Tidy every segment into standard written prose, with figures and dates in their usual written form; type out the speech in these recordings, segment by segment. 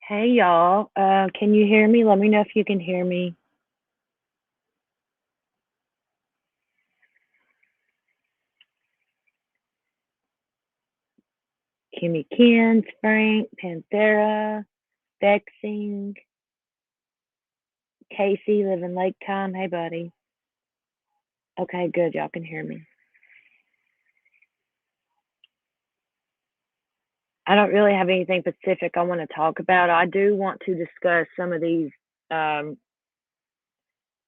Hey y'all, can you hear me? Let me know if you can hear me. Kimmy Kins, Frank, Panthera, Vexing, Casey, living Lake Time. Hey buddy. Okay, good. Y'all can hear me. I don't really have anything specific I want to talk about. I do want to discuss some of these um,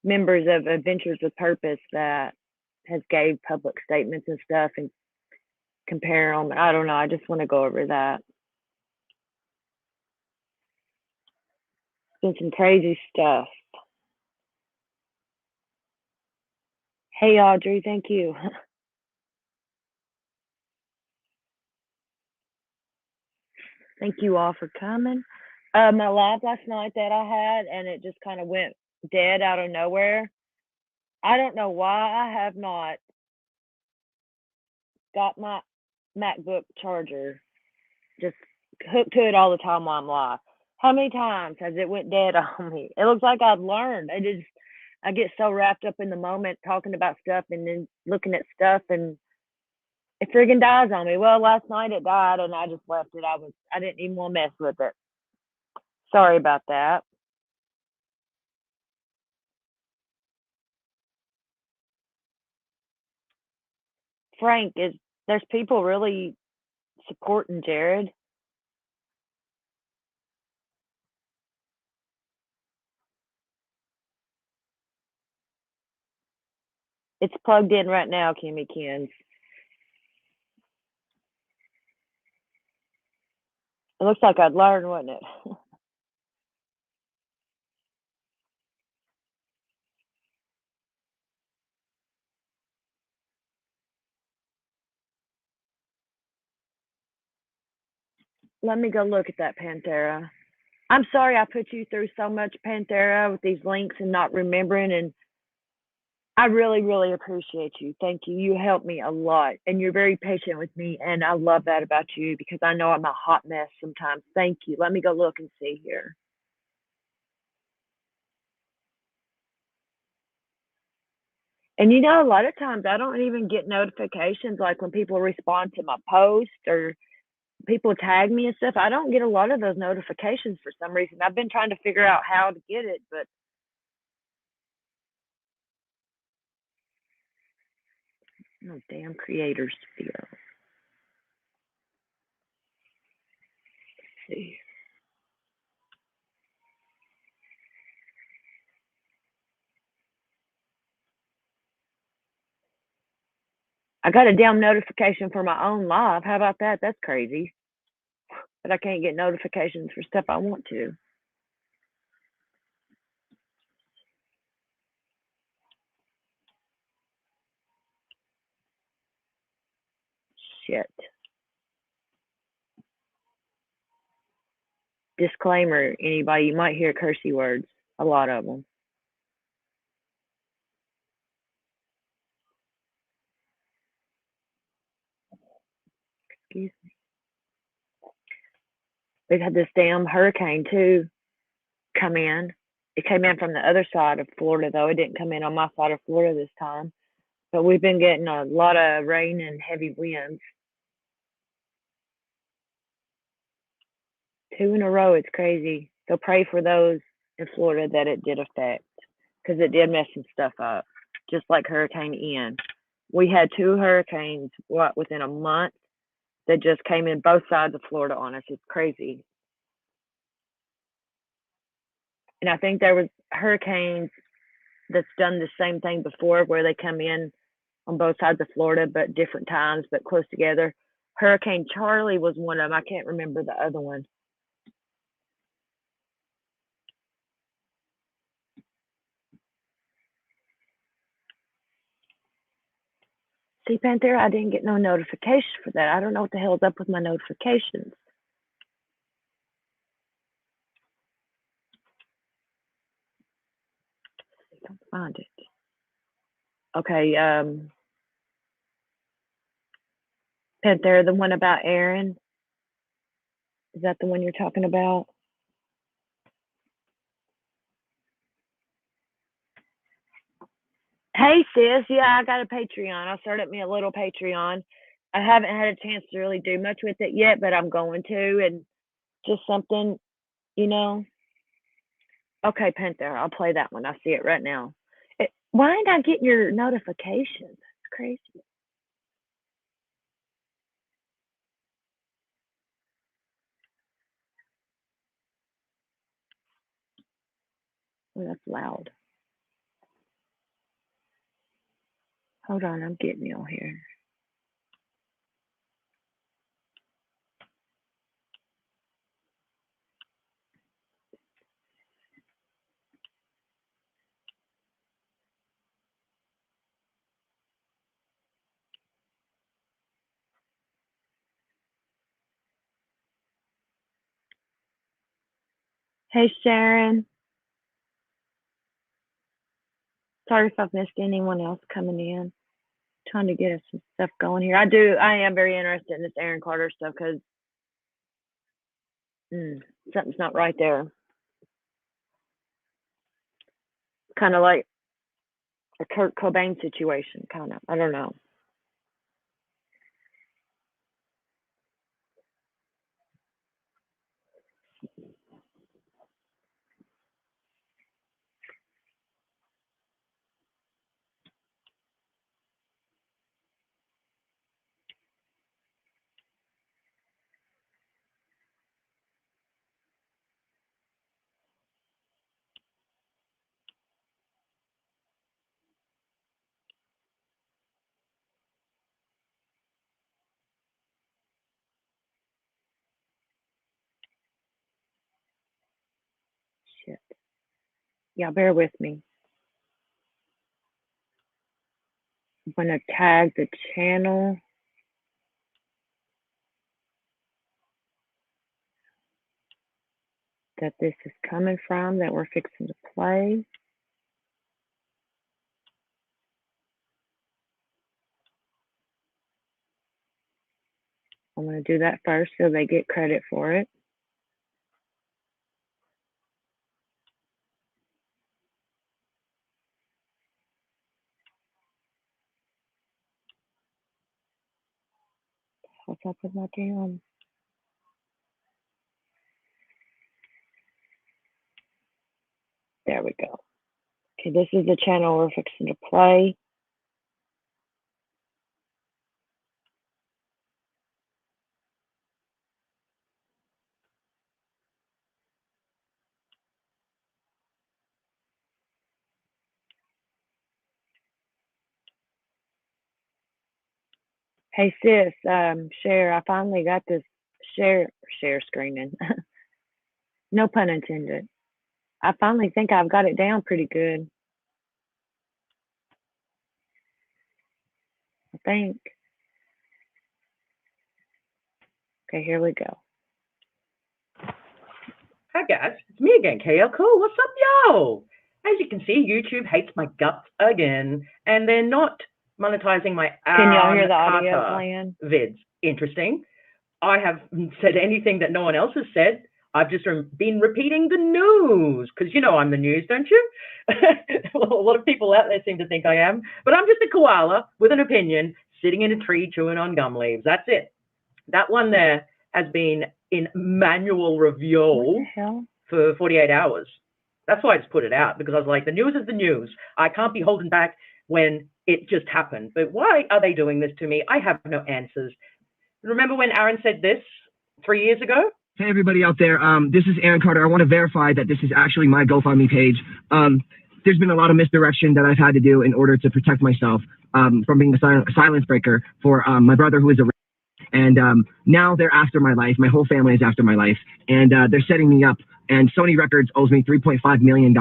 members of Adventures with Purpose that has gave public statements and stuff and compare them. I don't know. I just want to go over that. It's been some crazy stuff. Hey Audrey, thank you. Thank you all for coming. My live last night that I had, and it just kind of went dead out of nowhere. I don't know why I have not got my MacBook charger just hooked to it all the time while I'm live. How many times has it went dead on me? It looks like I've learned. I get so wrapped up in the moment talking about stuff and then looking at stuff and it friggin' dies on me. Well, last night it died and I just left it. I didn't even want to mess with it. Sorry about that. Frank, is there's people really supporting Jared? It's plugged in right now, Kimmy Kins. It looks like I'd learn, wouldn't it? Let me go look at that Panthera. I'm sorry I put you through so much Panthera with these links and not remembering. And I really, really appreciate you. Thank you. You helped me a lot. And you're very patient with me. And I love that about you because I know I'm a hot mess sometimes. Thank you. Let me go look and see here. And a lot of times I don't even get notifications like when people respond to my post or people tag me and stuff. I don't get a lot of those notifications for some reason. I've been trying to figure out how to get it, but no damn creators feel. Let's see. I got a damn notification for my own live. How about that? That's crazy. But I can't get notifications for stuff I want to. Shit. Disclaimer, anybody, you might hear cursey words. A lot of them. Excuse me. We've had this damn hurricane too come in. It came in from the other side of Florida though. It didn't come in on my side of Florida this time. But we've been getting a lot of rain and heavy winds. Two in a row. It's crazy. So pray for those in Florida that it did affect because it did mess some stuff up, just like Hurricane Ian. We had two hurricanes within a month that just came in both sides of Florida on us. It's crazy. And I think there was hurricanes that's done the same thing before where they come in on both sides of Florida but different times but close together. Hurricane Charlie was one of them. I can't remember the other one. See, Panther, I didn't get no notification for that. I don't know what the hell's up with my notifications. I don't find it. Okay, Panther, the one about Aaron. Is that the one you're talking about? Hey sis, yeah, I got a Patreon. I started me a little Patreon. I haven't had a chance to really do much with it yet, but I'm going to, and just something, you know. Okay, Panther, I'll play that one. I see it right now. Why ain't I getting your notifications? It's crazy. Oh, that's loud. Hold on, I'm getting you here. Hey Sharon, sorry if I've missed anyone else coming in. Trying to get us some stuff going here. I am very interested in this Aaron Carter stuff because something's not right there. Kind of like a Kurt Cobain situation, kind of. I don't know. Shit. Yeah, bear with me. I'm gonna tag the channel that this is coming from, that we're fixing to play. I'm gonna do that first so they get credit for it. What's up with my damn? There we go. Okay, this is the channel we're fixing to play. Hey sis, share. I finally got this share screening. No pun intended. I finally think I've got it down pretty good. I think. Okay, here we go. Hi guys, it's me again, KL Cool. What's up, yo? As you can see, YouTube hates my guts again, and they're not monetizing my Can y'all hear the audio playing? vids. Interesting. I haven't said anything that no one else has said. I've just been repeating the news, because you know I'm the news, don't you? Well, a lot of people out there seem to think I am, but I'm just a koala with an opinion sitting in a tree chewing on gum leaves. That's it. That one there has been in manual review for 48 hours. That's why I just put it out, because I was like, the news is the news. I can't be holding back when it just happened. But why are they doing this to me? I have no answers. Remember when Aaron said this 3 years ago? Hey, everybody out there. This is Aaron Carter. I want to verify that this is actually my GoFundMe page. There's been a lot of misdirection that I've had to do in order to protect myself from being a silence breaker for my brother, who is a and now they're after my life. My whole family is after my life, and they're setting me up. And Sony Records owes me $3.5 million,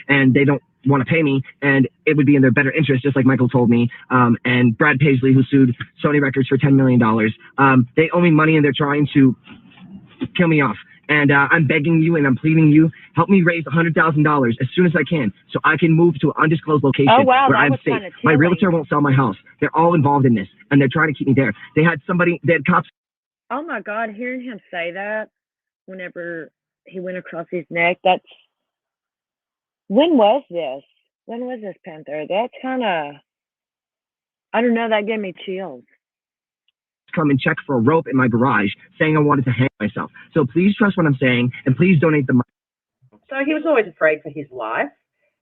and they don't want to pay me, and it would be in their better interest, just like Michael told me. And Brad Paisley, who sued Sony Records for $10 million, they owe me money, and they're trying to kill me off. And I'm begging you and I'm pleading you, help me raise $100,000 as soon as I can so I can move to an undisclosed location where I'm safe. My realtor won't sell my house. They're all involved in this, and they're trying to keep me there. They had cops. Oh my God, hearing him say that whenever he went across his neck, when was this? When was this, Panther? That's kind of, I don't know, that gave me chills. Come and check for a rope in my garage saying I wanted to hang myself. So please trust what I'm saying and please donate the money. So he was always afraid for his life.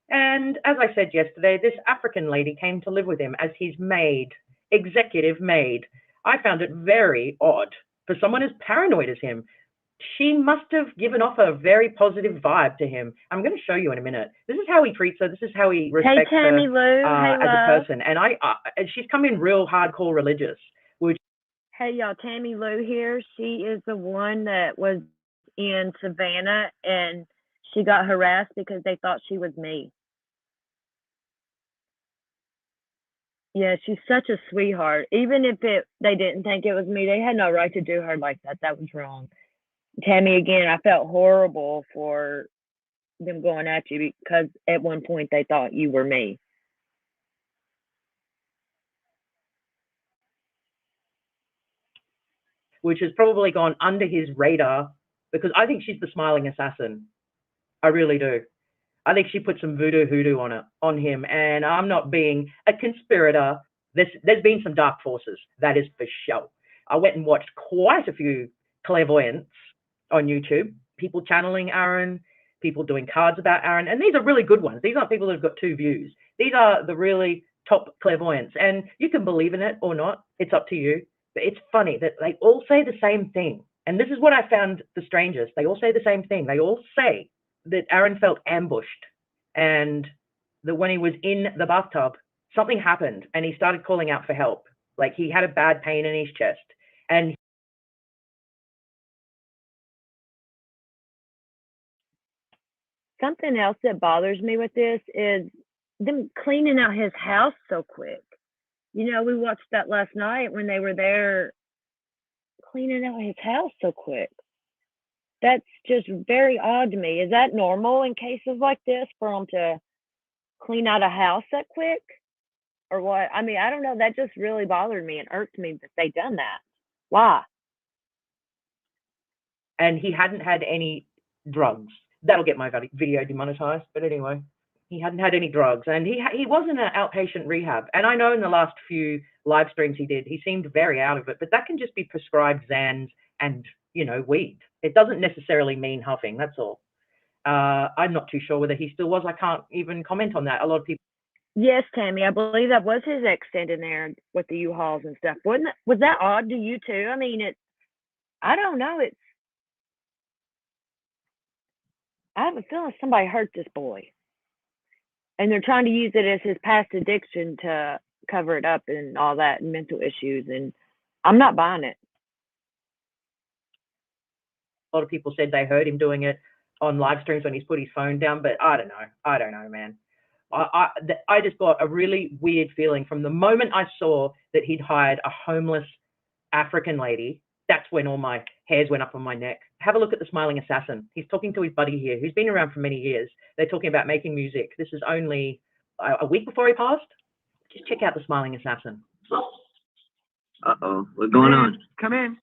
And as I said yesterday, this African lady came to live with him as his maid, executive maid. I found it very odd for someone as paranoid as him. She must have given off a very positive vibe to him. I'm going to show you in a minute. This is how he treats her. This is how he respects Hey, Tammy Lou. Hey, her as a love. person. And she's come in real hardcore religious. Which, Hey, y'all. Tammy Lou here. She is the one that was in Savannah, and she got harassed because they thought she was me. Yeah, she's such a sweetheart. Even if they didn't think it was me, they had no right to do her like that. That was wrong. Tammy, again, I felt horrible for them going at you because at one point they thought you were me. which has probably gone under his radar because I think she's the smiling assassin. I really do. I think she put some voodoo hoodoo on him, and I'm not being a conspirator. There's been some dark forces, that is for sure. I went and watched quite a few clairvoyants on YouTube, people channeling Aaron, people doing cards about Aaron, and these are really good ones. These aren't people that have got 2 views. These are the really top clairvoyants, and you can believe in it or not. It's up to you. But it's funny that they all say the same thing, and this is what I found the strangest. They all say the same thing. They all say that Aaron felt ambushed and that when he was in the bathtub, something happened and he started calling out for help. Like he had a bad pain in his chest. And something else that bothers me with this is them cleaning out his house so quick. You know, we watched that last night when they were there cleaning out his house so quick. That's just very odd to me. Is that normal in cases like this for them to clean out a house that quick? Or what? I mean, I don't know. That just really bothered me and irked me that they done that. Why? And he hadn't had any drugs. That'll get my video demonetized. But anyway, he hadn't had any drugs, and he was in an outpatient rehab. And I know in the last few live streams he did, he seemed very out of it. But that can just be prescribed Zans and weed. It doesn't necessarily mean huffing. That's all. I'm not too sure whether he still was. I can't even comment on that. A lot of people. Yes, Tammy, I believe that was his ex in there with the U-Hauls and stuff. Was that odd to you too? I mean, I don't know. I have a feeling somebody hurt this boy, and they're trying to use it as his past addiction to cover it up and all that and mental issues. And I'm not buying it. A lot of people said they heard him doing it on live streams when he's put his phone down, but I don't know, man. I just got a really weird feeling from the moment I saw that he'd hired a homeless African lady. That's when all my hairs went up on my neck. Have a look at the smiling assassin. He's talking to his buddy here, who's been around for many years. They're talking about making music. This is only a week before he passed. Just check out the smiling assassin. Uh-oh, what's going on? Come in.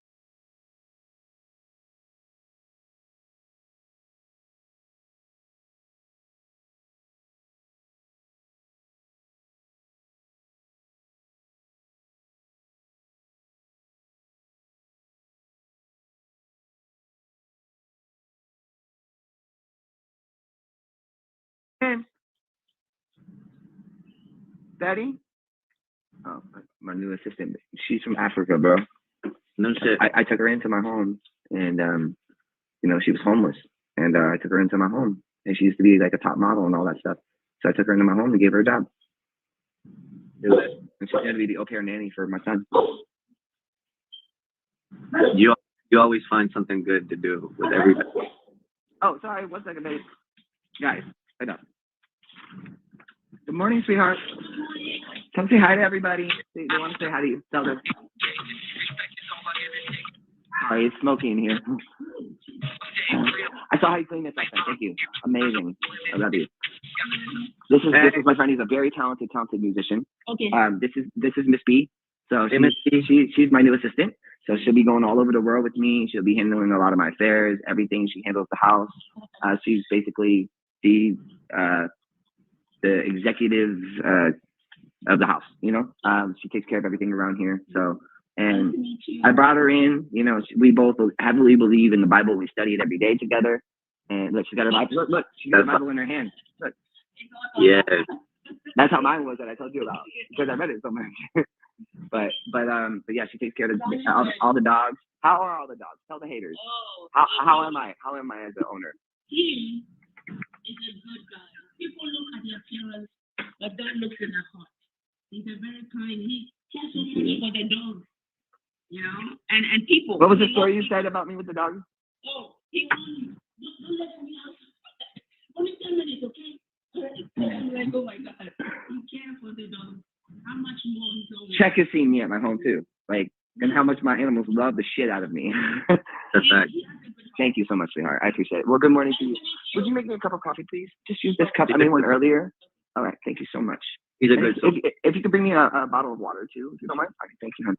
Daddy? Oh, my new assistant. She's from Africa, bro. No shit. I took her into my home, and she was homeless, and I took her into my home, and she used to be like a top model and all that stuff. So I took her into my home and gave her a job. And she's going to be the au pair nanny for my son. You always find something good to do with everybody. Oh, sorry. 1 second, babe. Guys, I know. Good morning, sweetheart. Come say hi to everybody. They want to say hi to you. Tell them. Sorry, it's smoky in here. I saw how you cleaned this up. Thank you. Amazing. I love you. This is my friend. He's a very talented musician. Okay. This is Miss B. So she's my new assistant. So she'll be going all over the world with me. She'll be handling a lot of my affairs, everything. She handles the house. She's basically the executive of the house. You know, she takes care of everything around here. So, and I brought her in. You know, we both heavily believe in the Bible. We study it every day together. And look, she's got her Bible. Look, she's got a Bible in her hand. Look. Yeah. That's how mine was that I told you about because I read it so much. but yeah, she takes care of all the dogs. How are all the dogs? Tell the haters. How am I? How am I as the owner? He is a good guy. People look at the appearance, but God looks in the heart. He's a very kind. He cares so much for the dogs, you know, and people. What was the story you said about me with the dogs? Oh, he wants don't let me out. Only 10 minutes, okay? I'm like, oh my God, he cares for the dogs. How much more he's always. Check has seen me at my home too, like, and how much my animals love the shit out of me. That's fact. Thank you so much, sweetheart. I appreciate it. Well, good morning to you. Would you make me a cup of coffee, please? Just use this cup. I made one earlier. All right, thank you so much. He's a good. If you could bring me a bottle of water too, if you don't mind. All right, thank you,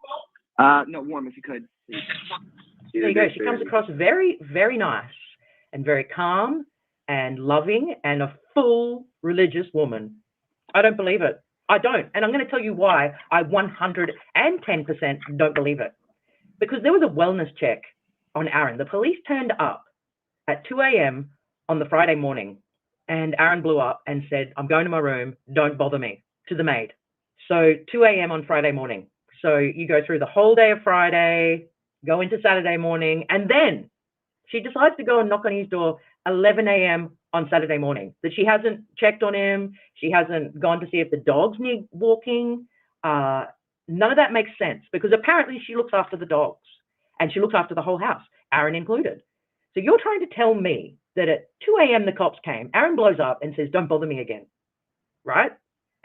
hon. No, warm if you could. Please. There you go. She comes across very, very nice and very calm and loving and a full religious woman. I don't believe it. I don't. And I'm going to tell you why I 110% don't believe it. Because there was a wellness check on Aaron. The police turned up at 2 a.m. on the Friday morning, and Aaron blew up and said, I'm going to my room, don't bother me, to the maid. So 2 a.m. on Friday morning. So you go through the whole day of Friday, go into Saturday morning, and then she decides to go and knock on his door 11 a.m. on Saturday morning. That she hasn't checked on him. She hasn't gone to see if the dogs need walking. None of that makes sense because apparently she looks after the dogs and she looks after the whole house, Aaron included. So you're trying to tell me that at 2 a.m. the cops came, Aaron blows up and says, don't bother me again, right?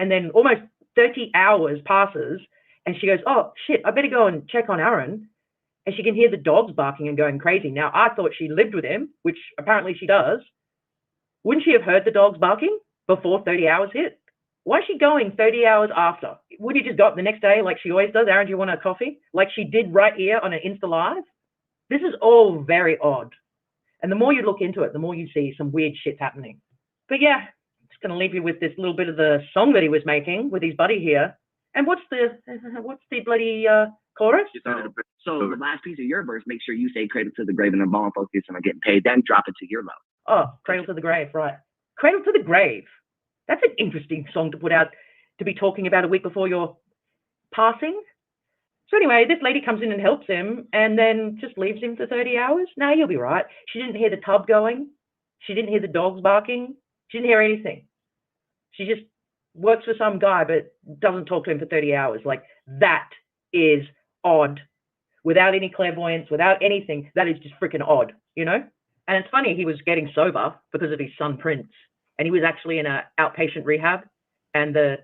And then almost 30 hours passes and she goes, oh, shit, I better go and check on Aaron. And she can hear the dogs barking and going crazy. Now, I thought she lived with him, which apparently she does. Wouldn't she have heard the dogs barking before 30 hours hit? Why is she going 30 hours after? Would you just go up the next day like she always does? Aaron, do you want a coffee? Like she did right here on an Insta Live? This is all very odd. And the more you look into it, the more you see some weird shit happening. But yeah, I'm just going to leave you with this little bit of the song that he was making with his buddy here. And what's the bloody chorus? So the last piece of your verse, make sure you say cradle to the grave and the ball and focus on getting paid, then drop it to your love. Oh, Cradle to the Grave, right. Cradle to the Grave. That's an interesting song to put out to be talking about a week before your passing. So anyway, this lady comes in and helps him and then just leaves him for 30 hours. No, you'll be right. She didn't hear the tub going. She didn't hear the dogs barking. She didn't hear anything. She just works for some guy but doesn't talk to him for 30 hours. Like, that is odd. Without any clairvoyance, without anything, that is just freaking odd, you know? And it's funny, he was getting sober because of his son, Prince. And he was actually in an outpatient rehab. And the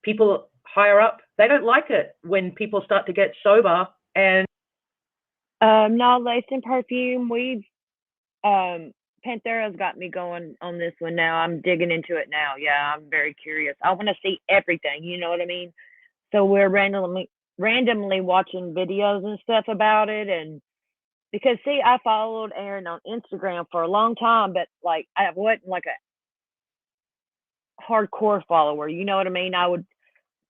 people higher up, they don't like it when people start to get sober. And no, laced in perfume. We've Panthera's got me going on this one now. I'm digging into it now. Yeah, I'm very curious. I want to see everything. You know what I mean? So we're randomly watching videos and stuff about it, and because see, I followed Aaron on Instagram for a long time, but like I wasn't like a hardcore follower. You know what I mean? I would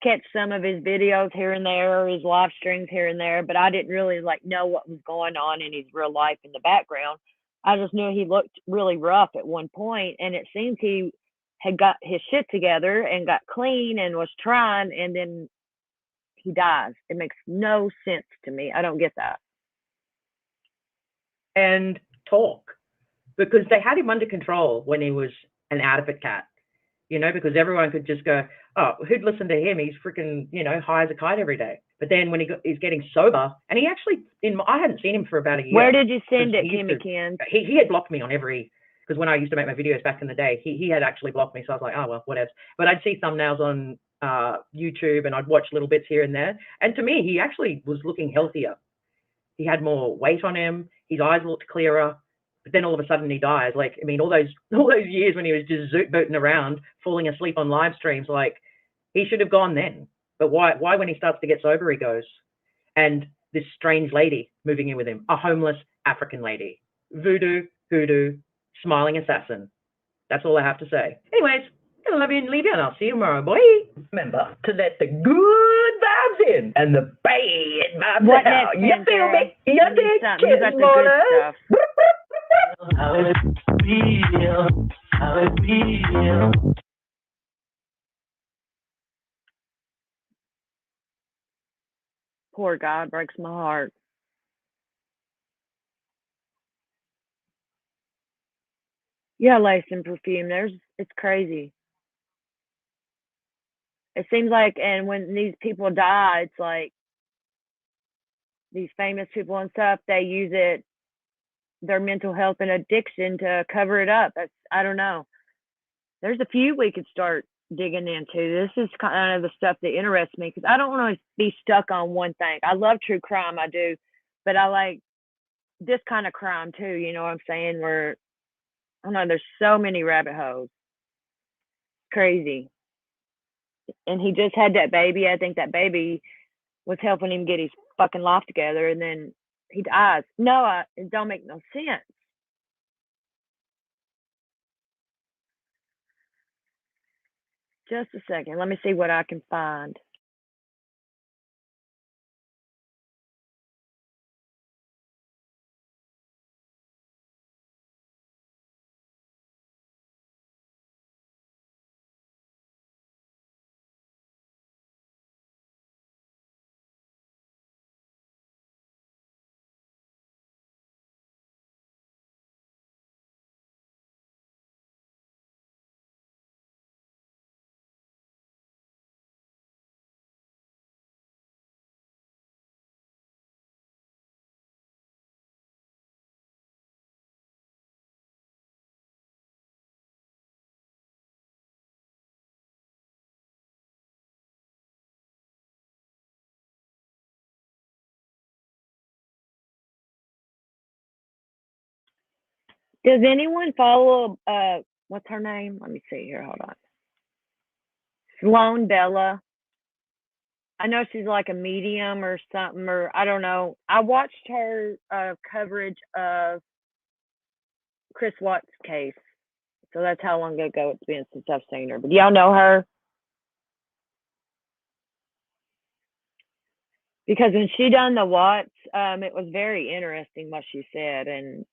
catch some of his videos here and there, or his live streams here and there, but I didn't really like know what was going on in his real life in the background. I just knew he looked really rough at one point, and it seems he had got his shit together and got clean and was trying, and then he dies. It makes no sense to me. I don't get that. and talk, because they had him under control when he was an out of it cat, you know, because everyone could just go, oh, who'd listen to him? He's freaking, you know, high as a kite every day. But then when he's getting sober, and he actually, I hadn't seen him for about a year. Where did you send it, Kimmy Ken? He had blocked me on every, because when I used to make my videos back in the day, he had actually blocked me. So I was like, oh, well, whatever. But I'd see thumbnails on YouTube, and I'd watch little bits here and there. And to me, he actually was looking healthier. He had more weight on him. His eyes looked clearer. But then all of a sudden he dies. Like, I mean, all those years when he was just zoot booting around, falling asleep on live streams, like, he should have gone then. But why when he starts to get sober, he goes? And this strange lady moving in with him, a homeless African lady. Voodoo, hoodoo, smiling assassin. That's all I have to say. Anyways, I love you and leave you, and I'll see you tomorrow, boy. Remember to let the good vibes in and the bad vibes What out. next, You feel Pantera? me? You You need dig, something. You got Kid the good Motor? stuff. How it feels, how it feels. Poor guy, breaks my heart. Yeah, lace and perfume. It's crazy. It seems like, and when these people die, it's like these famous people and stuff, they use it, their mental health and addiction to cover it up. I don't know. There's a few we could start digging into. This is kind of the stuff that interests me because I don't want to be stuck on one thing. I love true crime, I do, but I like this kind of crime too. You know what I'm saying? Where I don't know, there's so many rabbit holes. Crazy. And he just had that baby. I think that baby was helping him get his fucking life together, and then he dies. No, it don't make no sense. Just a second. Let me see what I can find. Does anyone follow what's her name? Let me see here. Hold on. Sloan Bella. I know she's like a medium or something, or I don't know. I watched her coverage of Chris Watts' case. So that's how long ago it's been since I've seen her. But do y'all know her? Because when she done the Watts, it was very interesting what she said. And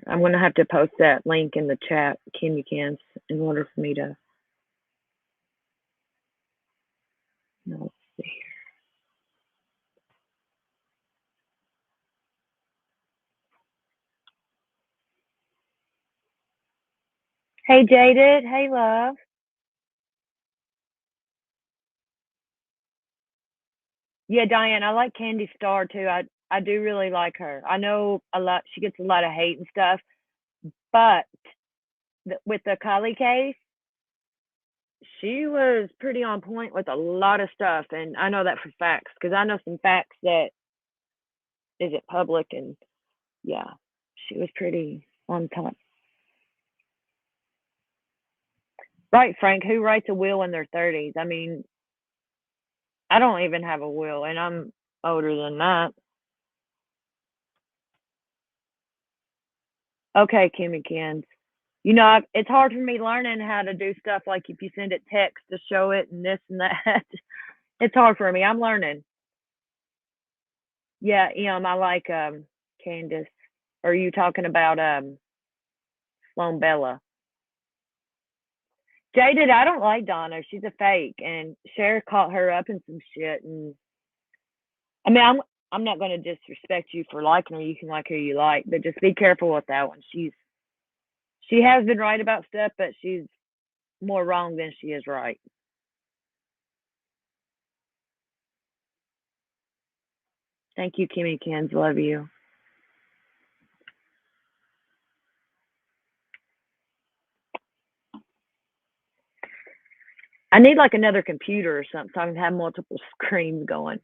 I'm going to have to post that link in the chat, Kim, you can, in order for me to. No, let's see. Hey, Jaded. Hey, love. Yeah, Diane, I like Candy Star too. I do really like her. I know a lot. She gets a lot of hate and stuff, but with the Kylie case, she was pretty on point with a lot of stuff, and I know that for facts because I know some facts that isn't public, and yeah, she was pretty on top. Right, Frank? Who writes a will in their 30s? I mean, I don't even have a will, and I'm older than that. Okay, Kimmy Kins. You know, it's hard for me learning how to do stuff like if you send it text to show it and this and that. It's hard for me. I'm learning. Yeah, I like Candace. Are you talking about Sloan Bella? Jaded, I don't like Donna. She's a fake, and Cher caught her up in some shit. And I mean, I'm not going to disrespect you for liking her. You can like who you like, but just be careful with that one. She has been right about stuff, but she's more wrong than she is right. Thank you, Kimmy Kins. Love you. I need like another computer or something so I can have multiple screens going.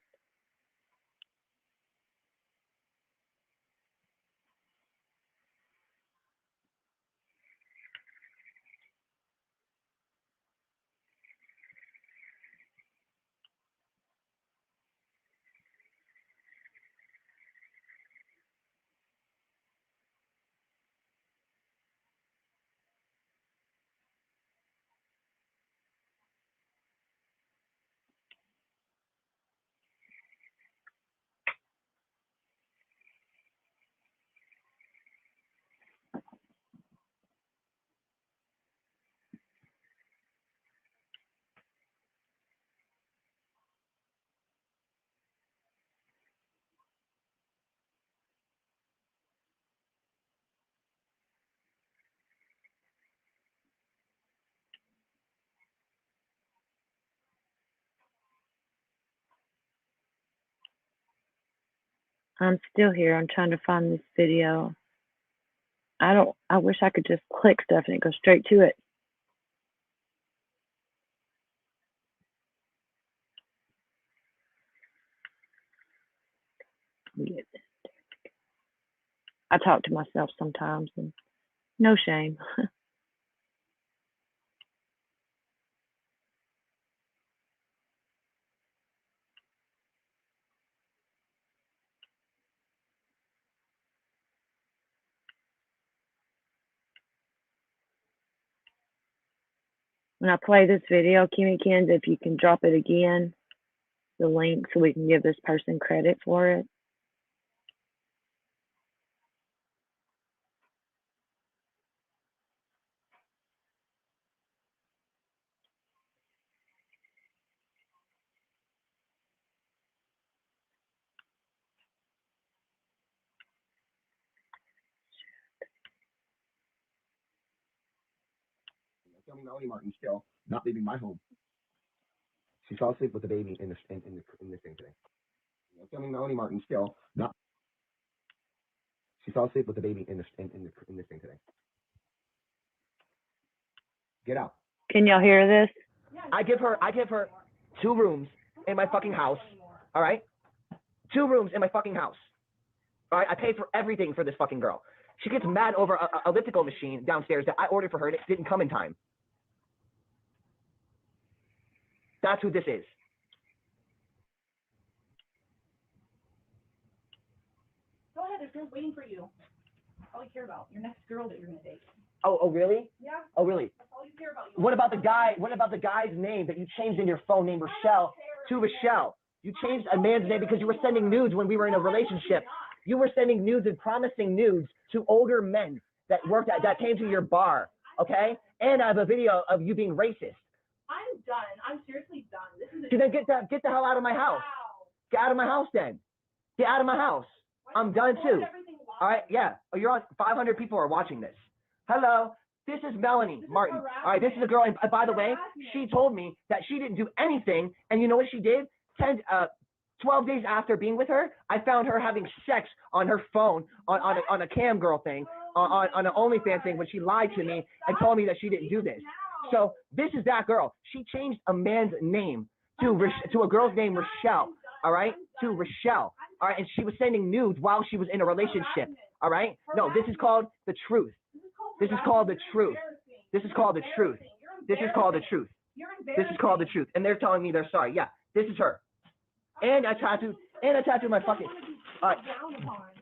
I'm still here. I'm trying to find this video. I wish I could just click stuff and it goes straight to it. I talk to myself sometimes, and no shame. When I play this video, Kimmy Kins, if you can drop it again, the link, so we can give this person credit for it. Tell me Melanie Martin still not leaving my home. She fell asleep with the baby in this thing today. Tell me Melanie Martin still not. She fell asleep with the baby in this thing today. Get out. Can y'all hear this? I give her 2 rooms in my fucking house. All right, 2 rooms in my fucking house. All right, I pay for everything for this fucking girl. She gets mad over a elliptical machine downstairs that I ordered for her and it didn't come in time. That's who this is. Go ahead, there's girls waiting for you. That's all you care about. Your next girl that you're gonna date. Oh, really? Yeah. Oh, really? That's all you care about. What about the guy? What about the guy's name that you changed in your phone, named Rochelle, to Rochelle? You changed a man's name because you were sending nudes when we were in a relationship. You were sending nudes and promising nudes to older men that came to your bar, okay? And I have a video of you being racist. I'm done. I'm seriously done. This is So then get the hell out of my house. Get out of my house then. Get out of my house. I'm done too. All right, yeah. Oh, you're on. 500 people are watching this. Hello. This is Melanie Martin. All right, this is a girl. And by the way, she told me that she didn't do anything. And you know what she did? 12 days after being with her, I found her having sex on her phone on a cam girl thing, on an OnlyFans thing when she lied to me and told me that she didn't do this. So this is that girl. She changed a man's name to a girl's name, Rochelle. All right, to Rochelle. All right, and she was sending nudes while she was in a relationship. All right. No, this is called the truth. This is called the truth. This is called the truth. This is called the truth. This is called the truth. And they're telling me they're sorry. Yeah, this is her. And I tattooed my fucking. All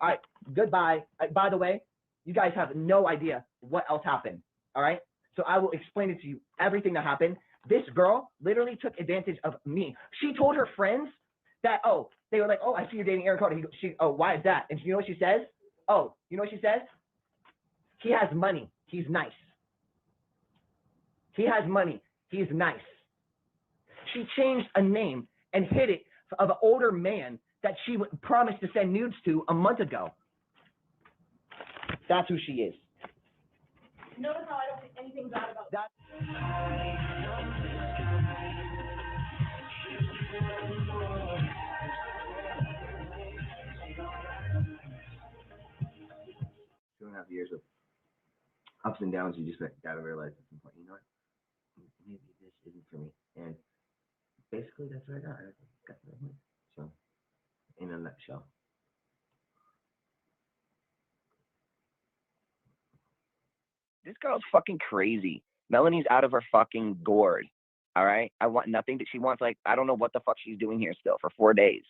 right. Goodbye. By the way, you guys have no idea what else happened. All right. So I will explain it to you. Everything that happened. This girl literally took advantage of me. She told her friends that, oh, they were like, oh, I see you're dating Aaron Carter. Oh, why is that? And you know what she says? Oh, you know what she says? He has money. He's nice. He has money. He's nice. She changed a name and hid it of an older man that she promised to send nudes to a month ago. That's who she is. Notice how I don't think anything bad about that. Two and a half years of ups and downs, you just gotta realize at some point, you know what? Maybe this isn't for me. And basically, that's what I got. I got that one. So, in a nutshell. This girl's fucking crazy. Melanie's out of her fucking gourd. All right? I want nothing that she wants. Like, I don't know what the fuck she's doing here still for 4 days.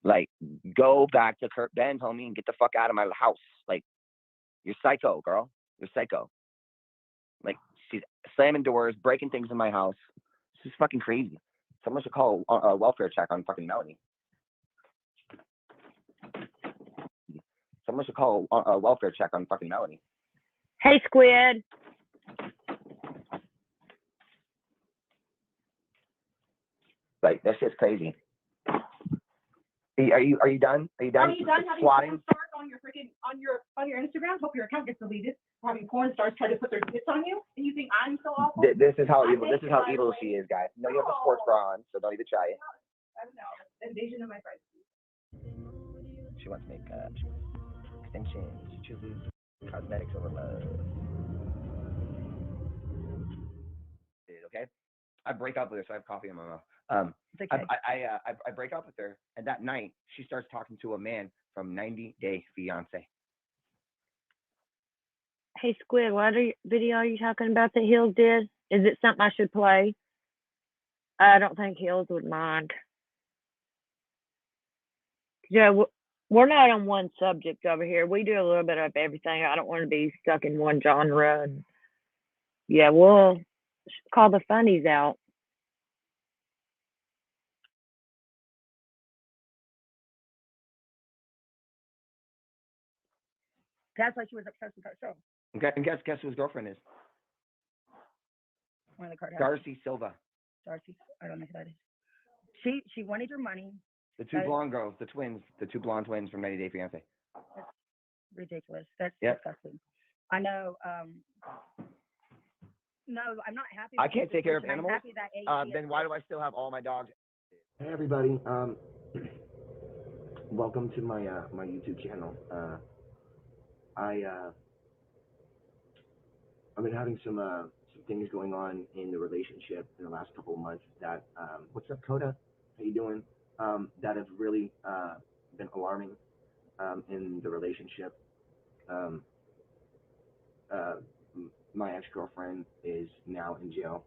Like, go back to Kurt Ben's, homie, and get the fuck out of my house. Like, you're psycho, girl. You're psycho. Like, she's slamming doors, breaking things in my house. This is fucking crazy. Someone should call a welfare check on fucking Melanie. Someone should call a welfare check on fucking Melanie. Hey, Squid. Like, that shit's crazy. Are you done? Are you done? Are you done having swatting? porn stars on your freaking on your Instagram? Hope your account gets deleted. Having porn stars try to put their tits on you, and you think I'm so awful? This is how evil. This is how evil she is, guys. No, you have a sports bra on, so don't even try it. I don't know. Invasion of my privacy. She wants makeup. She wants extensions. She chooses cosmetics over love. Okay? I break up with her, so I have coffee in my mouth. It's okay. I break up with her, and that night she starts talking to a man from 90 Day Fiance. Hey, Squid, what video are you talking about that Hills did? Is it something I should play? I don't think Hills would mind. Yeah, we're not on one subject over here. We do a little bit of everything. I don't want to be stuck in one genre. And yeah, we'll call the funnies out. That's why she was obsessed with her show. Okay, and guess who his girlfriend is? One of the Kardashians. Darcy Silva. Darcy. I don't know who that is. She wanted your money. The two blonde girls, the twins, the two blonde twins from 90 Day Fiance. That's ridiculous. That's Yep. disgusting. I know. No, I'm not happy. I can't take care of I'm animals. happy that AG Then why do I still have all my dogs? Hey everybody, welcome to my my YouTube channel. I've been having some things going on in the relationship in the last couple of months that what's up, Coda? How you doing? That have really been alarming in the relationship. My ex-girlfriend is now in jail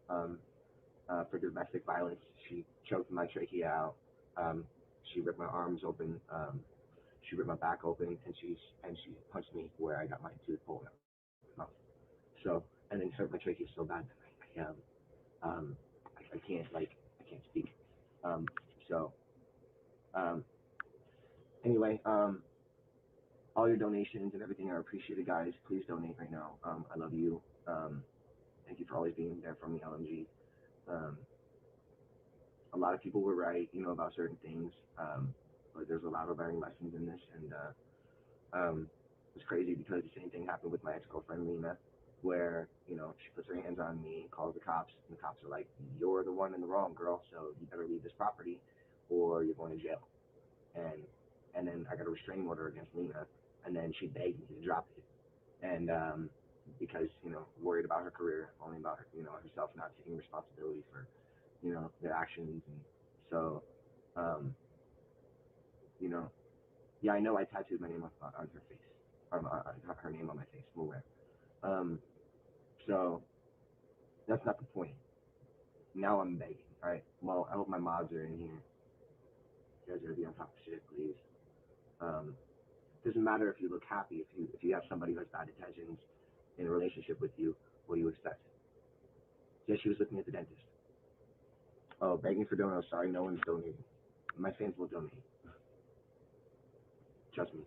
for domestic violence. She choked my trachea out. She ripped my arms open. She ripped my back open, and she punched me where I got my tooth pulled out. Mouth. So, and then hurt my trachea so bad that I can't speak. Anyway, all your donations and everything are appreciated, guys. Please donate right now. I love you. Thank you for always being there for me, LMG. A lot of people were right, about certain things, but there's a lot of learning lessons in this, and it's crazy because the same thing happened with my ex-girlfriend, Lena, where, she puts her hands on me, calls the cops, and the cops are like, you're the one in the wrong, girl, so you better leave this property or you're going to jail. And then I got a restraining order against Lena, and then she begged me to drop it. And because, worried about her career, only about her, herself not taking responsibility for, their actions. And so, yeah, I know I tattooed my name on her face, or her name on my face, I'm aware. So that's not the point. Now I'm begging, all right? Well, I hope my mods are in here. You guys are gonna be on top of shit, please. Doesn't matter if you look happy, if you have somebody who has bad intentions in a relationship with you, what do you expect? Yeah, she was looking at the dentist. Oh, begging for donuts. Sorry, no one's donating. My fans will donate. Trust me.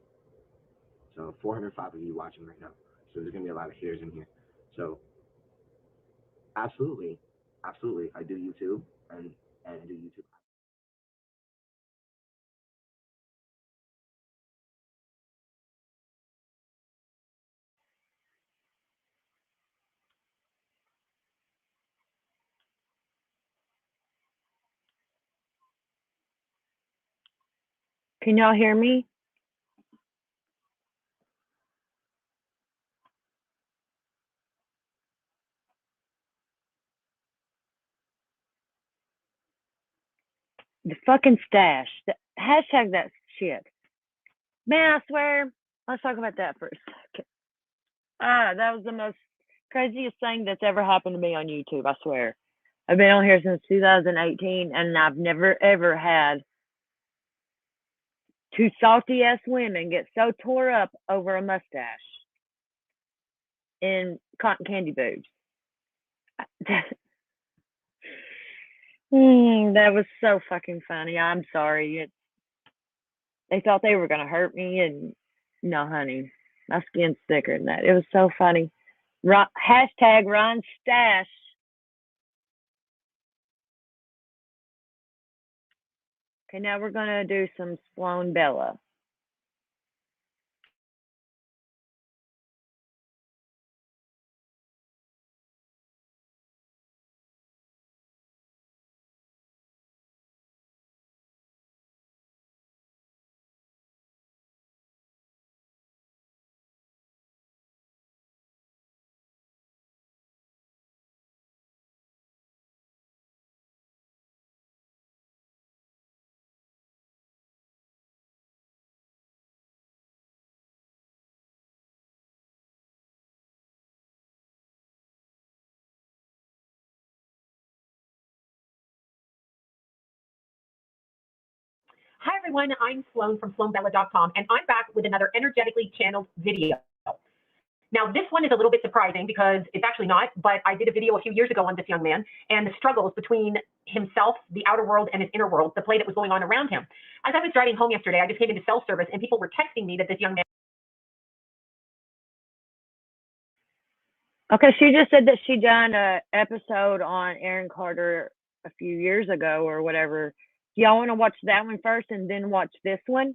So 405 of you watching right now. So there's gonna be a lot of haters in here. So absolutely, I do YouTube and I do YouTube. Can y'all hear me? The fucking stash. Hashtag that shit. Man, I swear. Let's talk about that for a second. That was the most craziest thing that's ever happened to me on YouTube, I swear. I've been on here since 2018, and I've never, ever had two salty ass women get so tore up over a mustache in cotton candy boobs. That was so fucking funny. I'm sorry. They thought they were gonna hurt me, and no, honey, my skin's thicker than that. It was so funny. Hashtag Ron Stash. Okay, now we're gonna do some Sloan Bella. Hi everyone, I'm Sloan from SloanBella.com, and I'm back with another energetically channeled video. Now this one is a little bit surprising because it's actually not, but I did a video a few years ago on this young man and the struggles between himself, the outer world, and his inner world, the play that was going on around him. As I was driving home yesterday, I just came into cell service and people were texting me that this young man. Okay, she just said that she done a episode on Aaron Carter a few years ago or whatever. Do y'all want to watch that one first and then watch this one?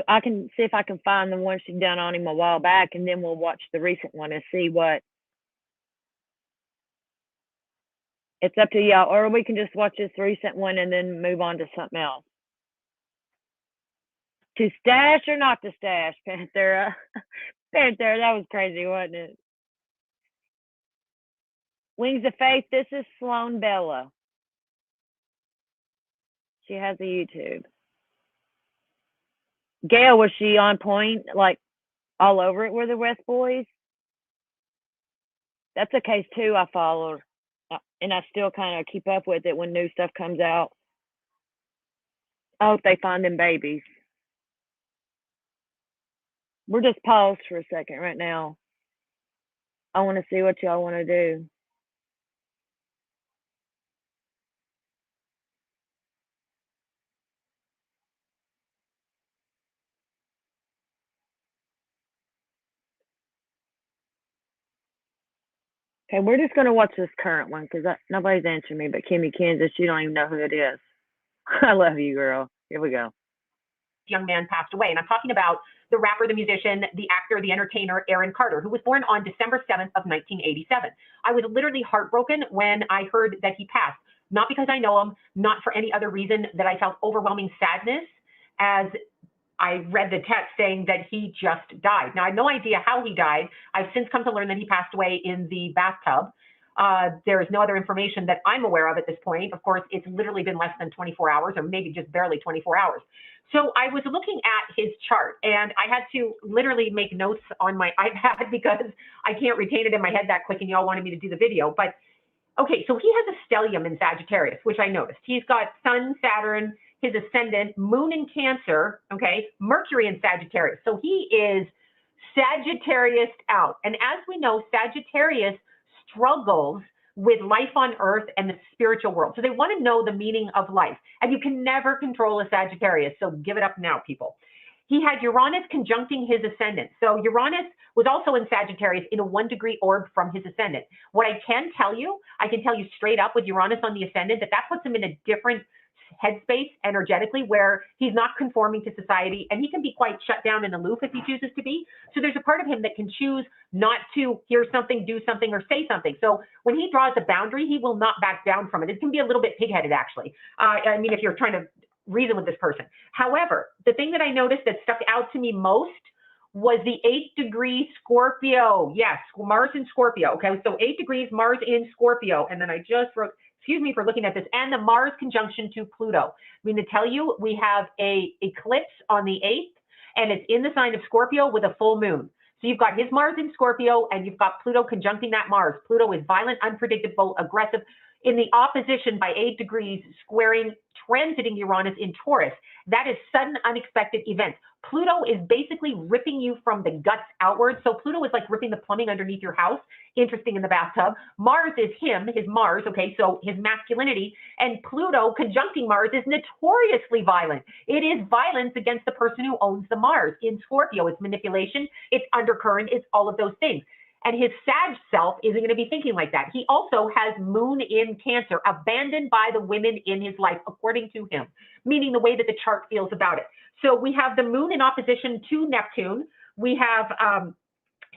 I can see if I can find the one she done on him a while back, and then we'll watch the recent one and see what. It's up to y'all, or we can just watch this recent one and then move on to something else. To stash or not to stash, Panthera? Panthera, that was crazy, wasn't it? Wings of Faith, this is Sloan Bella. She has a YouTube. Gail, was she on point, like all over it with the West Boys? That's a case too I followed, and I still kind of keep up with it when new stuff comes out. I hope they find them babies. We're just paused for a second right now. I want to see what y'all want to do. Okay, we're just going to watch this current one because nobody's answering me but Kimmy Kansas. You don't even know who it is. I love you, girl. Here we go. Young man passed away, and I'm talking about the rapper, the musician, the actor, the entertainer, Aaron Carter, who was born on December 7th of 1987. I was literally heartbroken when I heard that he passed, not because I know him, not for any other reason, that I felt overwhelming sadness as I read the text saying that he just died. Now, I had no idea how he died. I've since come to learn that he passed away in the bathtub. There is no other information that I'm aware of at this point. Of course, it's literally been less than 24 hours, or maybe just barely 24 hours. So I was looking at his chart, and I had to literally make notes on my iPad because I can't retain it in my head that quick, and y'all wanted me to do the video. But okay, so he has a stellium in Sagittarius, which I noticed. He's got Sun, Saturn, his ascendant, Moon in Cancer, okay, Mercury in Sagittarius. So he is Sagittarius out. And as we know, Sagittarius struggles with life on earth and the spiritual world. So they want to know the meaning of life. And you can never control a Sagittarius. So give it up now, people. He had Uranus conjuncting his ascendant. So Uranus was also in Sagittarius in a 1-degree orb from his ascendant. What I can tell you straight up with Uranus on the ascendant, that puts him in a different headspace energetically where he's not conforming to society, and he can be quite shut down and aloof if he chooses to be. So there's a part of him that can choose not to hear something, do something, or say something. So when he draws a boundary, he will not back down from it. It can be a little bit pig-headed, actually. I mean, if you're trying to reason with this person. However, the thing that I noticed that stuck out to me most was the 8-degree Scorpio. Yes, Mars in Scorpio. Okay, so 8 degrees, Mars in Scorpio. And then I just wrote, excuse me for looking at this, and the Mars conjunction to Pluto. I mean, to tell you, we have a eclipse on the 8th, and it's in the sign of Scorpio with a full moon. So you've got his Mars in Scorpio, and you've got Pluto conjuncting that Mars. Pluto is violent, unpredictable, aggressive, in the opposition by 8 degrees, squaring, transiting Uranus in Taurus. That is sudden, unexpected events. Pluto is basically ripping you from the guts outward. So Pluto is like ripping the plumbing underneath your house. Interesting in the bathtub. Mars is him, his Mars, okay, so his masculinity. And Pluto conjuncting Mars is notoriously violent. It is violence against the person who owns the Mars. In Scorpio, it's manipulation, it's undercurrent, it's all of those things. And his Sag self isn't going to be thinking like that. He also has Moon in Cancer, abandoned by the women in his life, according to him, meaning the way that the chart feels about it. So we have the Moon in opposition to Neptune. We have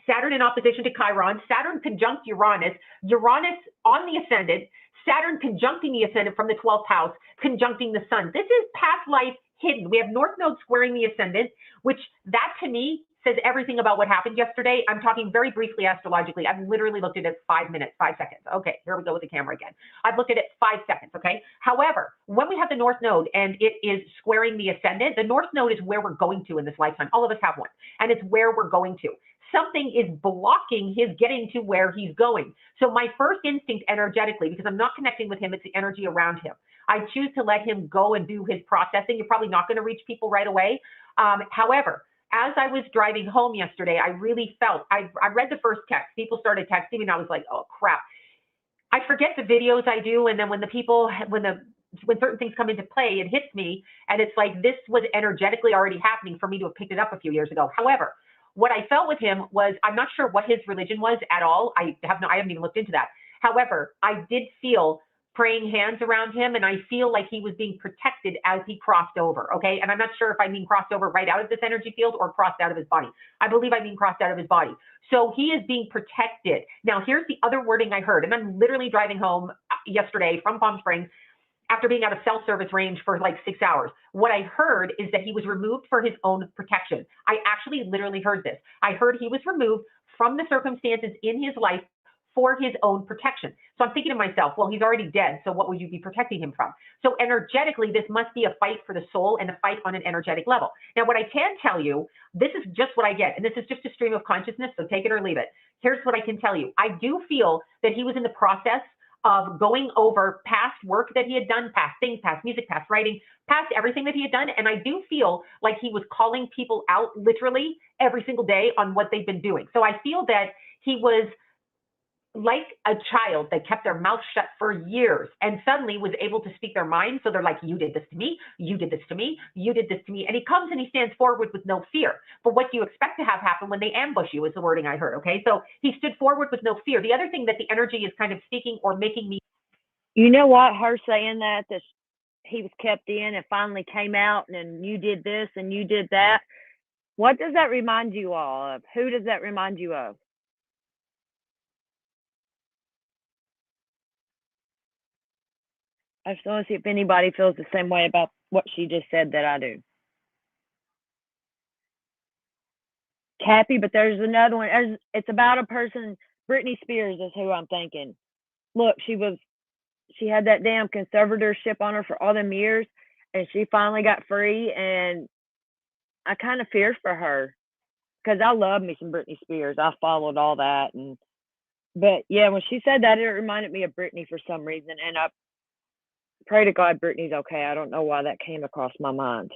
Saturn in opposition to Chiron. Saturn conjunct Uranus. Uranus on the ascendant. Saturn conjuncting the ascendant from the 12th house, conjuncting the sun. This is past life hidden. We have North Node squaring the ascendant, which that to me says everything about what happened yesterday. I'm talking very briefly astrologically. I've literally looked at it 5 minutes, 5 seconds. Okay, here we go with the camera again. I've looked at it 5 seconds, okay? However, when we have the North Node and it is squaring the ascendant, the North Node is where we're going to in this lifetime. All of us have one, and it's where we're going to. Something is blocking his getting to where he's going. So my first instinct energetically, because I'm not connecting with him, it's the energy around him. I choose to let him go and do his processing. You're probably not going to reach people right away. However, as I was driving home yesterday, I really felt, I read the first text. People started texting me and I was like, oh crap. I forget the videos I do. And then when certain things come into play, it hits me. And it's like, this was energetically already happening for me to have picked it up a few years ago. However, what I felt with him was, I'm not sure what his religion was at all. I haven't even looked into that. However, I did feel praying hands around him, and I feel like he was being protected as he crossed over, okay? And I'm not sure if I mean crossed over right out of this energy field or crossed out of his body. I believe I mean crossed out of his body. So he is being protected. Now, here's the other wording I heard, and I'm literally driving home yesterday from Palm Springs after being out of cell service range for like 6 hours. What I heard is that he was removed for his own protection. I actually literally heard this. I heard he was removed from the circumstances in his life for his own protection. So I'm thinking to myself, well, he's already dead, so what would you be protecting him from? So energetically, this must be a fight for the soul and a fight on an energetic level. Now, what I can tell you, this is just what I get, and this is just a stream of consciousness, so take it or leave it. Here's what I can tell you. I do feel that he was in the process of going over past work that he had done, past things, past music, past writing, past everything that he had done. And I do feel like he was calling people out literally every single day on what they've been doing. So I feel that he was like a child that kept their mouth shut for years and suddenly was able to speak their mind. So they're like, you did this to me, you did this to me, you did this to me. And he comes and he stands forward with no fear. But what do you expect to have happen when they ambush you is the wording I heard, okay? So he stood forward with no fear. The other thing that the energy is kind of speaking or making me... You know what, her saying that he was kept in and finally came out and you did this and you did that. What does that remind you all of? Who does that remind you of? I just want to see if anybody feels the same way about what she just said that I do. Kathy, but there's another one. It's about a person. Britney Spears is who I'm thinking. Look, she had that damn conservatorship on her for all them years, and she finally got free. And I kind of fear for her because I love me some Britney Spears. I followed all that, but yeah, when she said that, it reminded me of Britney for some reason, and I pray to God Britney's okay. I don't know why that came across my mind.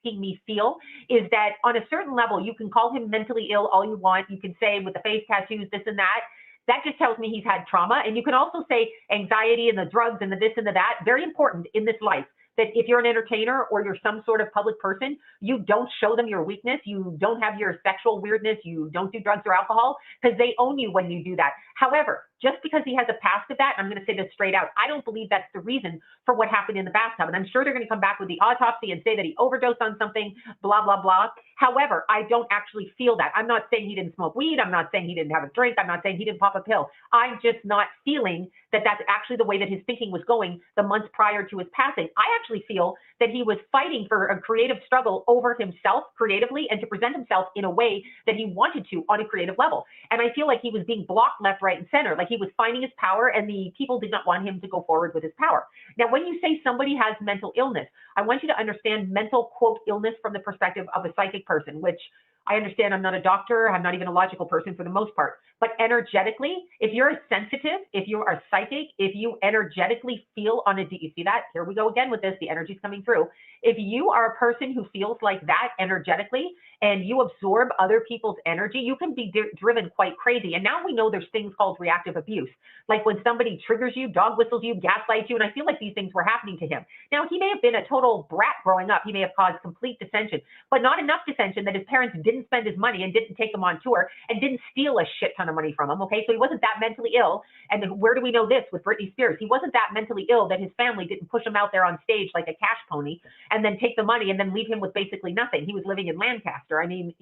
Me feel is that on a certain level, you can call him mentally ill all you want. You can say with the face tattoos, this and that. That just tells me he's had trauma. And you can also say anxiety and the drugs and the this and the that. Very important in this life that if you're an entertainer or you're some sort of public person, you don't show them your weakness. You don't have your sexual weirdness. You don't do drugs or alcohol because they own you when you do that. However, just because he has a past of that, I'm going to say this straight out, I don't believe that's the reason for what happened in the bathtub. And I'm sure they're going to come back with the autopsy and say that he overdosed on something, blah, blah, blah. However, I don't actually feel that. I'm not saying he didn't smoke weed. I'm not saying he didn't have a drink. I'm not saying he didn't pop a pill. I'm just not feeling that that's actually the way that his thinking was going the months prior to his passing. I actually feel that he was fighting for a creative struggle over himself creatively and to present himself in a way that he wanted to on a creative level. And I feel like he was being blocked left, right, and center. Like he was finding his power and the people did not want him to go forward with his power. Now, when you say somebody has mental illness, I want you to understand mental, quote, illness from the perspective of a psychic person, which I understand I'm not a doctor. I'm not even a logical person for the most part. But energetically, if you're sensitive, if you are psychic, if you energetically feel on a, you see that? Here we go again with this. The energy's coming through. If you are a person who feels like that energetically and you absorb other people's energy, you can be driven quite crazy. And now we know there's things called reactive abuse. Like when somebody triggers you, dog whistles you, gaslights you, and I feel like these things were happening to him. Now, he may have been a total brat growing up. He may have caused complete dissension, but not enough dissension that his parents didn't spend his money and didn't take him on tour and didn't steal a shit ton of money from him, okay? So he wasn't that mentally ill. And then where do we know this with Britney Spears? He wasn't that mentally ill that his family didn't push him out there on stage like a cash pony and then take the money and then leave him with basically nothing. He was living in Lancaster. I mean,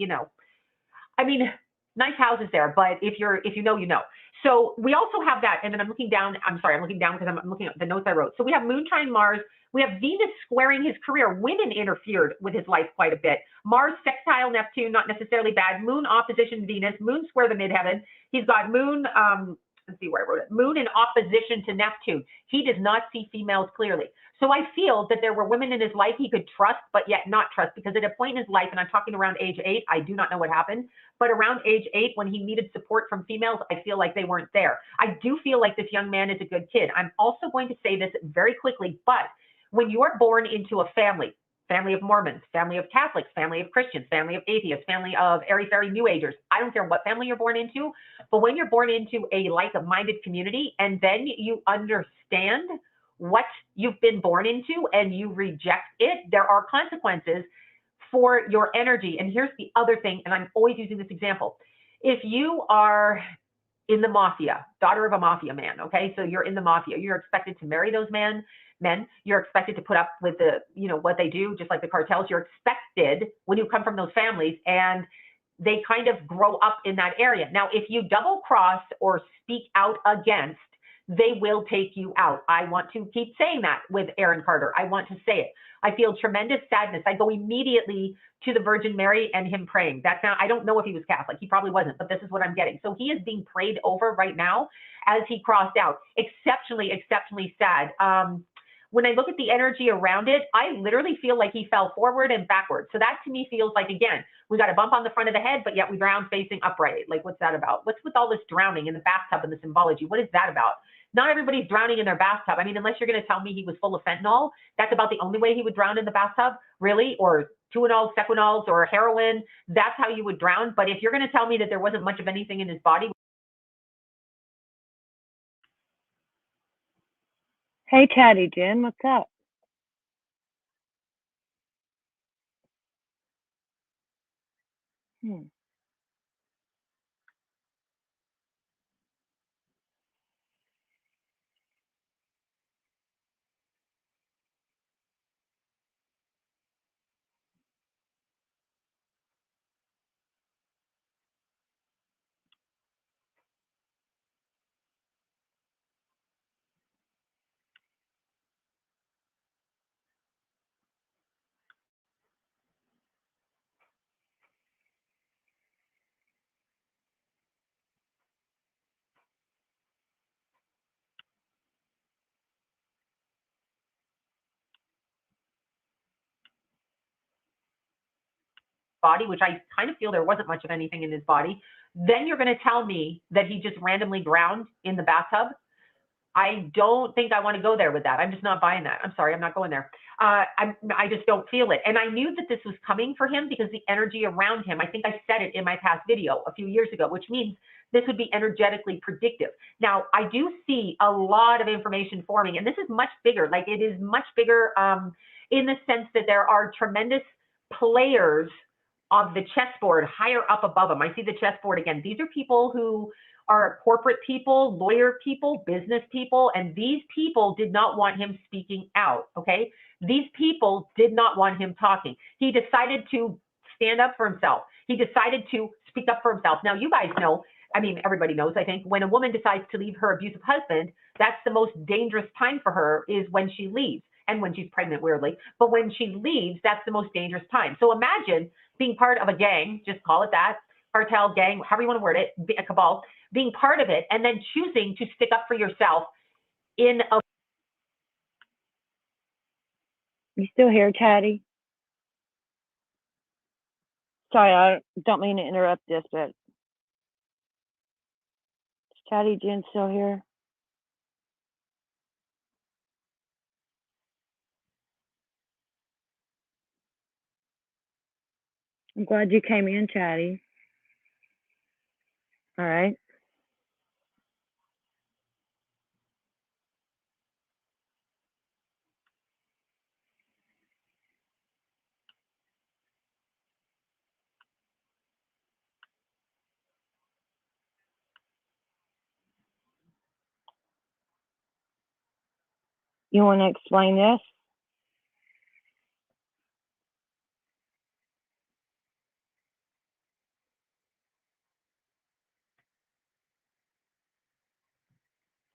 nice houses there, but if you know, you know. So we also have that, and then I'm looking down because I'm looking at the notes I wrote. So we have Moon trine Mars. We have Venus squaring his career. Women interfered with his life quite a bit. Mars sextile Neptune, not necessarily bad. Moon opposition Venus. Moon square the midheaven. He's got Moon let's see where I wrote it. Moon in opposition to Neptune. He does not see females clearly. So I feel that there were women in his life he could trust, but yet not trust, because at a point in his life, and I'm talking around age 8, I do not know what happened, but around age 8, when he needed support from females, I feel like they weren't there. I do feel like this young man is a good kid. I'm also going to say this very quickly, but when you're born into a family of Mormons, family of Catholics, family of Christians, family of atheists, family of airy-fairy New Agers. I don't care what family you're born into, but when you're born into a like-minded community and then you understand what you've been born into and you reject it, there are consequences for your energy. And here's the other thing, and I'm always using this example. If you are in the mafia, daughter of a mafia man, okay? So you're in the mafia. You're expected to marry those men. You're expected to put up with the, what they do, just like the cartels. You're expected when you come from those families, and they kind of grow up in that area. Now, if you double cross or speak out against, they will take you out. I want to keep saying that with Aaron Carter. I want to say it. I feel tremendous sadness. I go immediately to the Virgin Mary and him praying. That's now, I don't know if he was Catholic. He probably wasn't, but this is what I'm getting. So he is being prayed over right now as he crossed out. Exceptionally, exceptionally sad. When I look at the energy around it, I literally feel like he fell forward and backward. So that to me feels like, again, we got a bump on the front of the head, but yet we drowned facing upright. Like, what's that about? What's with all this drowning in the bathtub and the symbology? What is that about? Not everybody's drowning in their bathtub. I mean, unless you're going to tell me he was full of fentanyl, that's about the only way he would drown in the bathtub, really? Or Tuinol, Sequinols, or heroin, that's how you would drown. But if you're going to tell me that there wasn't much of anything in his body. Hey, Chatty Jen, what's up? Hmm. Body, which I kind of feel there wasn't much of anything in his body, then you're going to tell me that he just randomly drowned in the bathtub. I don't think I want to go there with that. I'm just not buying that. I'm sorry, I'm not going there. I just don't feel it. And I knew that this was coming for him because the energy around him, I think I said it in my past video a few years ago, which means this would be energetically predictive. Now, I do see a lot of information forming, and this is much bigger. Like, it is much bigger in the sense that there are tremendous players of the chessboard higher up above them. I see the chessboard again. These are people who are corporate people, lawyer people, business people, and these people did not want him speaking out, okay? These people did not want him talking. He decided to stand up for himself. He decided to speak up for himself. Now, you guys know, I mean, everybody knows, I think, when a woman decides to leave her abusive husband, that's the most dangerous time for her is when she leaves, and when she's pregnant, weirdly. But when she leaves, that's the most dangerous time. So imagine being part of a gang, just call it that, cartel, gang, however you want to word it, a cabal, being part of it, and then choosing to stick up for yourself in a... You still here, Chatty? Sorry, I don't mean to interrupt this, but is Chatty Jen still here? I'm glad you came in, Chatty. All right. You want to explain this?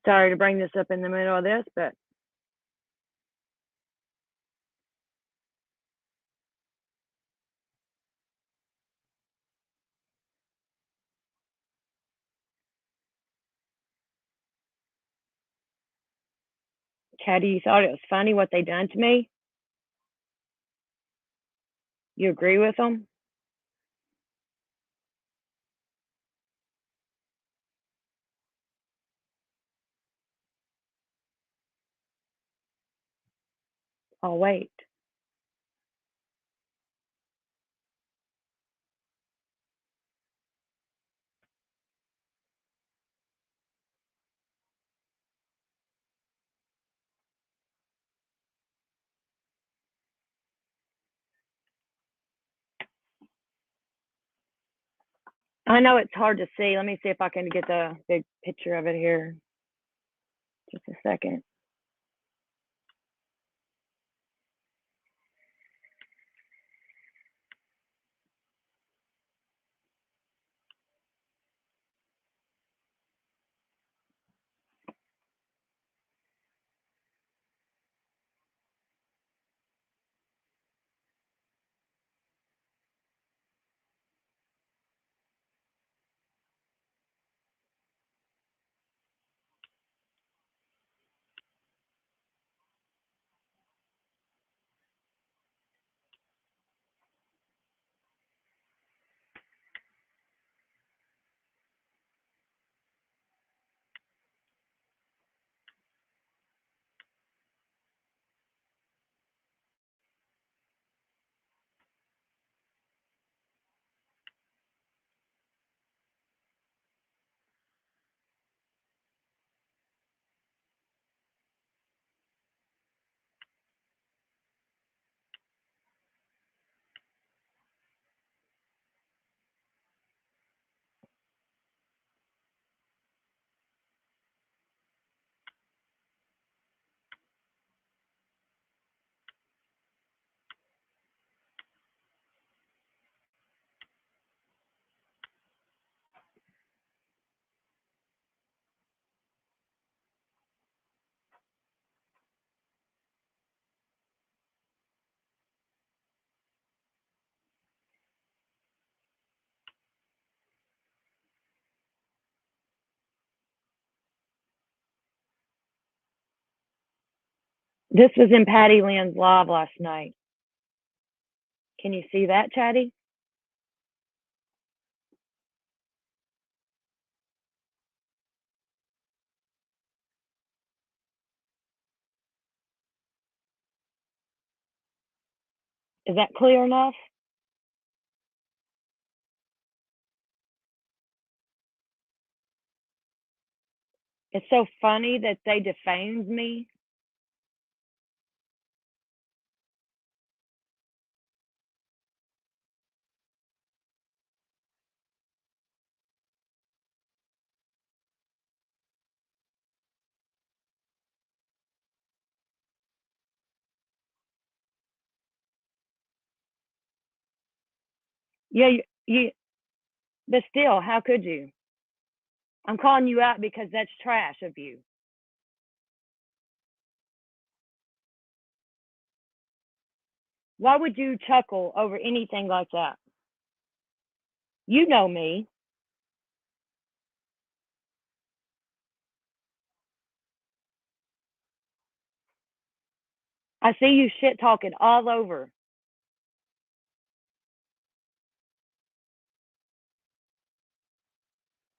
Sorry to bring this up in the middle of this, but Caddy, you thought it was funny what they done to me? You agree with them? I'll wait. I know it's hard to see. Let me see if I can get the big picture of it here. Just a second. This was in Patty Lynn's live last night. Can you see that, Chatty? Is that clear enough? It's so funny that they defamed me. Yeah, but still, how could you? I'm calling you out because that's trash of you. Why would you chuckle over anything like that? You know me. I see you shit talking all over.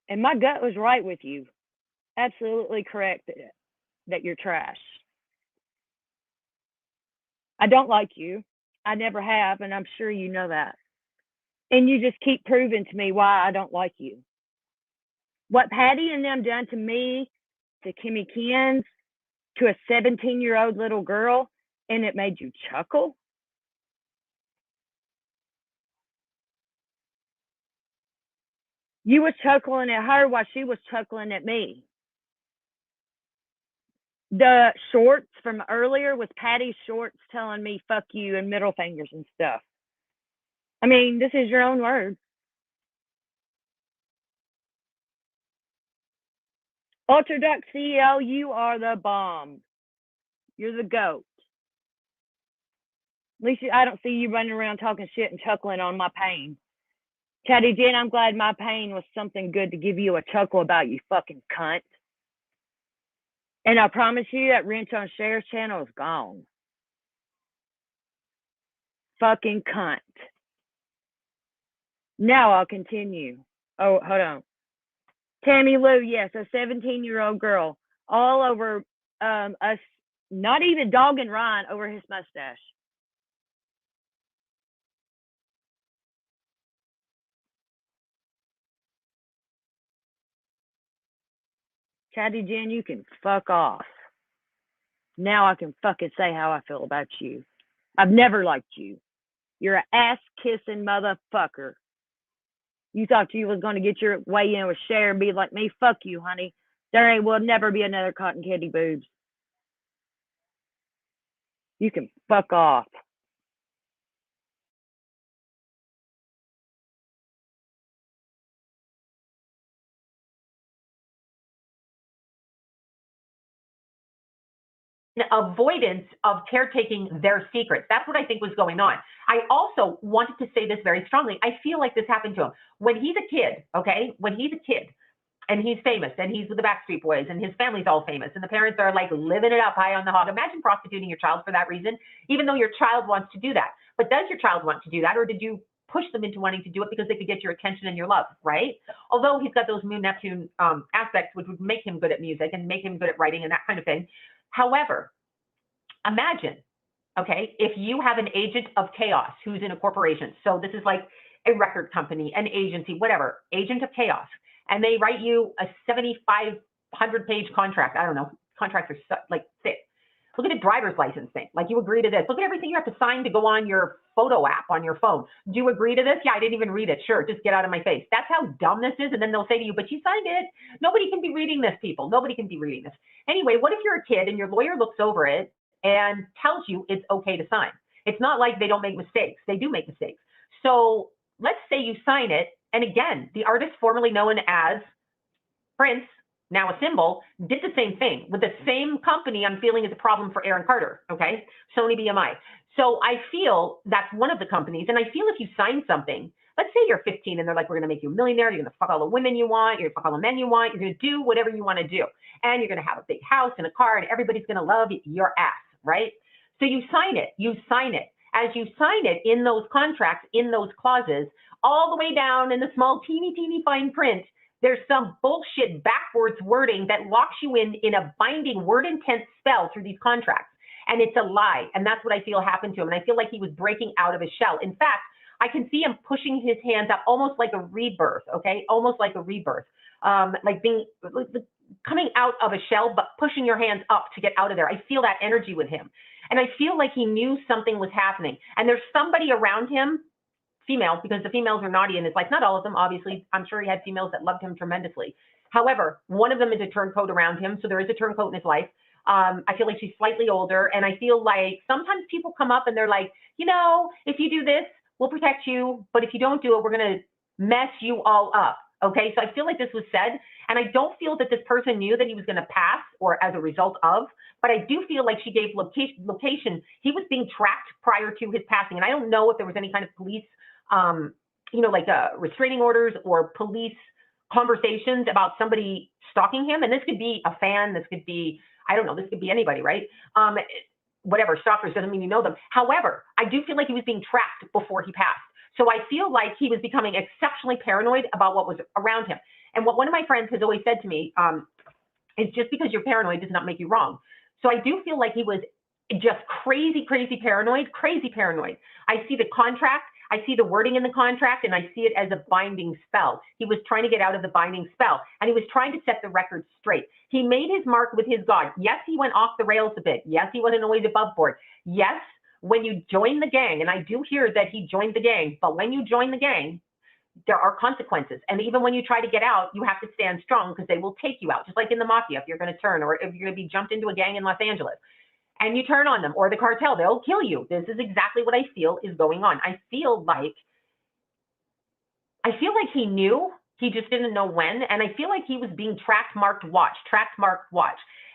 And my gut was right with you. Absolutely correct that you're trash. I don't like you. I never have, and I'm sure you know that. And you just keep proving to me why I don't like you. What Patty and them done to me, to Kimmy Kins, to a 17-year-old little girl, and it made you chuckle? You was chuckling at her while she was chuckling at me. The shorts from earlier was Patty's shorts telling me fuck you and middle fingers and stuff. I mean, this is your own words. Ultra Duck CEO, you are the bomb. You're the goat. At least I don't see you running around talking shit and chuckling on my pain. Chatty Jen, I'm glad my pain was something good to give you a chuckle about, you fucking cunt. And I promise you that wrench on Cher's channel is gone. Fucking cunt. Now I'll continue. Oh, hold on. Tammy Lou, yes, a 17-year-old girl, all over us, not even dogging Ryan over his mustache. Caddy Jen, you can fuck off. Now I can fucking say how I feel about you. I've never liked you. You're an ass-kissing motherfucker. You thought you was going to get your way in with Cher and be like me? Fuck you, honey. There will never be another cotton candy boobs. You can fuck off. Avoidance of caretaking their secrets. That's what I think was going on. I also wanted to say this very strongly. I feel like this happened to him. When he's a kid, okay? When he's a kid and he's famous and he's with the Backstreet Boys and his family's all famous and the parents are like living it up high on the hog. Imagine prostituting your child for that reason, even though your child wants to do that. But does your child want to do that, or did you push them into wanting to do it because they could get your attention and your love, right? Although he's got those Moon Neptune aspects, which would make him good at music and make him good at writing and that kind of thing. However, imagine, okay, if you have an agent of chaos who's in a corporation. So this is like a record company, an agency, whatever, agent of chaos. And they write you a 7,500-page contract. I don't know, contracts are like thick. Look at the driver's license thing. Like, you agree to this. Look at everything you have to sign to go on your photo app on your phone. Do you agree to this? Yeah, I didn't even read it. Sure, just get out of my face. That's how dumb this is. And then they'll say to you, but you signed it. Nobody can be reading this, people. Nobody can be reading this. Anyway, what if you're a kid and your lawyer looks over it and tells you it's okay to sign? It's not like they don't make mistakes. They do make mistakes. So let's say you sign it. And again, the artist formerly known as Prince, now a symbol, did the same thing with the same company I'm feeling is a problem for Aaron Carter, okay? Sony BMI. So I feel that's one of the companies. And I feel if you sign something, let's say you're 15 and they're like, we're going to make you a millionaire. You're going to fuck all the women you want. You're going to fuck all the men you want. You're going to do whatever you want to do. And you're going to have a big house and a car and everybody's going to love your ass, right? So you sign it. You sign it. As you sign it in those contracts, in those clauses, all the way down in the small, teeny fine print, there's some bullshit backwards wording that locks you in a binding word intent spell through these contracts. And it's a lie. And that's what I feel happened to him. And I feel like he was breaking out of his shell. In fact, I can see him pushing his hands up almost like a rebirth, okay? Almost like a rebirth. Like being coming out of a shell, but pushing your hands up to get out of there. I feel that energy with him. And I feel like he knew something was happening. And there's somebody around him, female, because the females are naughty in his life. Not all of them, obviously. I'm sure he had females that loved him tremendously. However, one of them is a turncoat around him. So there is a turncoat in his life. I feel like she's slightly older. And I feel like sometimes people come up and they're like, you know, if you do this, we'll protect you. But if you don't do it, we're going to mess you all up. Okay, so I feel like this was said. And I don't feel that this person knew that he was going to pass or as a result of. But I do feel like she gave location. He was being tracked prior to his passing. And I don't know if there was any kind of police like restraining orders or police conversations about somebody stalking him. And this could be a fan. This could be, I don't know, this could be anybody, right? Whatever, stalkers doesn't mean you know them. However, I do feel like he was being tracked before he passed. So I feel like he was becoming exceptionally paranoid about what was around him. And what one of my friends has always said to me is just because you're paranoid does not make you wrong. So I do feel like he was just crazy paranoid. I see the contract. I see the wording in the contract, and I see it as a binding spell. He was trying to get out of the binding spell, and he was trying to set the record straight. He made his mark with his God. Yes, he went off the rails a bit. Yes, he wasn't always above board. Yes, when you join the gang, and I do hear that he joined the gang, but when you join the gang, there are consequences. And even when you try to get out, you have to stand strong because they will take you out, just like in the mafia, if you're going to turn or if you're going to be jumped into a gang in Los Angeles. And you turn on them or the cartel, they'll kill you. This is exactly what I feel is going on. I feel like he knew, he just didn't know when. And I feel like he was being tracked, marked, watch.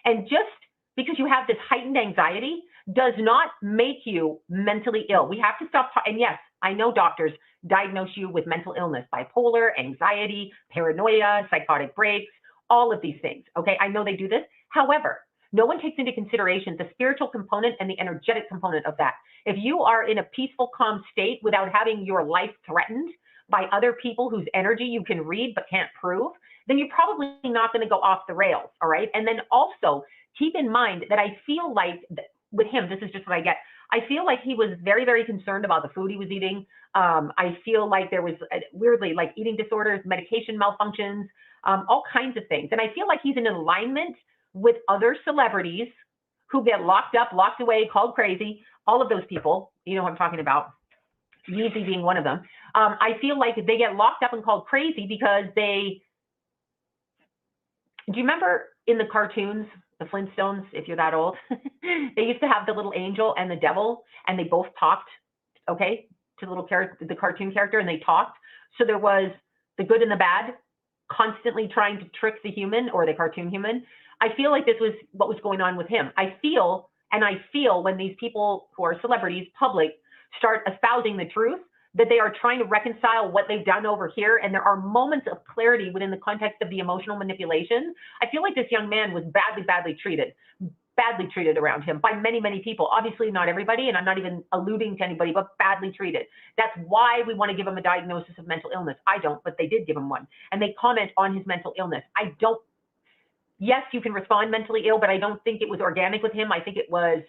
And just because you have this heightened anxiety does not make you mentally ill. We have to stop. And yes, I know doctors diagnose you with mental illness, bipolar, anxiety, paranoia, psychotic breaks, all of these things. Okay, I know they do this. However, No one takes into consideration the spiritual component and the energetic component of that. If you are in a peaceful, calm state without having your life threatened by other people whose energy you can read but can't prove, then you're probably not going to go off the rails, all right? And then also keep in mind that I feel like with him, this is just what I get. I feel like he was very, very concerned about the food he was eating. I feel like there was weirdly like eating disorders, medication malfunctions, all kinds of things. And I feel like he's in alignment with other celebrities who get locked up, locked away, called crazy. All of those people, you know what I'm talking about. Yeezy being one of them. I feel like they get locked up and called crazy because they, do you remember in the cartoons, the Flintstones, if you're that old, they used to have the little angel and the devil, and they both talked, okay, to the little character, the cartoon character, and they talked. So there was the good and the bad, constantly trying to trick the human or the cartoon human. I feel like this was what was going on with him. I feel when these people who are celebrities, public, start espousing the truth, that they are trying to reconcile what they've done over here, and there are moments of clarity within the context of the emotional manipulation. I feel like this young man was badly treated around him by many, many people. Obviously not everybody, and I'm not even alluding to anybody, but badly treated. That's why we want to give him a diagnosis of mental illness. I don't, but they did give him one, and they comment on his mental illness. I don't, yes, you can respond mentally ill, but I don't think it was organic with him. I think it was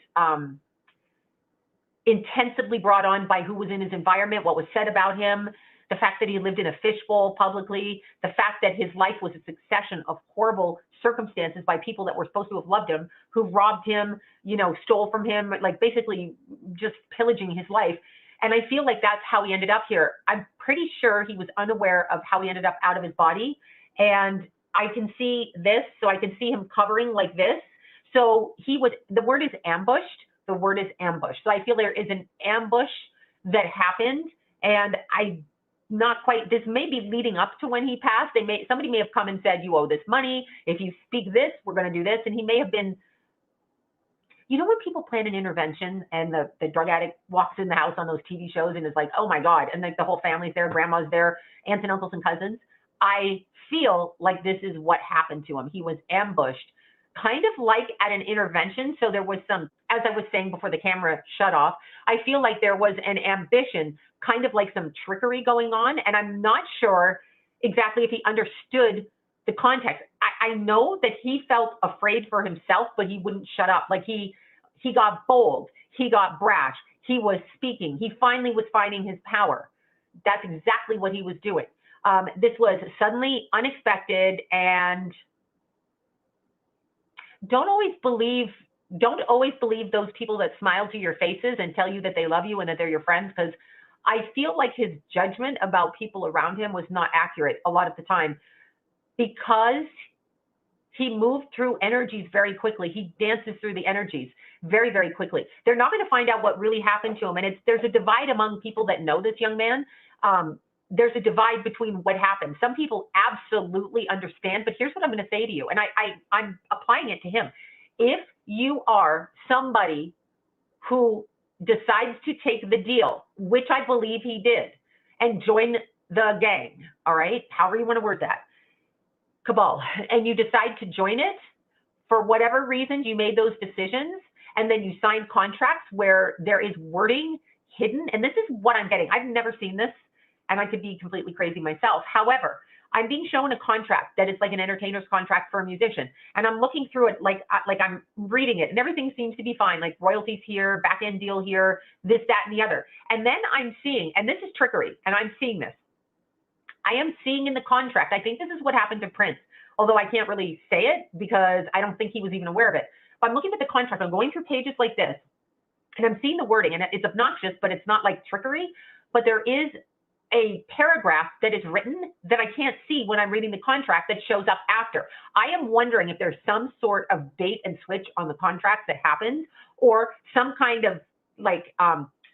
intensively brought on by who was in his environment, what was said about him, the fact that he lived in a fishbowl publicly, the fact that his life was a succession of horrible circumstances by people that were supposed to have loved him, who robbed him, you know, stole from him, like basically just pillaging his life. And I feel like that's how he ended up here. I'm pretty sure he was unaware of how he ended up out of his body. And I can see this, so I can see him covering like this. So he was, the word is ambushed. The word is ambush. So I feel there is an ambush that happened, and I not quite, this may be leading up to when he passed. Somebody may have come and said, you owe this money. If you speak this, we're going to do this. And he may have been, you know, when people plan an intervention and the drug addict walks in the house on those TV shows and is like, oh my God, and like the whole family's there, grandma's there, aunts and uncles and cousins. I feel like this is what happened to him. He was ambushed, kind of like at an intervention. So there was some, as I was saying before the camera shut off, I feel like there was an ambition, kind of like some trickery going on. And I'm not sure exactly if he understood the context. I know that he felt afraid for himself, but he wouldn't shut up. Like he got bold, he got brash, he was speaking, he finally was finding his power. That's exactly what he was doing. This was suddenly unexpected, and don't always believe those people that smile to your faces and tell you that they love you and that they're your friends, because I feel like his judgment about people around him was not accurate a lot of the time, because he moved through energies very quickly. He dances through the energies very, very quickly. They're not going to find out what really happened to him. And there's a divide among people that know this young man. There's a divide between what happened. Some people absolutely understand, but here's what I'm going to say to you, and I'm applying it to him. If you are somebody who decides to take the deal, which I believe he did, and join the gang, all right, however you want to word that, cabal, and you decide to join it, for whatever reason you made those decisions, and then you signed contracts where there is wording hidden, and this is what I'm getting. I've never seen this, and I could be completely crazy myself. However, I'm being shown a contract that is like an entertainer's contract for a musician. And I'm looking through it like I'm reading it, and everything seems to be fine, like royalties here, back end deal here, this, that, and the other. And then I'm seeing, and this is trickery, and I'm seeing this. I am seeing in the contract, I think this is what happened to Prince, although I can't really say it because I don't think he was even aware of it. But I'm looking at the contract, I'm going through pages like this, and I'm seeing the wording, and it's obnoxious, but it's not like trickery, but there is a paragraph that is written that I can't see when I'm reading the contract that shows up after. I am wondering if there's some sort of bait and switch on the contract that happens, or some kind of like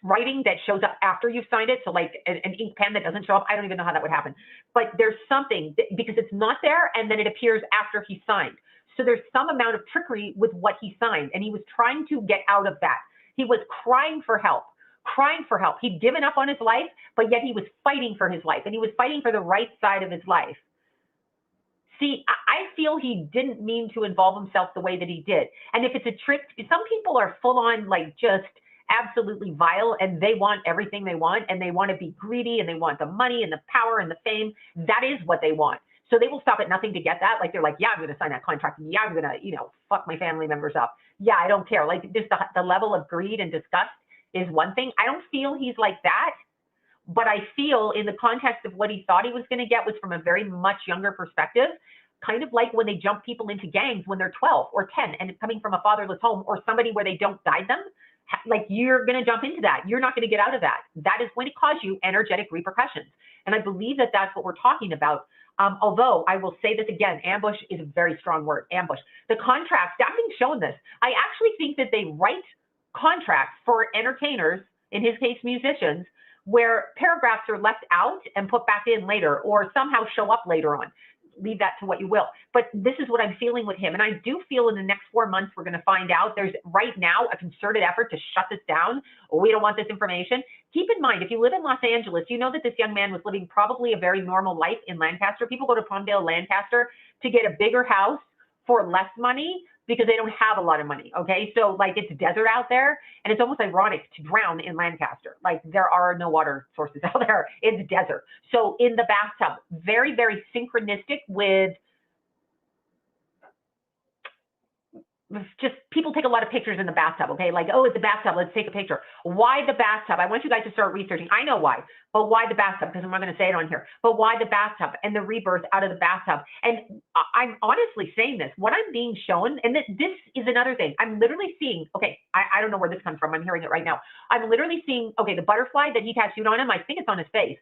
writing that shows up after you've signed it. So like an ink pen that doesn't show up. I don't even know how that would happen. But there's something because it's not there, and then it appears after he signed. So there's some amount of trickery with what he signed, and he was trying to get out of that. He was crying for help. He'd given up on his life, but yet he was fighting for his life, and he was fighting for the right side of his life. See, I feel he didn't mean to involve himself the way that he did. And if it's a trick, some people are full on like just absolutely vile and they want everything they want and they want to be greedy and they want the money and the power and the fame. That is what they want. So they will stop at nothing to get that. Like they're like, yeah, I'm going to sign that contract. Yeah, I'm going to, fuck my family members up. Yeah, I don't care. Like just the level of greed and disgust is one thing. I don't feel he's like that. But I feel in the context of what he thought he was going to get was from a very much younger perspective, kind of like when they jump people into gangs when they're 12 or 10 and it's coming from a fatherless home or somebody where they don't guide them. Like you're going to jump into that. You're not going to get out of that. That is going to cause you energetic repercussions. And I believe that that's what we're talking about. Although I will say this again, ambush is a very strong word, ambush. The contracts, I'm being shown this. I actually think that they write contracts for entertainers, in his case, musicians, where paragraphs are left out and put back in later or somehow show up later on. Leave that to what you will. But this is what I'm feeling with him. And I do feel in the next 4 months, we're going to find out there's right now a concerted effort to shut this down. We don't want this information. Keep in mind, if you live in Los Angeles, you know that this young man was living probably a very normal life in Lancaster. People go to Palmdale, Lancaster to get a bigger house for less money because they don't have a lot of money, okay? So like it's desert out there and it's almost ironic to drown in Lancaster. Like there are no water sources out there, it's desert. So in the bathtub, very, very synchronistic with just people take a lot of pictures in the bathtub, okay? Like, oh, it's a bathtub, let's take a picture. Why the bathtub? I want you guys to start researching. I know why, but why the bathtub? Because I'm not going to say it on here. But why the bathtub and the rebirth out of the bathtub? And I'm honestly saying this, what I'm being shown, and this is another thing. I'm literally seeing, okay, I don't know where this comes from. I'm hearing it right now. I'm literally seeing, okay, the butterfly that he tattooed on him, I think it's on his face.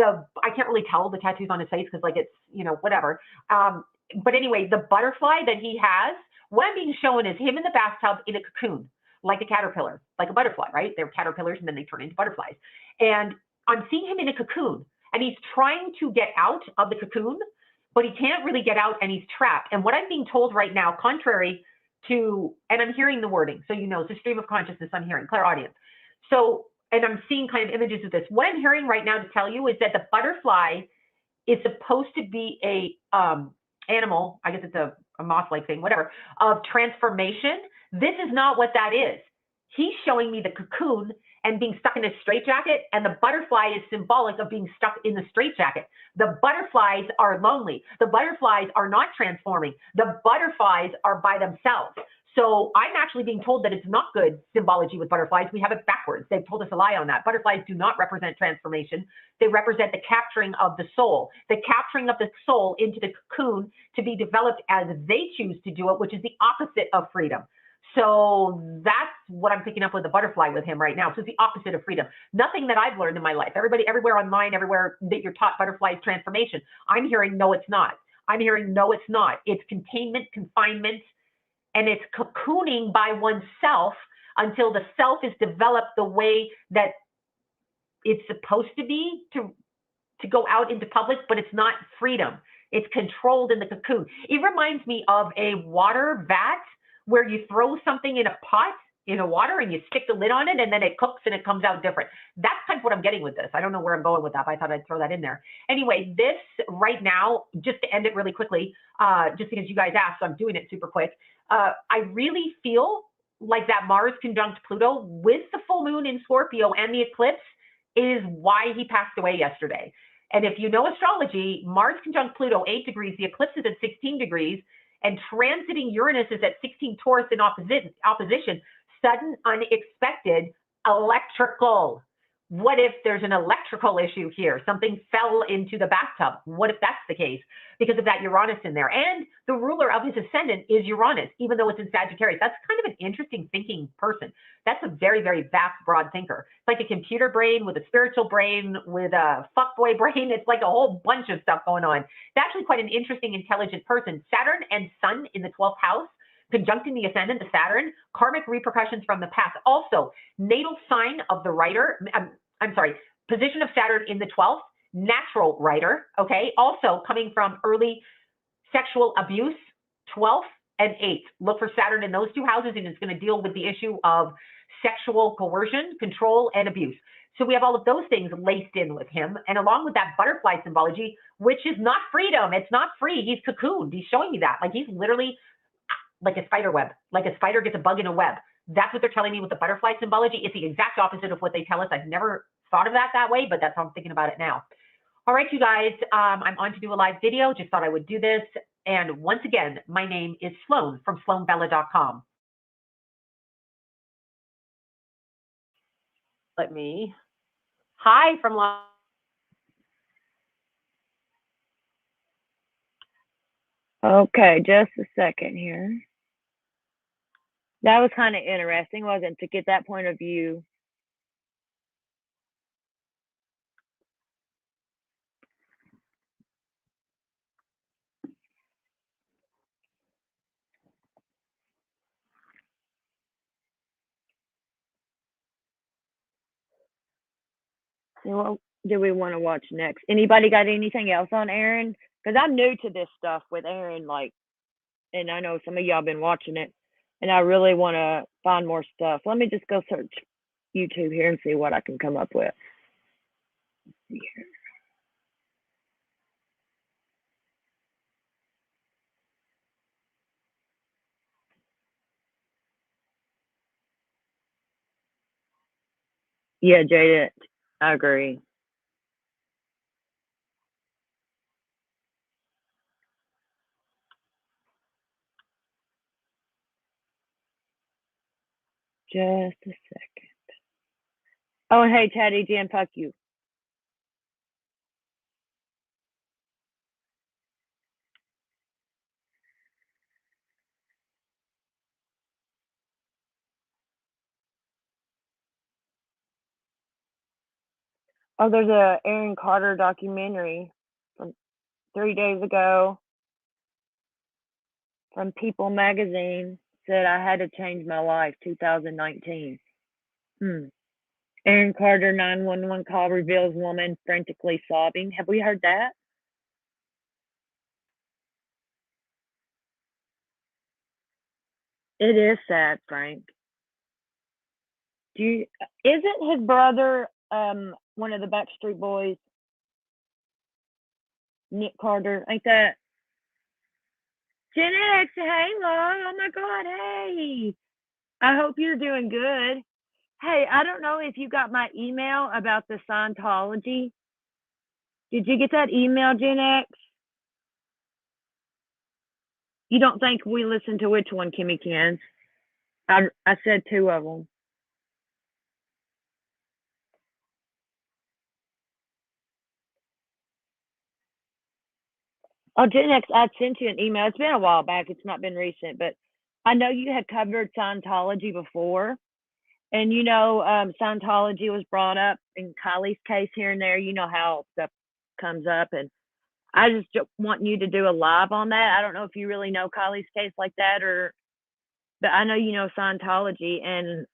I can't really tell the tattoos on his face because like it's, whatever. But anyway, the butterfly that he has, what I'm being shown is him in the bathtub in a cocoon, like a caterpillar, like a butterfly, right? They're caterpillars and then they turn into butterflies. And I'm seeing him in a cocoon and he's trying to get out of the cocoon, but he can't really get out and he's trapped. And what I'm being told right now, contrary to, and I'm hearing the wording, so it's a stream of consciousness I'm hearing, clairaudience. So, and I'm seeing kind of images of this. What I'm hearing right now to tell you is that the butterfly is supposed to be a animal, I guess it's a moth-like thing, whatever, of transformation. This is not what that is. He's showing me the cocoon and being stuck in a straitjacket, and the butterfly is symbolic of being stuck in the straitjacket. The butterflies are lonely. The butterflies are not transforming. The butterflies are by themselves. So I'm actually being told that it's not good symbology with butterflies. We have it backwards. They've told us a lie on that. Butterflies do not represent transformation. They represent the capturing of the soul, the capturing of the soul into the cocoon to be developed as they choose to do it, which is the opposite of freedom. So that's what I'm picking up with the butterfly with him right now. So it's the opposite of freedom. Nothing that I've learned in my life. Everybody, everywhere online, everywhere that you're taught butterfly is transformation. I'm hearing, no, it's not. I'm hearing, no, it's not. It's containment, confinement, and it's cocooning by oneself until the self is developed the way that it's supposed to be to go out into public, but it's not freedom. It's controlled in the cocoon. It reminds me of a water vat where you throw something in a pot in a water and you stick the lid on it and then it cooks and it comes out different. That's kind of what I'm getting with this. I don't know where I'm going with that, but I thought I'd throw that in there. Anyway, this right now, just to end it really quickly, just because you guys asked, so I'm doing it super quick. I really feel like that Mars conjunct Pluto with the full moon in Scorpio and the eclipse is why he passed away yesterday. And if you know astrology, Mars conjunct Pluto, 8 degrees, the eclipse is at 16 degrees, and transiting Uranus is at 16 Taurus in opposition, sudden, unexpected, electrical. What if there's an electrical issue here? Something fell into the bathtub. What if that's the case? Because of that Uranus in there. And the ruler of his ascendant is Uranus, even though it's in Sagittarius. That's kind of an interesting thinking person. That's a very, very vast, broad thinker. It's like a computer brain with a spiritual brain with a fuckboy brain. It's like a whole bunch of stuff going on. It's actually quite an interesting, intelligent person. Saturn and Sun in the 12th house, conjuncting the ascendant, the Saturn, karmic repercussions from the past. Also, natal sign of the writer, position of Saturn in the 12th, natural writer, okay? Also coming from early sexual abuse, 12th, and 8. Look for Saturn in those two houses, and it's going to deal with the issue of sexual coercion, control, and abuse. So we have all of those things laced in with him. And along with that butterfly symbology, which is not freedom. It's not free. He's cocooned. He's showing you that. Like he's literally like a spider web, like a spider gets a bug in a web. That's what they're telling me with the butterfly symbology. It's the exact opposite of what they tell us. I've never thought of that way, but that's how I'm thinking about it now. All right, you guys, I'm on to do a live video. Just thought I would do this. And once again, my name is Sloan from SloanBella.com. Hi from Okay, just a second here. That was kind of interesting, wasn't it, to get that point of view? So what do we want to watch next? Anybody got anything else on Aaron? Because I'm new to this stuff with Aaron, like, and I know some of y'all been watching it, and I really want to find more stuff. Let me just go search YouTube here and see what I can come up with. Let's see here. Yeah, Jada, I agree. Just a second. Oh, and hey, Teddy, Jan, fuck you. Oh, there's a Aaron Carter documentary from 3 days ago from People Magazine. Said I had to change my life, 2019. Aaron Carter 911 call reveals woman frantically sobbing. Have we heard that? It is sad, Frank. Isn't his brother one of the Backstreet Boys? Nick Carter, ain't that? Gen X, hey, Lord, oh my God, hey. I hope you're doing good. Hey, I don't know if you got my email about the Scientology. Did you get that email, Gen X? You don't think we listened to which one, Kimmy Cans? I said 2 of them. Oh, Gen X, I sent you an email. It's been a while back. It's not been recent, but I know you had covered Scientology before. And, you know, Scientology was brought up in Kylie's case here and there. You know how stuff comes up. And I just want you to do a live on that. I don't know if you really know Kylie's case like that, but I know you know Scientology, and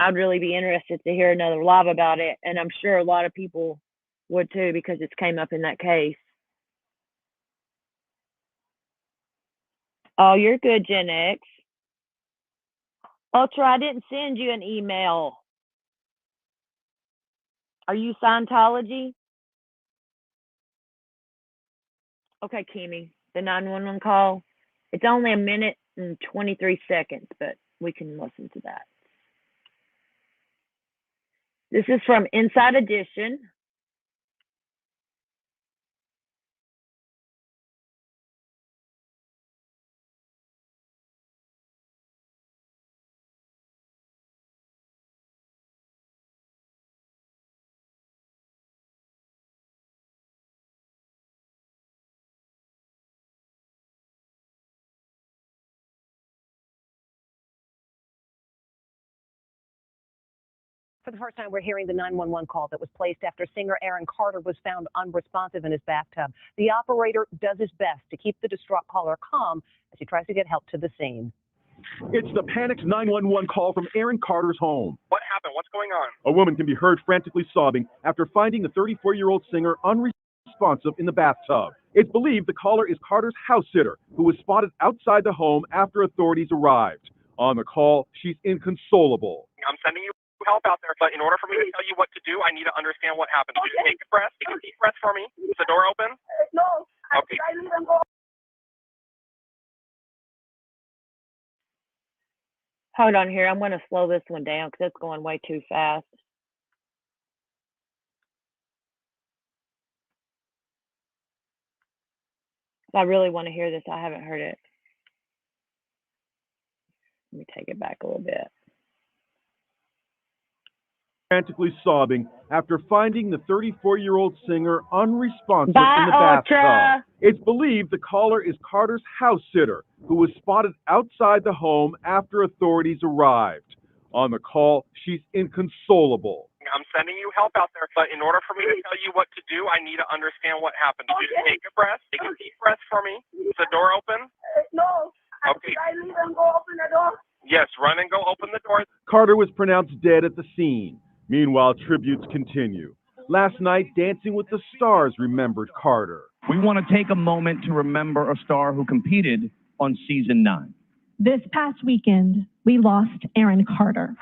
I'd really be interested to hear another live about it. And I'm sure a lot of people would too, because it's came up in that case. Oh, you're good, Gen X. Ultra, I didn't send you an email. Are you Scientology? Okay, Kimmy, the 911 call. It's only 1 minute and 23 seconds, but we can listen to that. This is from Inside Edition. For the first time, we're hearing the 911 call that was placed after singer Aaron Carter was found unresponsive in his bathtub. The operator does his best to keep the distraught caller calm as he tries to get help to the scene. It's the panicked 911 call from Aaron Carter's home. What happened? What's going on? A woman can be heard frantically sobbing after finding the 34-year-old singer unresponsive in the bathtub. It's believed the caller is Carter's house sitter, who was spotted outside the home after authorities arrived. On the call, she's inconsolable. I'm sending you help out there, but in order for me to tell you what to do, I need to understand what happened. Could you take a breath? Take a deep breath for me. Is the door open? No. Okay. I leave and go. Hold on here. I'm going to slow this one down because it's going way too fast. I really want to hear this. I haven't heard it. Let me take it back a little bit. Frantically sobbing after finding the 34-year-old singer unresponsive Bye, in the bathtub. Ultra. It's believed the caller is Carter's house sitter, who was spotted outside the home after authorities arrived. On the call, she's inconsolable. I'm sending you help out there, but in order for me to tell you what to do, I need to understand what happened. Could you take a breath? Take a deep breath for me. Is the door open? No. Okay. I leave and go open the door. Yes, run and go open the door. Carter was pronounced dead at the scene. Meanwhile, tributes continue. Last night, Dancing with the Stars remembered Carter. We want to take a moment to remember a star who competed on season 9. This past weekend, we lost Aaron Carter.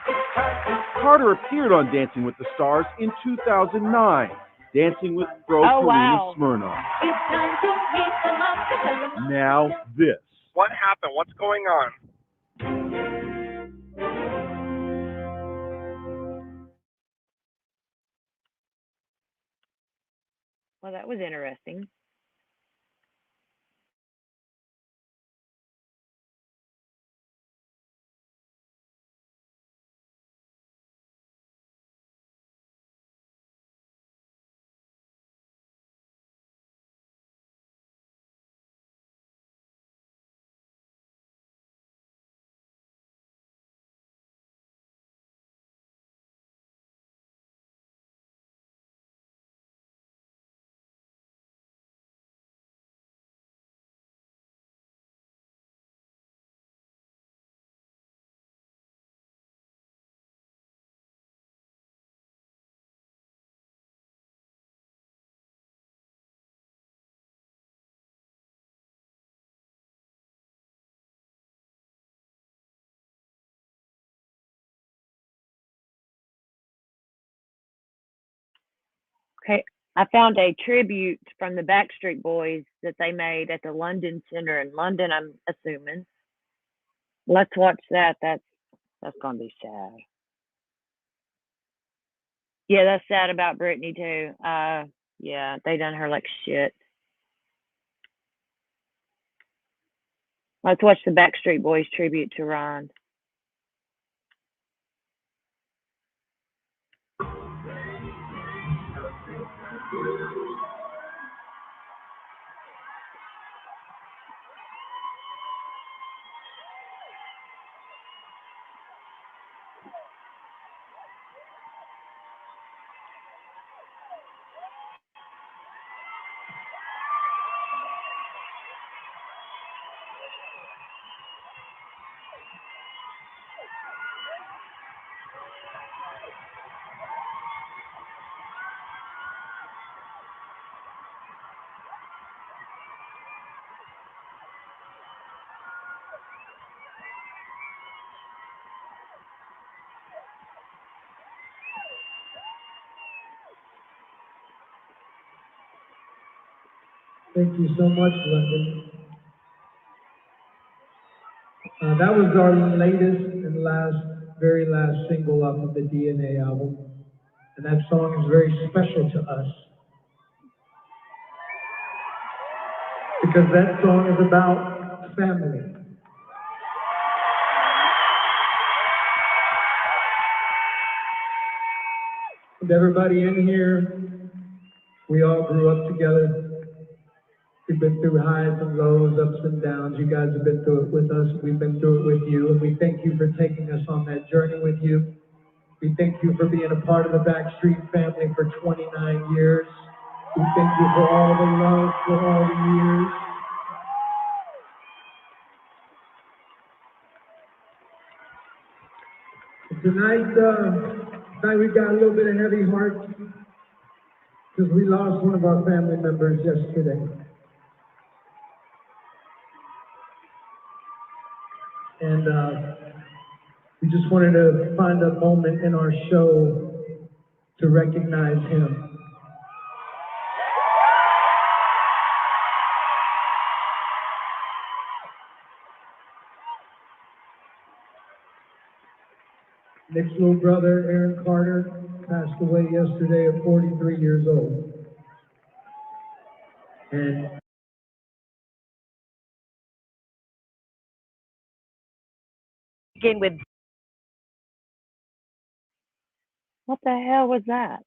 Carter appeared on Dancing with the Stars in 2009, dancing with pro Karina Smirnoff. Now this. What happened? What's going on? Well, that was interesting. Okay, I found a tribute from the Backstreet Boys that they made at the London Center in London, I'm assuming. Let's watch that. That's gonna be sad. Yeah, that's sad about Britney too. Yeah, they done her like shit. Let's watch the Backstreet Boys tribute to Ron. Thank you so much, London. That was our latest and very last single off of the DNA album. And that song is very special to us. Because that song is about family. And everybody in here, we all grew up together. We've been through highs and lows, ups and downs. You guys have been through it with us. We've been through it with you. And we thank you for taking us on that journey with you. We thank you for being a part of the Backstreet family for 29 years. We thank you for all the love for all the years. Tonight we've got a little bit of heavy heart because we lost one of our family members yesterday. and we just wanted to find a moment in our show to recognize him. Nick's little brother, Aaron Carter, passed away yesterday at 43 years old. And Begin with What the hell was that?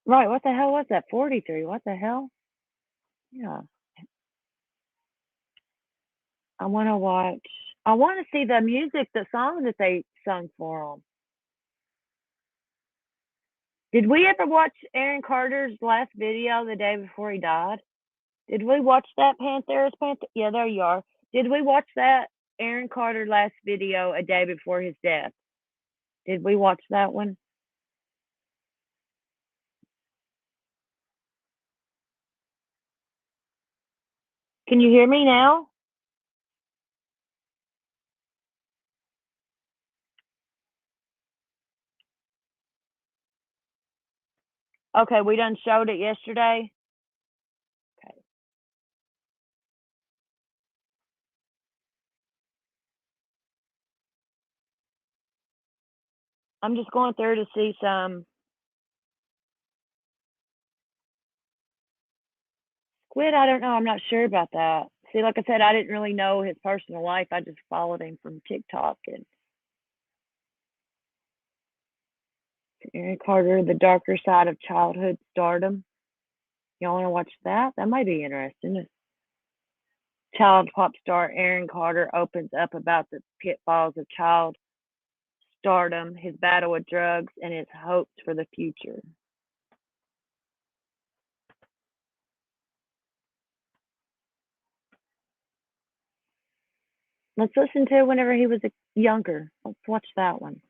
Right, what the hell was that? 43, what the hell? Yeah. I want to see the music, the song that they sung for him. Did we ever watch Aaron Carter's last video the day before he died? Did we watch that Panthera's Panther? Yeah, there you are. Did we watch that Aaron Carter last video a day before his death? Did we watch that one? Can you hear me now? Okay, we done showed it yesterday. Okay. I'm just going through to see some. Squid, I don't know. I'm not sure about that. See, like I said, I didn't really know his personal life. I just followed him from TikTok. And Aaron Carter, The Darker Side of Childhood Stardom. Y'all want to watch that? That might be interesting. Child pop star Aaron Carter opens up about the pitfalls of child stardom, his battle with drugs, and his hopes for the future. Let's listen to whenever he was younger. Let's watch that one.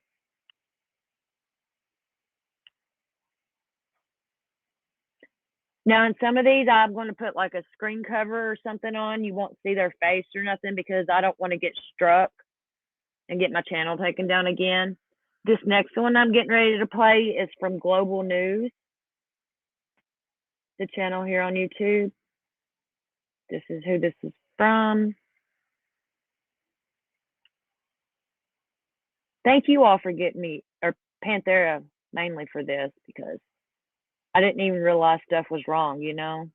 Now, in some of these, I'm going to put like a screen cover or something on. You won't see their face or nothing because I don't want to get struck and get my channel taken down again. This next one I'm getting ready to play is from Global News, the channel here on YouTube. This is who this is from. Thank you all for getting me, or Panthera mainly for this, because I didn't even realize stuff was wrong, you know?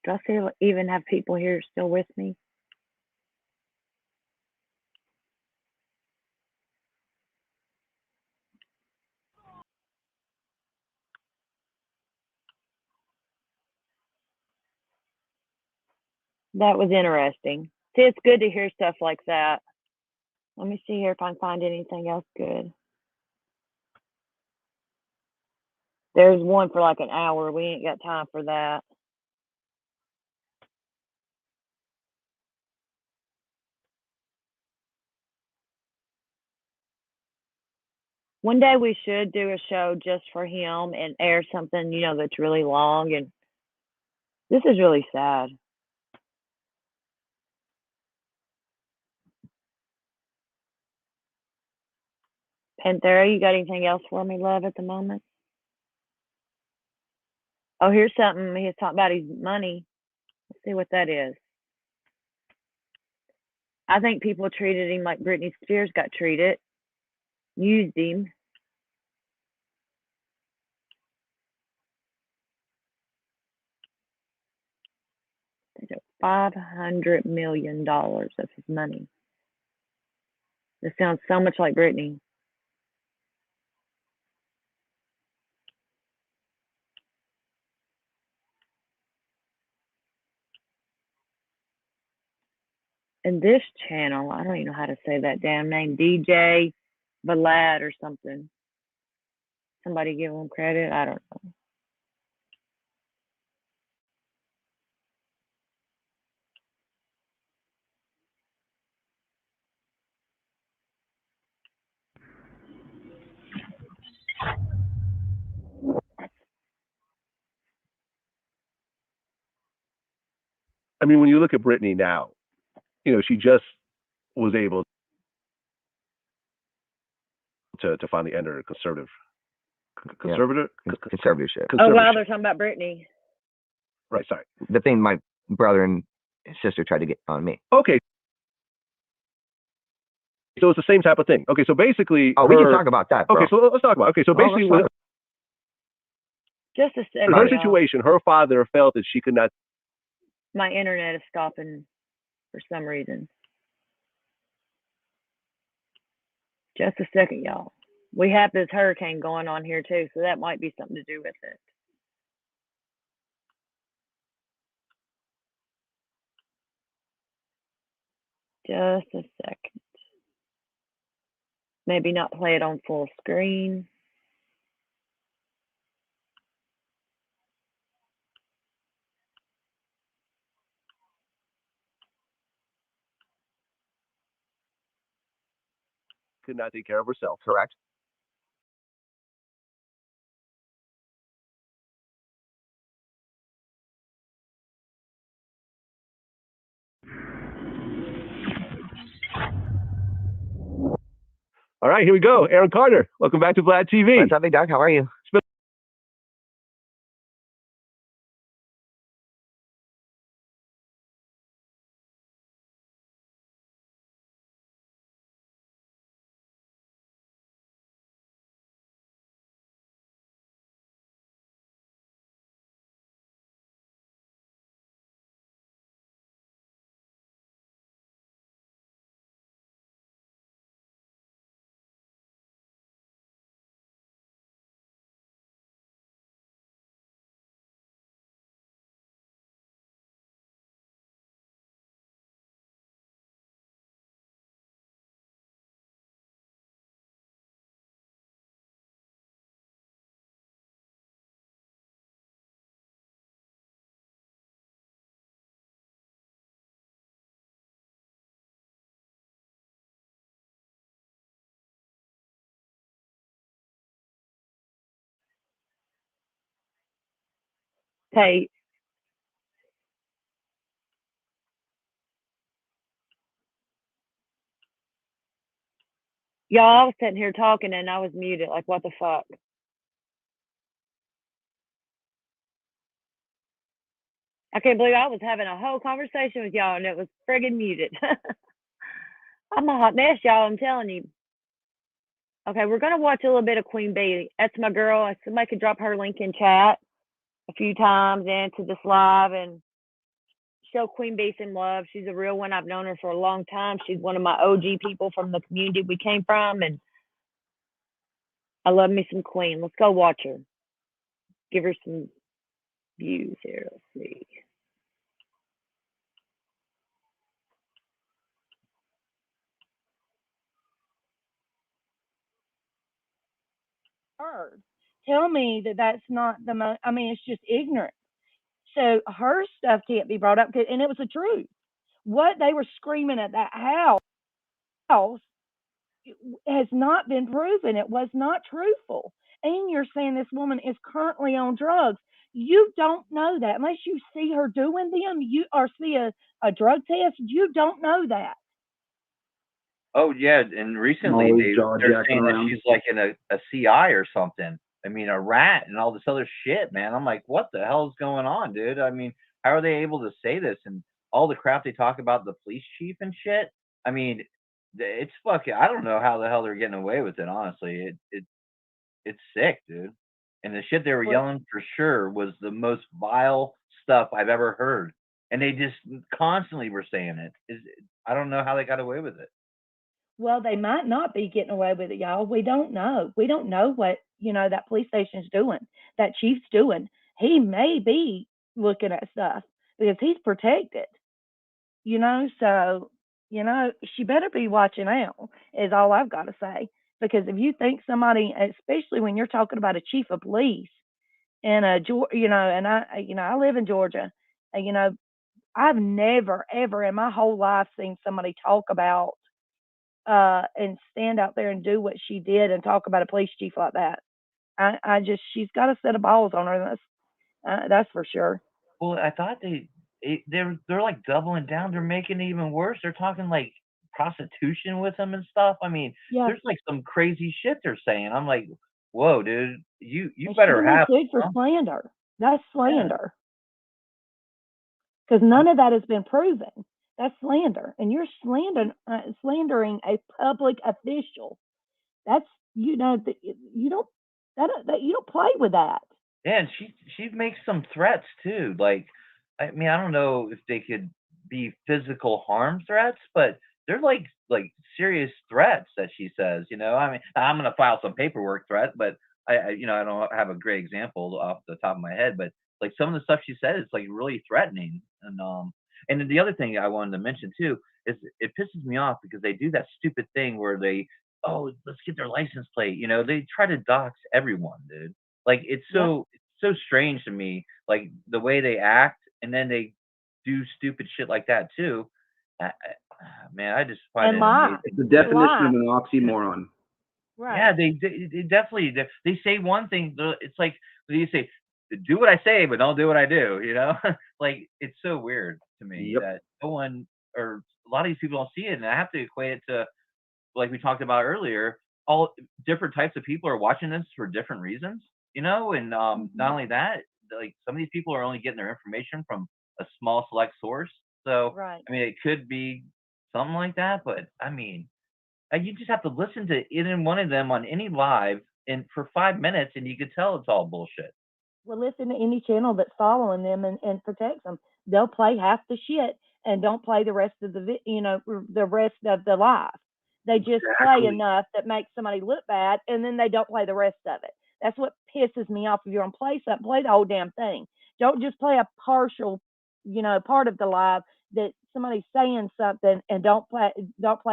Do I still even have people here still with me? That was interesting. See, it's good to hear stuff like that. Let me see here if I can find anything else good. There's one for like an hour. We ain't got time for that. One day we should do a show just for him and air something, you know, that's really long. And this is really sad. Panthera, you got anything else for me, love, at the moment? Oh, here's something. He's talking about his money. Let's see what that is. I think people treated him like Britney Spears got treated. Used him. They took $500 million of his money. This sounds so much like Britney. And this channel, I don't even know how to say that damn name, DJ Vlad or something. Somebody give him credit? I don't know. I mean, when you look at Brittany now, you know, she just was able to finally enter a conservatorship. Oh, wow, they're talking about Brittany. Right, sorry. The thing my brother and his sister tried to get on me. Okay. So it's the same type of thing. Okay, so basically... Oh, we can talk about that, bro. Okay, so let's talk about it. Okay, so basically... Just a second. Her situation, her father felt that she could not... My internet is stopping for some reason. Just a second, y'all. We have this hurricane going on here too, so that might be something to do with it. Just a second. Maybe not play it on full screen. Could not take care of herself. Correct. All right, here we go. Aaron Carter, welcome back to Vlad TV. What's up, big dog? How are you? Hey. Y'all, I was sitting here talking and I was muted. Like, what the fuck? I can't believe I was having a whole conversation with y'all and it was friggin' muted. I'm a hot mess, y'all, I'm telling you. Okay, we're going to watch a little bit of Queen Bee. That's my girl. Somebody could drop her link in chat a few times into this live and show Queen Bee some love. She's a real one. I've known her for a long time. She's one of my OG people from the community we came from, and I love me some Queen. Let's go watch her. Give her some views here. Let's see. Tell me that that's not the most, I mean, it's just ignorant. So her stuff can't be brought up, and it was the truth. What they were screaming at that house has not been proven. It was not truthful. And you're saying this woman is currently on drugs. You don't know that unless you see her doing them, or see a drug test. You don't know that. Oh yeah, and recently they're saying that she's like in a CI or something. I mean, a rat and all this other shit, man. I'm like, what the hell is going on, dude? I mean, how are they able to say this and all the crap they talk about the police chief and shit? I mean, it's fucking. I don't know how the hell they're getting away with it. Honestly, it's sick, dude. And the shit they were yelling for sure was the most vile stuff I've ever heard. And they just constantly were saying it. I don't know how they got away with it. Well, they might not be getting away with it, y'all. We don't know. We don't know what, that police station's doing, that chief's doing. He may be looking at stuff because he's protected, so you know, she better be watching out, is all I've got to say. Because if you think somebody, especially when you're talking about a chief of police in you know, and I live in Georgia, and, you know, I've never, ever in my whole life seen somebody talk about and stand out there and do what she did and talk about a police chief like that. I just, she's got a set of balls on her. That's for sure. Well, I thought they're like doubling down. They're making it even worse. They're talking like prostitution with them and stuff. I mean, Yeah. there's like some crazy shit they're saying. I'm like, whoa, dude, you And better she's been have. sued for Huh? slander. That's Yeah. slander. Because none of that has been proven. That's slander, and you're slandering a public official. That's, you know, you don't you don't play with that. Yeah, and she makes some threats too. Like, I mean, I don't know if they could be physical harm threats, but they're like serious threats that she says. You know, I mean, I'm gonna file some paperwork threat, but I you know, I don't have a great example off the top of my head, but like some of the stuff she said is like really threatening. And then the other thing I wanted to mention too is it pisses me off because they do that stupid thing where they, oh, let's get their license plate. You know, they try to dox everyone, dude. Like Yep. it's so strange to me, like the way they act, and then they do stupid shit like that too. Man, I just find And it lie. amazing. It's the definition Lie. of an oxymoron. Right. Yeah, they definitely they say one thing. It's like they say, "Do what I say, but don't do what I do." You know, like it's so weird to me Yep. that no one or a lot of these people don't see it, and I have to equate it to like we talked about earlier. All different types of people are watching this for different reasons, you know, and not only that, like some of these people are only getting their information from a small select source. So Right. I mean, it could be something like that, but I mean, you just have to listen to any one of them on any live and for 5 minutes, and you could tell it's all bullshit. Well, listen to any channel that's following them and protects them. They'll play half the shit and don't play the rest of you know, the rest of the live. They just play Exactly. enough that makes somebody look bad, and then they don't play the rest of it. That's what pisses me off. If you're gonna play something, play the whole damn thing. Don't just play a partial, you know, part of the live that somebody's saying something and don't play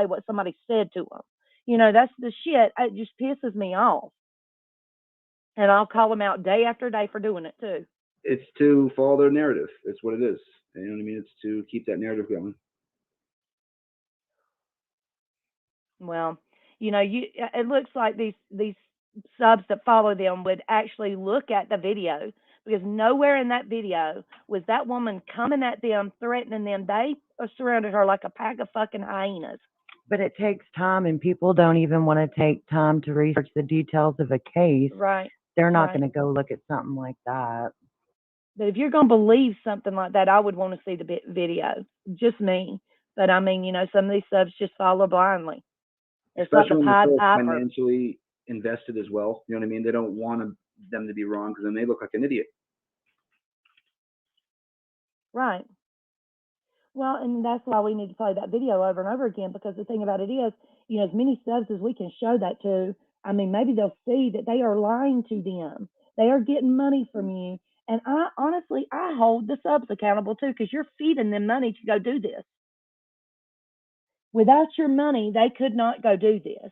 what somebody said to them. You know, that's the shit. It just pisses me off. And I'll call them out day after day for doing it too. It's to follow their narrative. It's what it is. You know what I mean? It's to keep that narrative going. Well, you know, it looks like these subs that follow them would actually look at the video, because nowhere in that video was that woman coming at them, threatening them. They surrounded her like a pack of fucking hyenas. But it takes time, and people don't even want to take time to research the details of a case. Right. They're not Right. going to go look at something like that. But if you're going to believe something like that, I would want to see the video. Just me. But I mean, you know, some of these subs just follow blindly. It's Especially when like they're the so Pied Piper. financially invested as well. You know what I mean? They don't want them to be wrong because then they look like an idiot. Right. Well, and that's why we need to play that video over and over again, because the thing about it is, you know, as many subs as we can show that to, I mean, maybe they'll see that they are lying to them. They are getting money from you. And I honestly, I hold the subs accountable too, because you're feeding them money to go do this. Without your money, they could not go do this.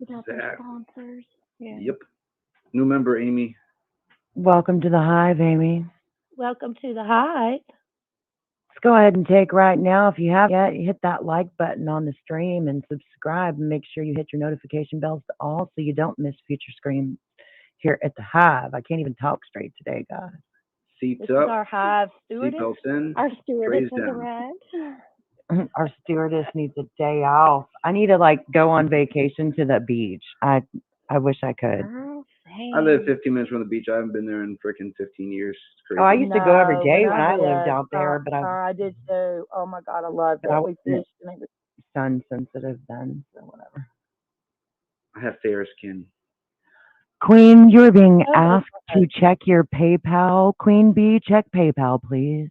Without their Exactly. sponsors. Yeah. Yep. New member, Amy. Welcome to the Hive, Amy. Welcome to the Hive. Let's go ahead and take right now. If you haven't yet, hit that like button on the stream and subscribe, and make sure you hit your notification bells to all so you don't miss future streams here at the Hive. I can't even talk straight today, guys. Seats This up. is our Hive stewardess. Seatbelts in. Our stewardess trays has down. arrived. Our stewardess needs a day off. I need to like go on vacation to the beach. I wish I could. Oh, I live 15 minutes from the beach. I haven't been there in freaking 15 years. It's crazy. Oh, I used to go every No, day when I did, lived out there, but I did too. Oh my God, I loved But I it. We wasn't fished and it was sun sensitive then, so whatever. I have fair skin. Queen, you're being Oh, asked to check your PayPal. Queen Bee, check PayPal, please.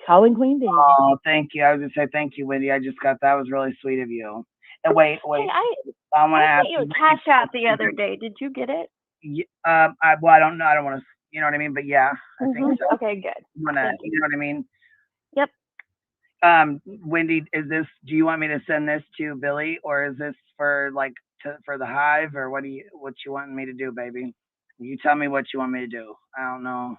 calling Queen Bee. Oh, thank you. I was gonna say thank you, Wendy. I just got that was really sweet of you. And wait, Hey, I want to I ask sent you a cash out the other day. Did you get it? I don't know. I don't want to. You know what I mean? But yeah, I think so. Okay, good. You know what I mean? Yep. Wendy, do you want me to send this to Billy, or is this for for the hive, or what you want me to do, baby? You tell me what you want me to do. I don't know.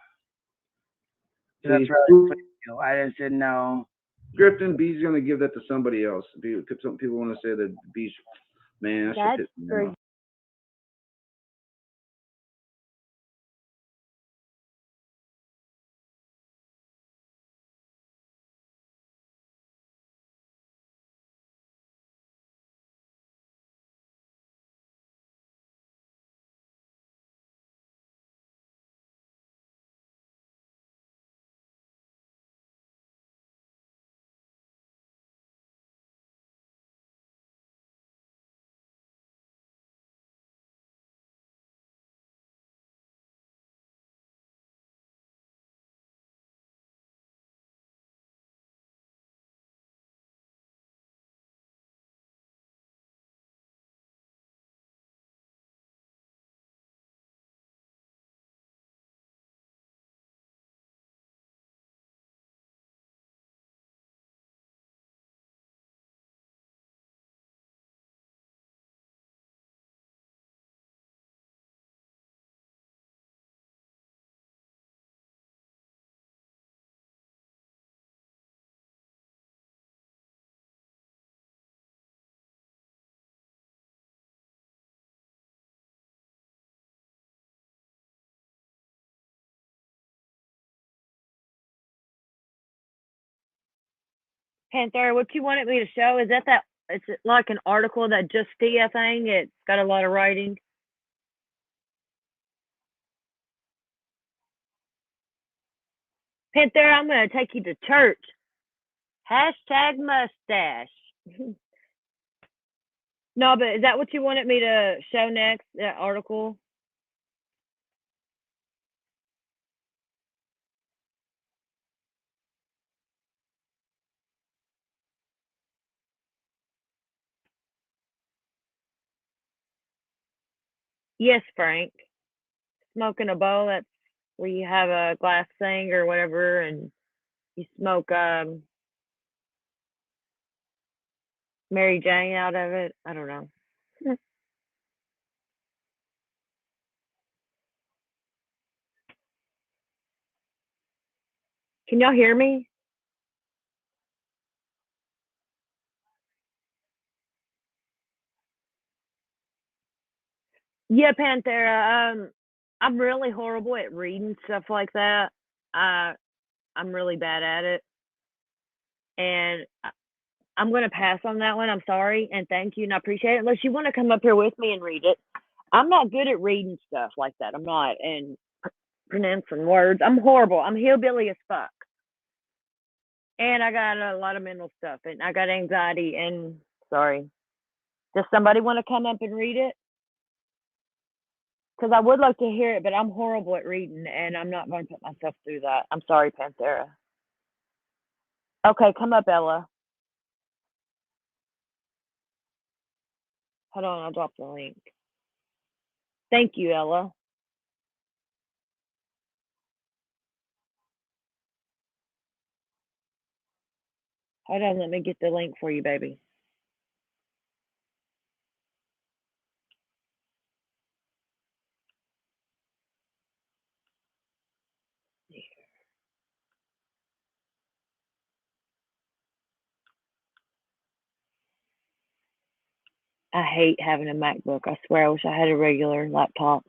That's really sweet of you. I just didn't know. Griffin, B's gonna give that to somebody else. Some people want to say that B's, man, that shit That's pissed me for off. Panther, what you wanted me to show, is that it's like an article that just Tia thing? It's got a lot of writing. Panther, I'm going to take you to church. Hashtag mustache. No, but is that what you wanted me to show next, that article? Yes, Frank. Smoking a bowl, that's where you have a glass thing or whatever, and you smoke Mary Jane out of it. I don't know. Can y'all hear me? Yeah, Panthera. I'm really horrible at reading stuff like that. I'm really bad at it, and I'm going to pass on that one. I'm sorry, and thank you, and I appreciate it. Unless you want to come up here with me and read it, I'm not good at reading stuff like that. I'm not, and pronouncing words. I'm horrible. I'm hillbilly as fuck, and I got a lot of mental stuff, and I got anxiety. And sorry, does somebody want to come up and read it? Because I would like to hear it, but I'm horrible at reading, and I'm not going to put myself through that. I'm sorry, Panthera. Okay, come up, Ella. Hold on, I'll drop the link. Thank you, Ella. Hold on, let me get the link for you, baby. I hate having a MacBook. I swear I wish I had a regular laptop.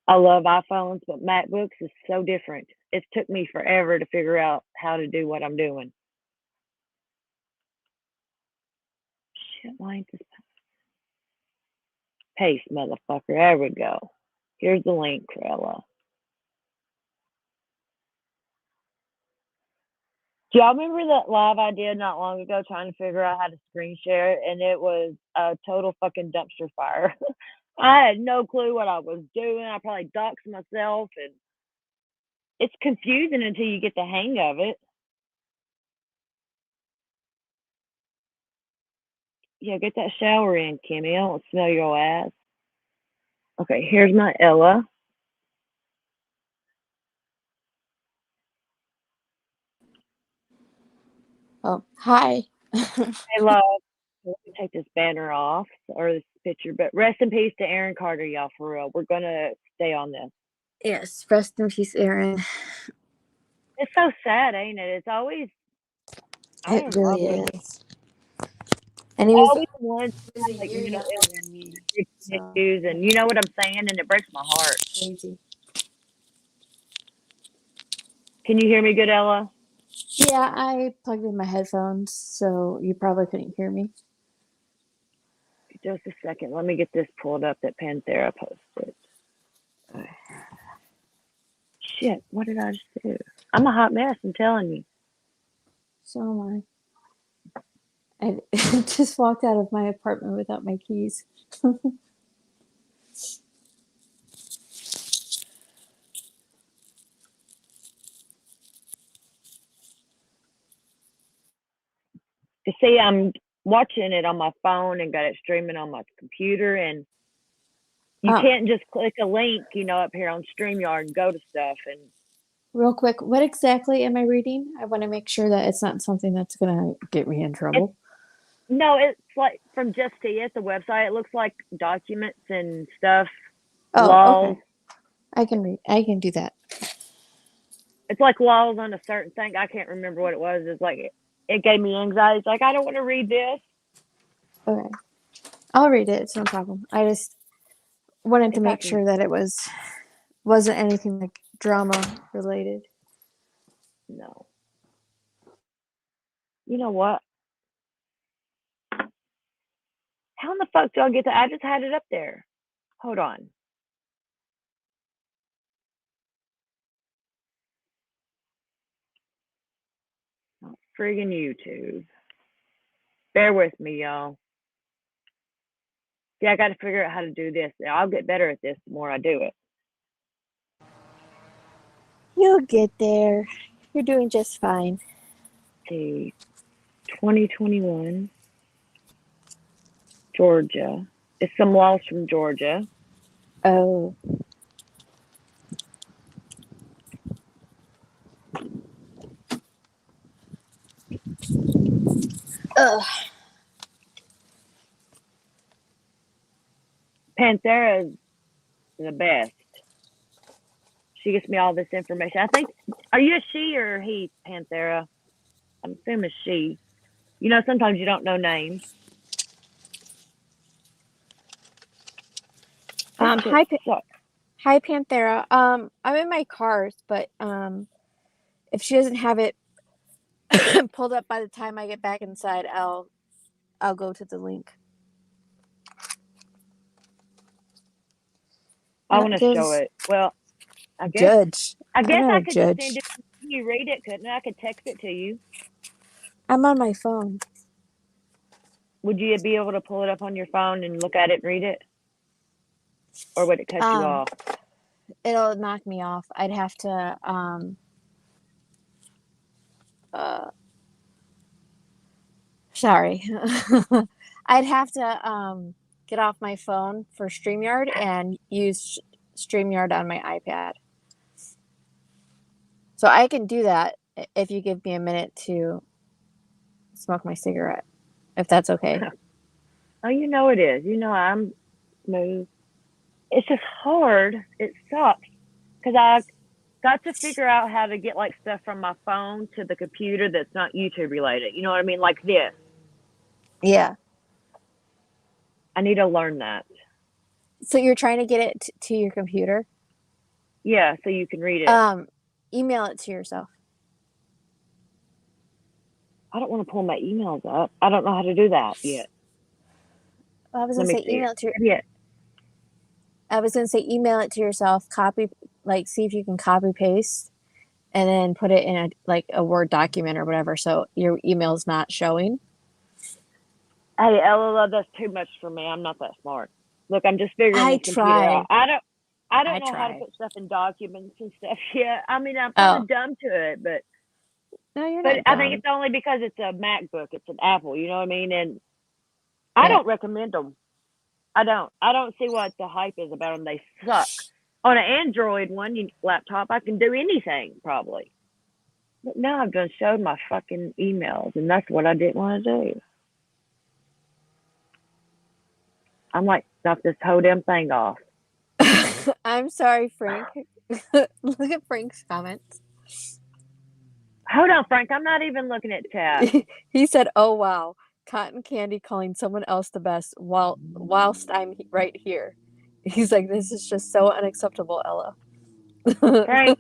I love iPhones, but MacBooks is so different. It took me forever to figure out how to do what I'm doing. Shit, why ain't this paste, motherfucker? There we go. Here's the link for Ella. Do y'all remember that live I did not long ago trying to figure out how to screen share it? And it was a total fucking dumpster fire. I had no clue what I was doing. I probably doxed myself, and it's confusing until you get the hang of it. Yeah, get that shower in, Kimmy. I don't smell your ass. Okay, here's my Ella. Oh, hi. Hey, love. Let me take this banner off or this picture, but rest in peace to Aaron Carter, y'all, for real. We're going to stay on this. Yes, rest in peace, Aaron. It's so sad, ain't it? It's always, I It don't know, really but is. And he was always the ones he was a with, like, year mental younger illness than me, and so issues, and you know what I'm saying, and it breaks my heart. crazy. Can you hear me good, Ella? Yeah, I plugged in my headphones, so you probably couldn't hear me. Just a second. Let me get this pulled up that Panthera posted. Shit, what did I just do? I'm a hot mess, I'm telling you. So am I. I just walked out of my apartment without my keys. You see, I'm watching it on my phone and got it streaming on my computer, and you Oh, can't just click a link, up here on StreamYard and go to stuff. And real quick, what exactly am I reading? I want to make sure that it's not something that's gonna get me in trouble. no, it's like from Just See It, the website. It looks like documents and stuff, Oh, laws. okay. I can do that. It's like laws on a certain thing. I can't remember what it was. It's like it gave me anxiety. It's like I don't want to read this. Okay. I'll read it, it's no problem. I just wanted to If I make can, sure that it wasn't anything like drama related. no. You know what? How in the fuck do I get that? I just had it up there. Hold on. Oh, friggin' YouTube. Bear with me, y'all. Yeah, I got to figure out how to do this. I'll get better at this the more I do it. You'll get there. You're doing just fine. Let's see, 2021, Georgia. It's some laws from Georgia. Oh. Ugh. Panthera is the best. She gets me all this information. I think, are you a she or a he, Panthera? I'm assuming she. Sometimes you don't know names. This shit Hi, sucks. hi, Panthera. I'm in my cars, but if she doesn't have it pulled up by the time I get back inside, I'll go to the link. I want to show it. Well, I guess Judge. I'm not I a could just judge. send it. You read it, couldn't I? I could text it to you. I'm on my phone. Would you be able to pull it up on your phone and look at it and read it? Or would it cut you off? It'll knock me off. I'd have to sorry. I'd have to get off my phone for StreamYard and use StreamYard on my iPad. So I can do that if you give me a minute to smoke my cigarette, if that's okay. Oh, it is. I'm smooth. It's just hard. It sucks because I got to figure out how to get like stuff from my phone to the computer that's not YouTube related. You know what I mean? Like this. Yeah. I need to learn that. So you're trying to get it to your computer? Yeah, so you can read it. Email it to yourself. I don't want to pull my emails up. I don't know how to do that yet. I was gonna say email it to Yeah. I was gonna say email it to yourself, see if you can copy paste and then put it in a Word document or whatever so your email's not showing. Hey, Ella, that's too much for me. I'm not that smart. Look, I'm just figuring this computer out. I don't know how to put stuff in documents and stuff yet. I mean, I'm kind of dumb to it, but no, you're but not I dumb. think it's only because it's a MacBook. It's an Apple. You know what I mean? And I don't recommend them. I don't see what the hype is about them. They suck. On an Android laptop, I can do anything probably. But now I've done showed my fucking emails, and that's what I didn't want to do. I'm like, knock this whole damn thing off. I'm sorry, Frank. Look at Frank's comments. Hold on, Frank. I'm not even looking at chat. He said, "Oh wow, cotton candy calling someone else the best whilst I'm right here." He's like, "This is just so unacceptable, Ella." Frank.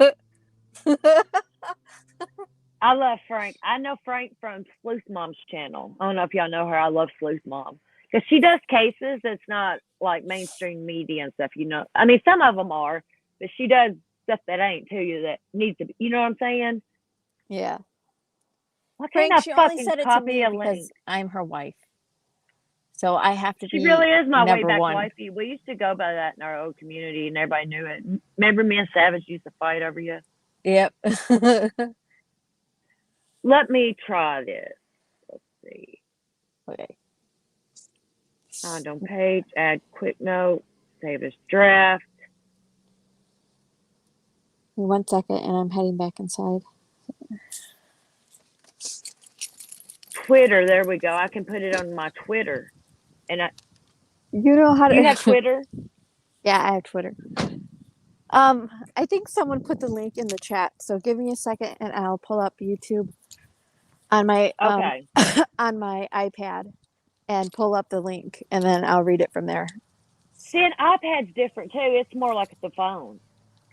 I love Frank. I know Frank from Sleuth Mom's channel. I don't know if y'all know her. I love Sleuth Mom because she does cases that's not like mainstream media and stuff. You know, I mean, some of them are, but she does stuff that ain't to you that needs to be. You know what I'm saying? Yeah. Why can't Frank, I she only fucking said it to copy me a because link? I'm her wife. So I have to She be really is my way number back one. wifey. We used to go by that in our old community, and everybody knew it. Remember, me and Savage used to fight over you. Yep. Let me try this. Let's see. Okay. Find on page, add quick note, save as draft. 1 second, and I'm heading back inside. Twitter, there we go. I can put it on my Twitter. And You know how to. You have Twitter? Yeah, I have Twitter. I think someone put the link in the chat, so give me a second, and I'll pull up YouTube on my Okay. on my iPad and pull up the link, and then I'll read it from there. See, an iPad's different too. It's more like the phone.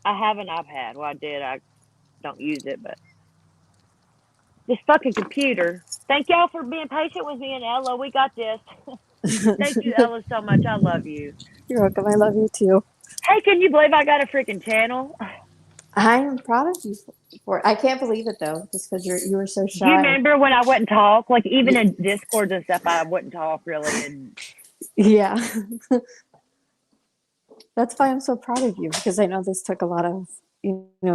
I have an iPad. Well, I did. I don't use it, but this fucking computer. Thank y'all for being patient with me and Ella. We got this. Thank you, Ella, so much. I love you. You're welcome. I love you too. Hey, can you believe I got a freaking channel? I'm proud of you for it. I can't believe it though, just because you were so shy. Do you remember when I wouldn't talk? Like even in Discord and stuff, I wouldn't talk really. And yeah, that's why I'm so proud of you, because I know this took a lot of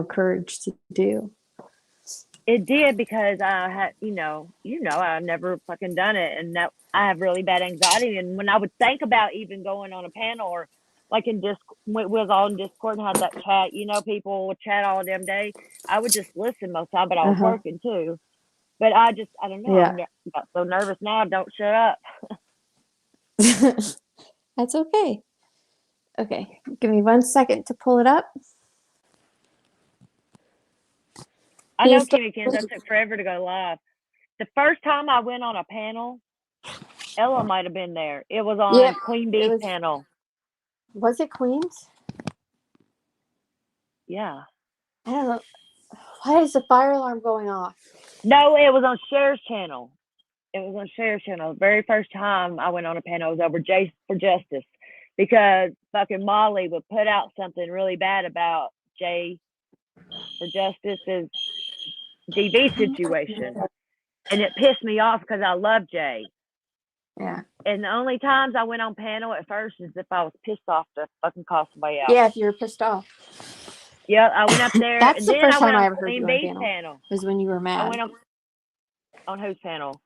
courage to do. it did, because I had, I've never fucking done it, and that I have really bad anxiety. And when I would think about even going on a panel, or like in Discord, we was all in Discord and had that chat, people would chat all damn day. I would just listen most of the time, but I was working too. But I don't know. Yeah. I got so nervous now. Don't shut up. That's okay. Okay, give me 1 second to pull it up. I know, Kimmy Kins, that took forever to go live. The first time I went on a panel, Ella might have been there. It was on Queen Bee's panel. Was it Queen's? Yeah. I don't know. Why is the fire alarm going off? No, it was on Cher's channel. It was on Cher's channel. The very first time I went on a panel was over Jay for Justice, because fucking Molly would put out something really bad about Jay for Justice's DV situation. And it pissed me off because I love Jay. Yeah. And the only times I went on panel at first is if I was pissed off to fucking call somebody out. Yeah, if you're pissed off. Yeah, I went up there. That's and the then first I went time I on ever heard Queen you Bee's on panel. Was when you were mad. I went on whose panel?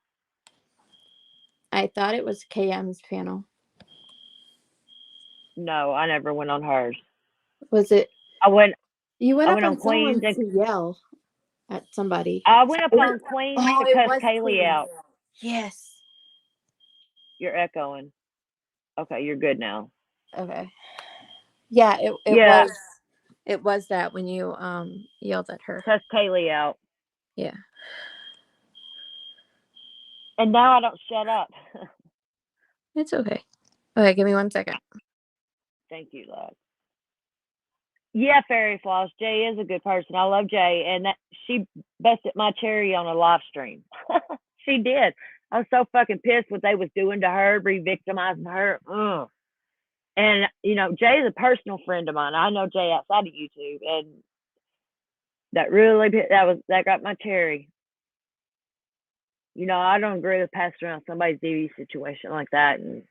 I thought it was KM's panel. No, I never went on hers. Was it? You went I up went on on Queen's someone to yell at somebody. I went up on Queen's to cuss Kaylee Queen's. out. Yes. You're echoing. Okay, you're good now. Okay. Yeah, it was that when you yelled at her. Cuss Kaylee out. Yeah. And now I don't shut up. It's okay. Okay, give me 1 second. Thank you, love. Yeah, Fairy Floss. Jay is a good person. I love Jay, and she busted my cherry on a live stream. She did. I was so fucking pissed what they was doing to her, re-victimizing her. Ugh. And Jay is a personal friend of mine. I know Jay outside of YouTube, and that got my cherry. I don't agree with passing around somebody's DV situation like that. And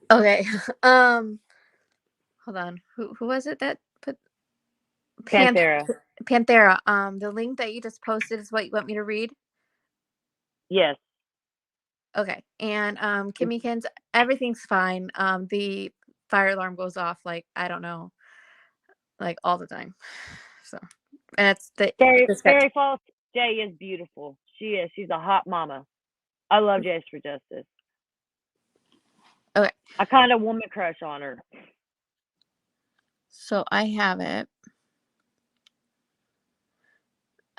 okay. Hold on. Who was it that put Panthera? Panthera. The link that you just posted is what you want me to read? Yes. Okay. And Kimmy Kins, everything's fine. The fire alarm goes off like, I don't know, like all the time. So, and it's Fairy Falls. Jay is beautiful. She is. She's a hot mama. I love Jace for Justice. Okay. I kind of woman crush on her. So I have it.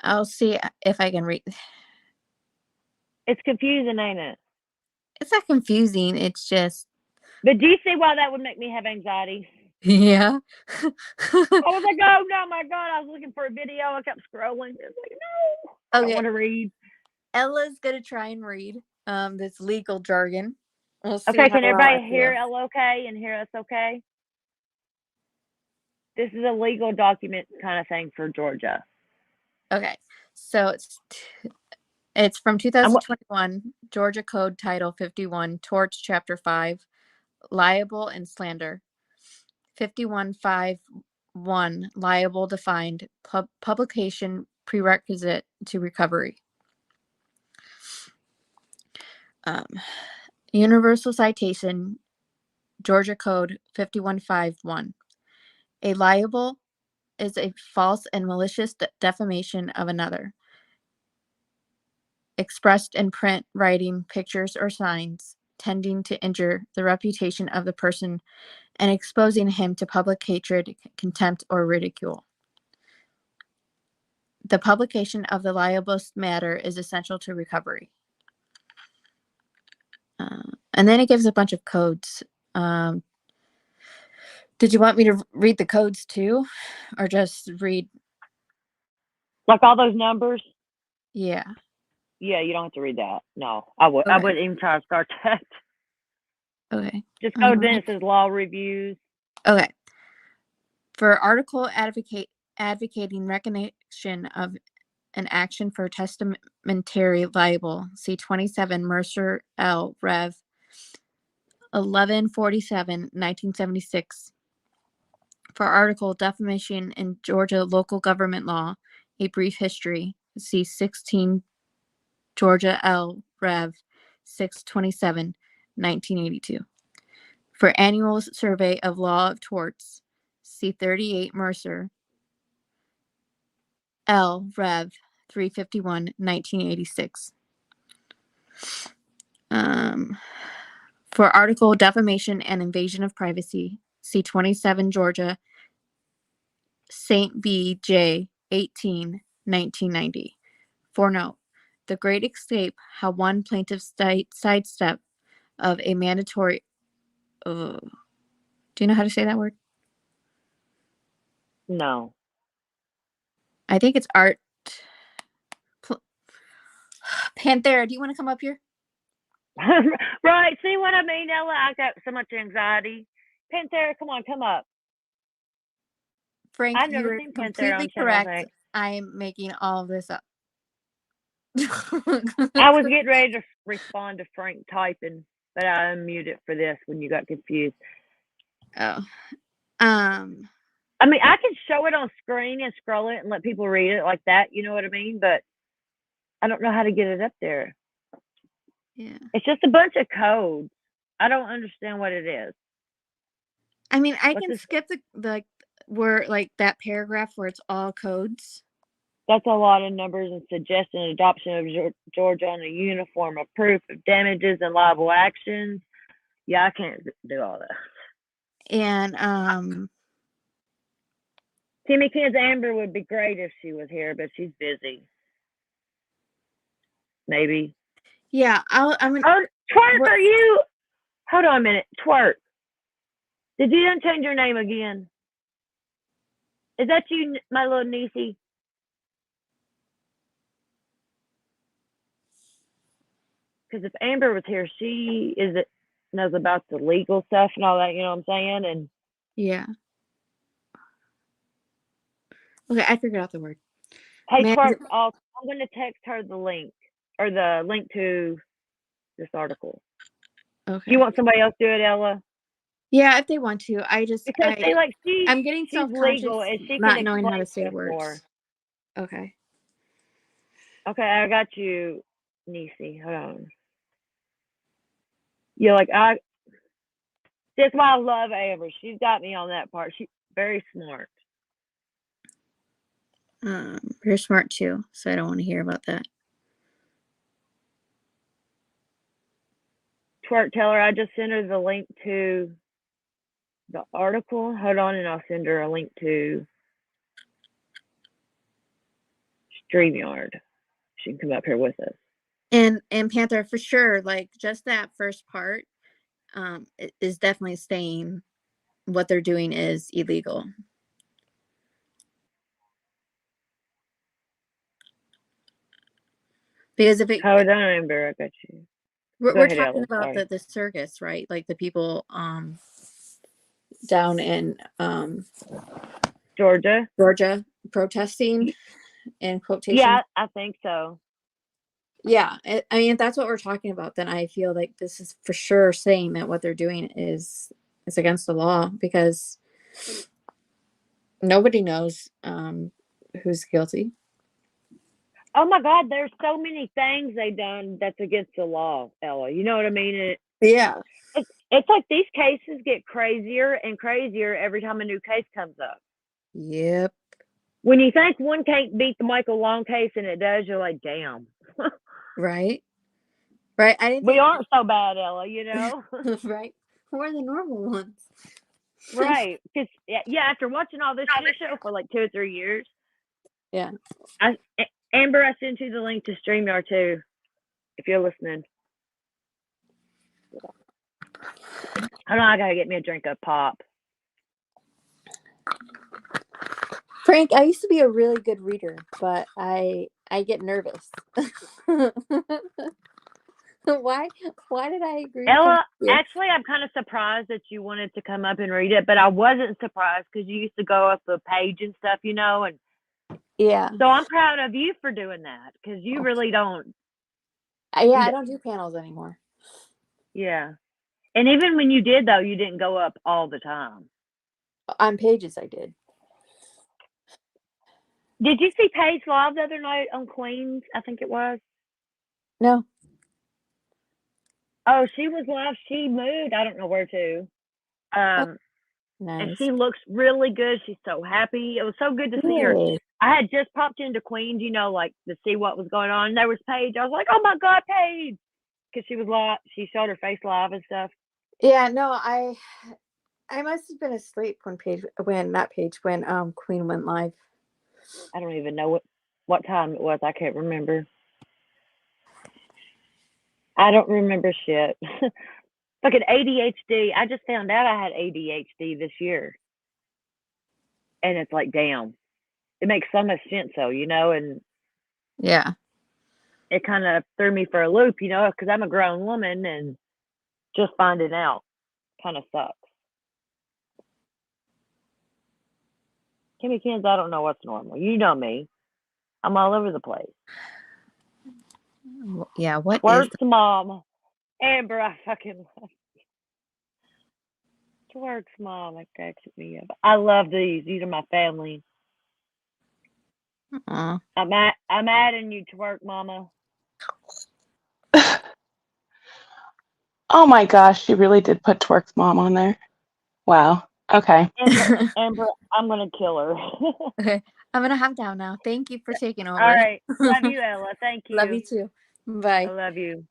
I'll see if I can read. It's confusing, ain't it? It's not confusing. It's just. But do you see why that would make me have anxiety? Yeah. I was like, oh no, my God! I was looking for a video. I kept scrolling. It's like, no, I want to read. Ella's gonna try and read this legal jargon. We'll see Okay, how can well I everybody hear feel. Ella okay and hear us okay? This is a legal document kind of thing for Georgia. Okay, so it's from 2021, Georgia Code Title 51, Torts Chapter 5, Liable and Slander. 51.5.1, Liable defined, publication prerequisite to recovery. Universal citation, Georgia Code 51.5.1. A libel is a false and malicious defamation of another, expressed in print, writing, pictures, or signs, tending to injure the reputation of the person and exposing him to public hatred, contempt, or ridicule. The publication of the libelous matter is essential to recovery. And then it gives a bunch of codes. Did you want me to read the codes too, or just read? Like all those numbers? Yeah. Yeah, you don't have to read that. No, I would. I wouldn't even try to start that. Okay. Just go then it says law reviews. Okay. For article advocating recognition of an action for testamentary libel, see 27 Mercer L. Rev. 1147, 1976. For article defamation in Georgia local government law, a brief history, see 16 Georgia L. Rev. 627, 1982. For annual survey of law of torts, see 38 Mercer L. Rev. 351, 1986. For article defamation and invasion of privacy, see 27 Georgia St. B. J. 18, 1990. For note, The Great Escape, how one plaintiff's sidestep of a mandatory. Do you know how to say that word? No. I think it's art. Panthera, do you want to come up here? Right. See what I mean, Ella? I got so much anxiety. Panthera, come on, come up. Frank, I've never you're seen Panthera completely on Channel correct. 8. I'm making all of this up. I was getting ready to respond to Frank typing, but I unmuted for this when you got confused. Oh. I mean, I can show it on screen and scroll it and let people read it like that, you know what I mean? But I don't know how to get it up there. Yeah. It's just a bunch of codes. I don't understand what it is. I mean, I can skip the where like that paragraph where it's all codes. That's a lot of numbers and suggesting adoption of Georgia on a uniform of proof of damages and liable actions. Yeah, I can't do all that. And Timmy Kids Amber would be great if she was here, but she's busy. Maybe. Yeah, I'm gonna. Oh, Twerk, are you? Hold on a minute, Twerk. Did you change your name again? Is that you, my little niecey? Because if Amber was here, she knows about the legal stuff and all that. You know what I'm saying? And yeah. Okay, I figured out the word. Hey, Twerk, I'm going to text her the link or the link to this article. Okay. Do you want somebody else to do it, Ella? Yeah, if they want to. Because I'm getting she's self-conscious, legal and she not can knowing how to say explain words. more. Okay. Okay, I got you, niecey. Hold on. You're like that's why I love Amber. She's got me on that part. She's very smart. You're smart too, so I don't want to hear about that. Twerk, tell her I just sent her the link to the article. Hold on, and I'll send her a link to StreamYard. She can come up here with us. And Panther, for sure, like just that first part is definitely saying what they're doing is illegal. Because if it, hold on, Amber, I got you. We're talking about the circus, right? Like the people down in Georgia protesting in quotation. Yeah, I think so. Yeah, I mean, if that's what we're talking about, then I feel like this is for sure saying that what they're doing is against the law, because nobody knows who's guilty. Oh my God, there's so many things they've done that's against the law, Ella. You know what I mean? Yeah. It's like these cases get crazier and crazier every time a new case comes up. Yep. When you think one can't beat the Michael Long case and it does, you're like, damn. Right. We aren't so bad, Ella, you know? Right. We're the normal ones. Right. Because, yeah, after watching all this shit show for like 2 or 3 years. Yeah. Amber, I sent you the link to StreamYard too, if you're listening. Hold on, I gotta get me a drink of pop. Frank, I used to be a really good reader, but I get nervous. Why did I agree? Ella, actually, I'm kind of surprised that you wanted to come up and read it, but I wasn't surprised because you used to go up the page and stuff, you know, and yeah. So I'm proud of you for doing that because you really don't. Yeah, I don't do panels anymore. Yeah. And even when you did, though, you didn't go up all the time. On pages, I did. Did you see Paige live the other night on Queens? I think it was. No. Oh, she was live. She moved. I don't know where to. Nice. And she looks really good. She's so happy. It was so good to see her. I had just popped into Queens, you know, like to see what was going on. There was Paige. I was like, oh my God, Paige. Because she was live. She showed her face live and stuff. Yeah, no, I must have been asleep when Queen went live. I don't even know what time it was. I can't remember. I don't remember shit. Look at ADHD. I just found out I had ADHD this year. And it's like, damn. It makes so much sense, though, you know? And yeah. It kind of threw me for a loop, you know, because I'm a grown woman and just finding out kind of sucks. Kimmy Kins, I don't know what's normal. You know me. I'm all over the place. Yeah, what Twerk's is mom. Amber, I fucking love Twerk's mom. It cracks me up. I love these. These are my family. Aww. I'm adding you, Twerk mama. Oh my gosh, she really did put Twerk's mom on there. Wow. Okay. Amber, I'm gonna kill her. Okay. I'm gonna hang down now. Thank you for taking over. All right. Love you, Ella. Thank you. Love you too. Bye. I love you.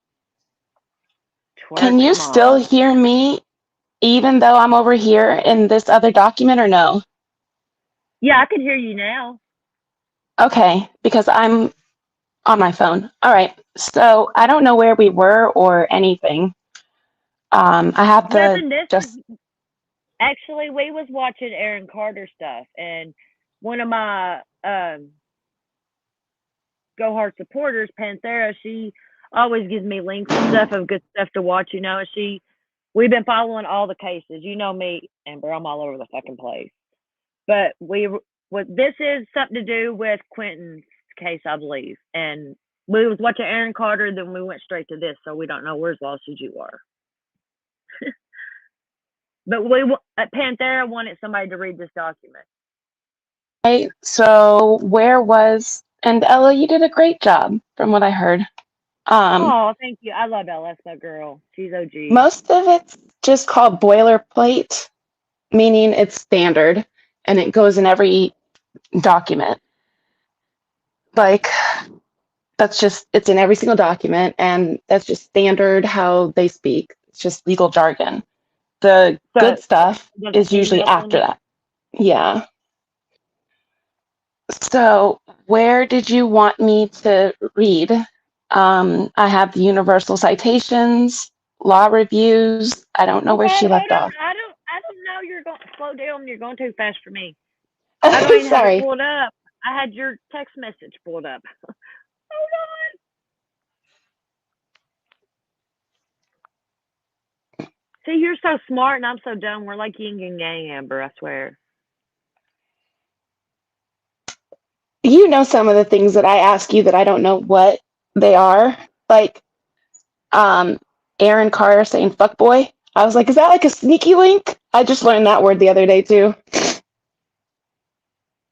Can you still hear me even though I'm over here in this other document or no? Yeah, I can hear you now. Okay, because I'm on my phone. All right. So I don't know where we were or anything. I have Actually, we was watching Aaron Carter stuff, and one of my Go Hard supporters, Panthera, she always gives me links and stuff of good stuff to watch. You know, we've been following all the cases. You know me, Amber, I'm all over the fucking place. But this is something to do with Quentin's case, I believe, and we was watching Aaron Carter, then we went straight to this, so we don't know where's lost as you are. But Panthera wanted somebody to read this document. Okay, so and Ella, you did a great job from what I heard. Oh, thank you. I love Ella. That's my girl. She's OG. Most of it's just called boilerplate, meaning it's standard, and it goes in every document. Like, that's just, it's in every single document, and that's just standard how they speak. It's just legal jargon. The good stuff is usually after that. Yeah. So, where did you want me to read? I have the universal citations, law reviews. I don't know where she left off. I don't know. You're going slow down. You're going too fast for me. I don't even have it Sorry. pulled up. I had your text message pulled up. Hold on. See, you're so smart and I'm so dumb. We're like yin and yang, Amber. I swear. You know some of the things that I ask you that I don't know what they are. Like, Aaron Carter saying "fuck boy." I was like, is that like a sneaky link? I just learned that word the other day too.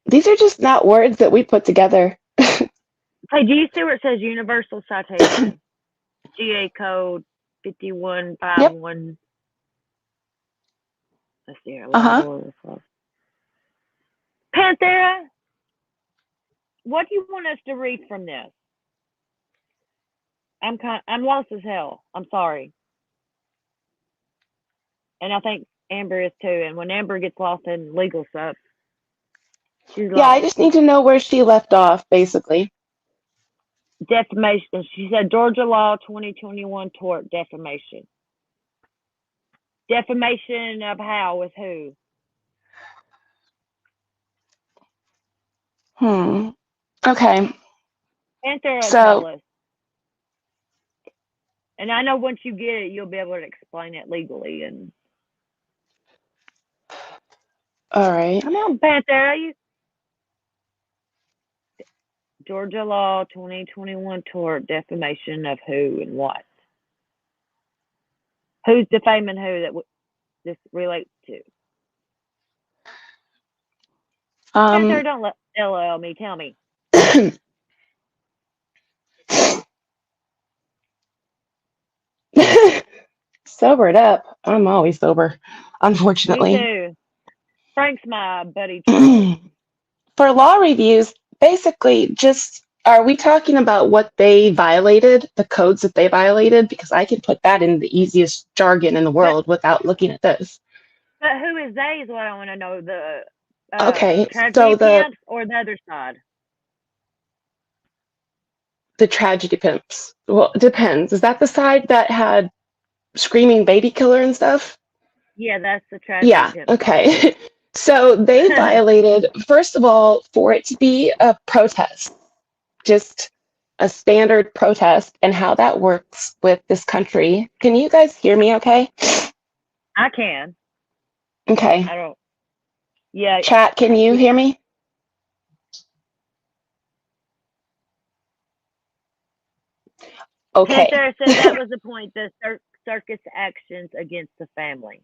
These are just not words that we put together. Hey, do you see where it says universal citation? GA code 5151. Yep. Let's see here. Panthera, what do you want us to read from this? I'm lost as hell. I'm sorry. And I think Amber is too. And when Amber gets lost in legal stuff, she's lost. Yeah, I just need to know where she left off, basically. Defamation. She said Georgia law 2021 tort defamation. Defamation of how? With who? Okay. Panthera tell us. And I know once you get it, you'll be able to explain it legally. And all right. Come on, Panthera. Georgia law 2021 tort defamation of who and what? Who's defaming who that this relates to? Panthera, don't let LOL me. Tell me. Sobered up. I'm always sober, unfortunately. Me too. Frank's my buddy. For law reviews, basically, just are we talking about what they violated, the codes that they violated? Because I can put that in the easiest jargon in the world without looking at this. But who is they is what I want to know. The okay, tragedy pimps or the other side? The tragedy pimps. Well, it depends. Is that the side that had screaming baby killer and stuff? Yeah, that's the tragedy pimp. Yeah, okay. So they violated, first of all, for it to be a protest, just a standard protest, and how that works with this country. Can you guys hear me okay? I can. Okay. I don't. Yeah. Chat, can you hear me? Okay. Panther said that was the point, the circus actions against the family.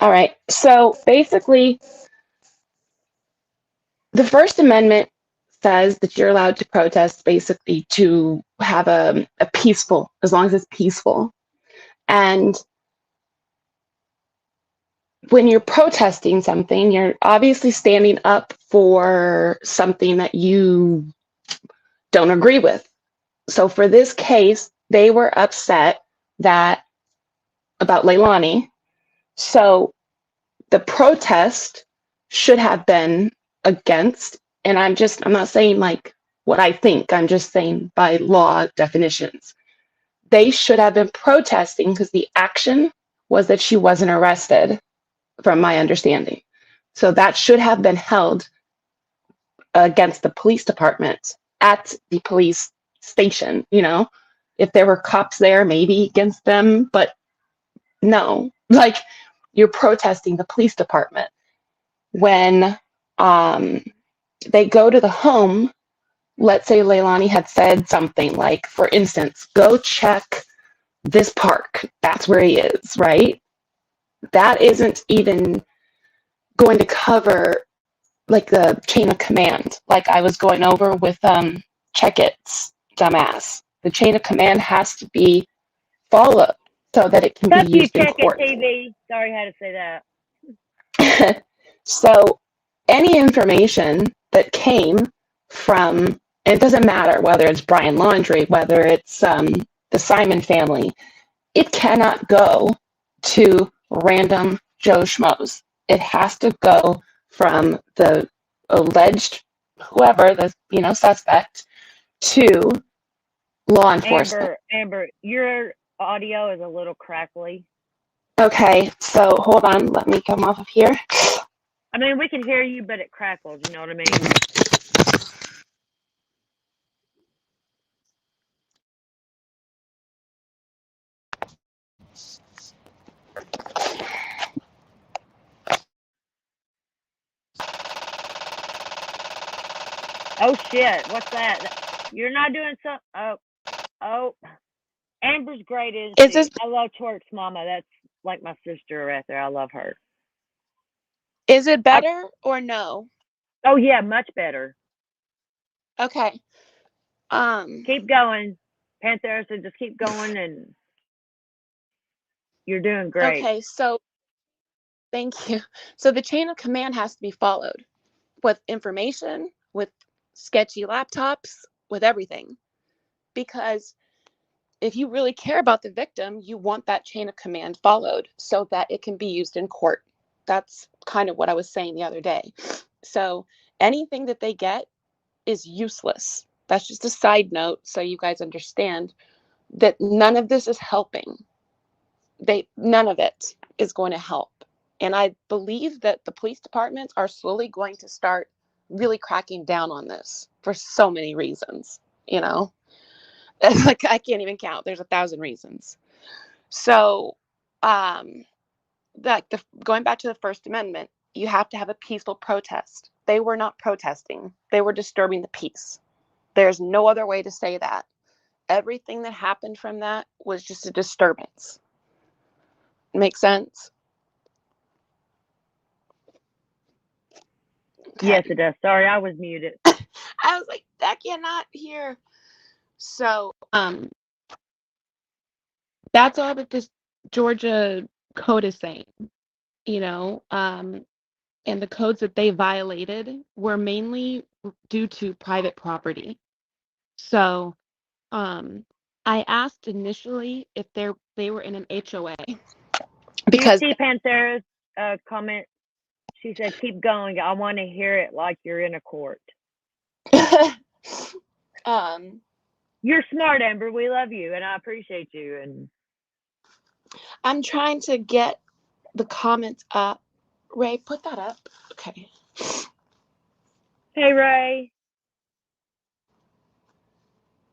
All right. So basically, the First Amendment says that you're allowed to protest, basically to have a peaceful, as long as it's peaceful. And when you're protesting something, you're obviously standing up for something that you don't agree with. So for this case, they were upset about Leilani. So the protest should have been against, and I'm not saying like what I think, I'm just saying by law definitions. They should have been protesting because the action was that she wasn't arrested, from my understanding. So that should have been held against the police department at the police station, you know? If there were cops there, maybe against them, but no. Like, you're protesting the police department. When they go to the home, let's say Leilani had said something like, for instance, go check this park. That's where he is, right? That isn't even going to cover like the chain of command, like I was going over with Check It's dumbass. The chain of command has to be followed so that it can be used in court. Check It TV. Sorry, I had to say that. So any information that came from And it doesn't matter whether it's Brian Laundrie, whether it's the Simon family. It cannot go to random Joe Schmoes. It has to go from the alleged whoever, the suspect, to law enforcement. Amber, your audio is a little crackly. Okay, so hold on. Let me come off of here. I mean, we can hear you, but it crackles. You know what I mean? Oh shit! What's that? You're not doing something. Oh. Amber's great, isn't she? This, I love Twerk's mama. That's like my sister right there. I love her. is it better or no? Oh yeah, much better. Okay. Keep going, Panthera. So just keep going, and you're doing great. Okay, so thank you. So the chain of command has to be followed with information, with sketchy laptops, with everything. Because if you really care about the victim, you want that chain of command followed so that it can be used in court. That's kind of what I was saying the other day. So anything that they get is useless. That's just a side note so you guys understand that none of this is helping. None of it is going to help. And I believe that the police departments are slowly going to start really cracking down on this for so many reasons, like I can't even count. There's 1,000 reasons. So, going back to the First Amendment, you have to have a peaceful protest. They were not protesting. They were disturbing the peace. There's no other way to say that. Everything that happened from that was just a disturbance. Make sense? Okay. Yes, it does. Sorry, I was muted. I was like, I cannot hear. So, that's all that this Georgia code is saying, and the codes that they violated were mainly due to private property. So, I asked initially if they were in an HOA. Because you see Panthera's comment, she said, "Keep going. I want to hear it like you're in a court." You're smart, Amber. We love you, and I appreciate you. And I'm trying to get the comments up. Ray, put that up. Okay. Hey, Ray.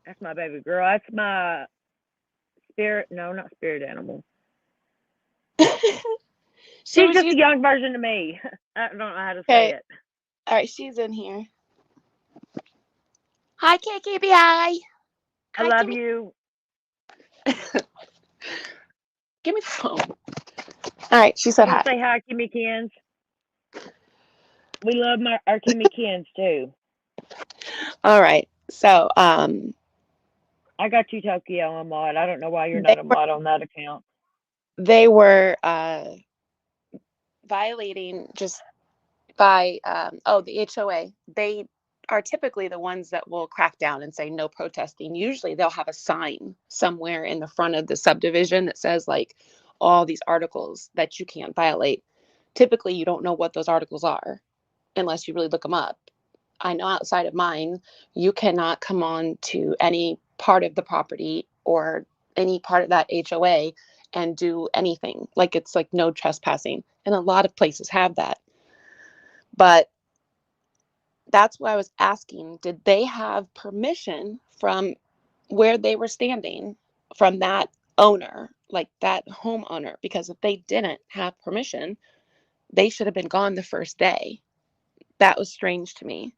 That's my baby girl. That's my spirit. No, not spirit animal. She's just a young version of me. I don't know how to say it. All right, she's in here. Hi, KKBI. I love you. Give me the phone. All right, she said hi. Say hi, Kimmy Kins. We love our Kimmy Kins too. All right, so I got you, Tokyo, on mod. I don't know why you're not a mod on that account. They were violating just by the HOA. They are typically the ones that will crack down and say no protesting. Usually they'll have a sign somewhere in the front of the subdivision that says like all these articles that you can't violate. Typically you don't know what those articles are unless you really look them up. I know outside of mine, you cannot come on to any part of the property or any part of that HOA and do anything. Like it's like no trespassing. And a lot of places have that. But that's why I was asking, did they have permission from where they were standing from that owner, like that homeowner? Because if they didn't have permission, they should have been gone the first day. That was strange to me.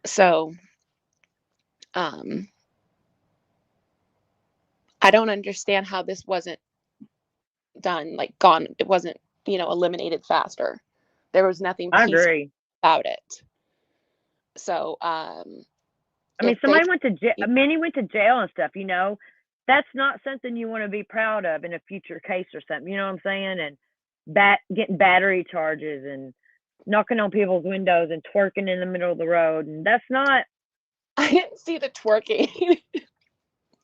So, I don't understand how this wasn't done, like gone. It wasn't, eliminated faster. There was nothing peaceful about it. So, I mean, somebody went to jail. Many went to jail and stuff. That's not something you want to be proud of in a future case or something. You know what I'm saying? And getting battery charges and knocking on people's windows and twerking in the middle of the road, and that's not I didn't see the twerking.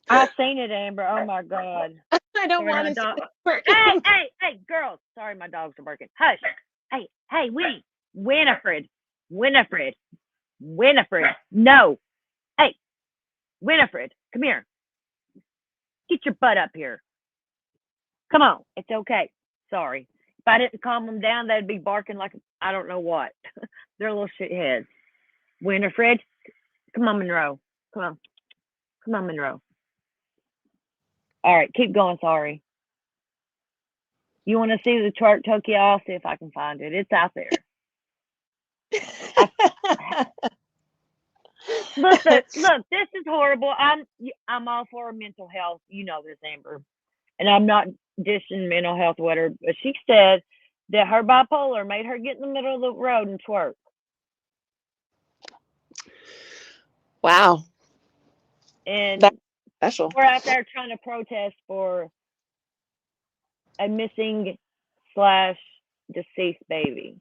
I seen it, Amber. Oh my God. I don't Sorry, want my to see dog. the twerking. Hey, girls. Sorry, my dogs are barking. Hush. Hey, Winnie. Winifred. No. Hey, Winifred, come here. Get your butt up here. Come on. It's okay. Sorry. If I didn't calm them down, they'd be barking like I don't know what. They're little shitheads. Winifred, come on, Monroe. Come on, Monroe. All right, keep going. Sorry. You want to see the twerk, Tokyo? I'll see if I can find it. It's out there. Look, this is horrible. I'm all for mental health. You know this, Amber. And I'm not dishing mental health with her, but she said that her bipolar made her get in the middle of the road and twerk. Wow. And that's special. We're out there trying to protest for a missing / deceased baby.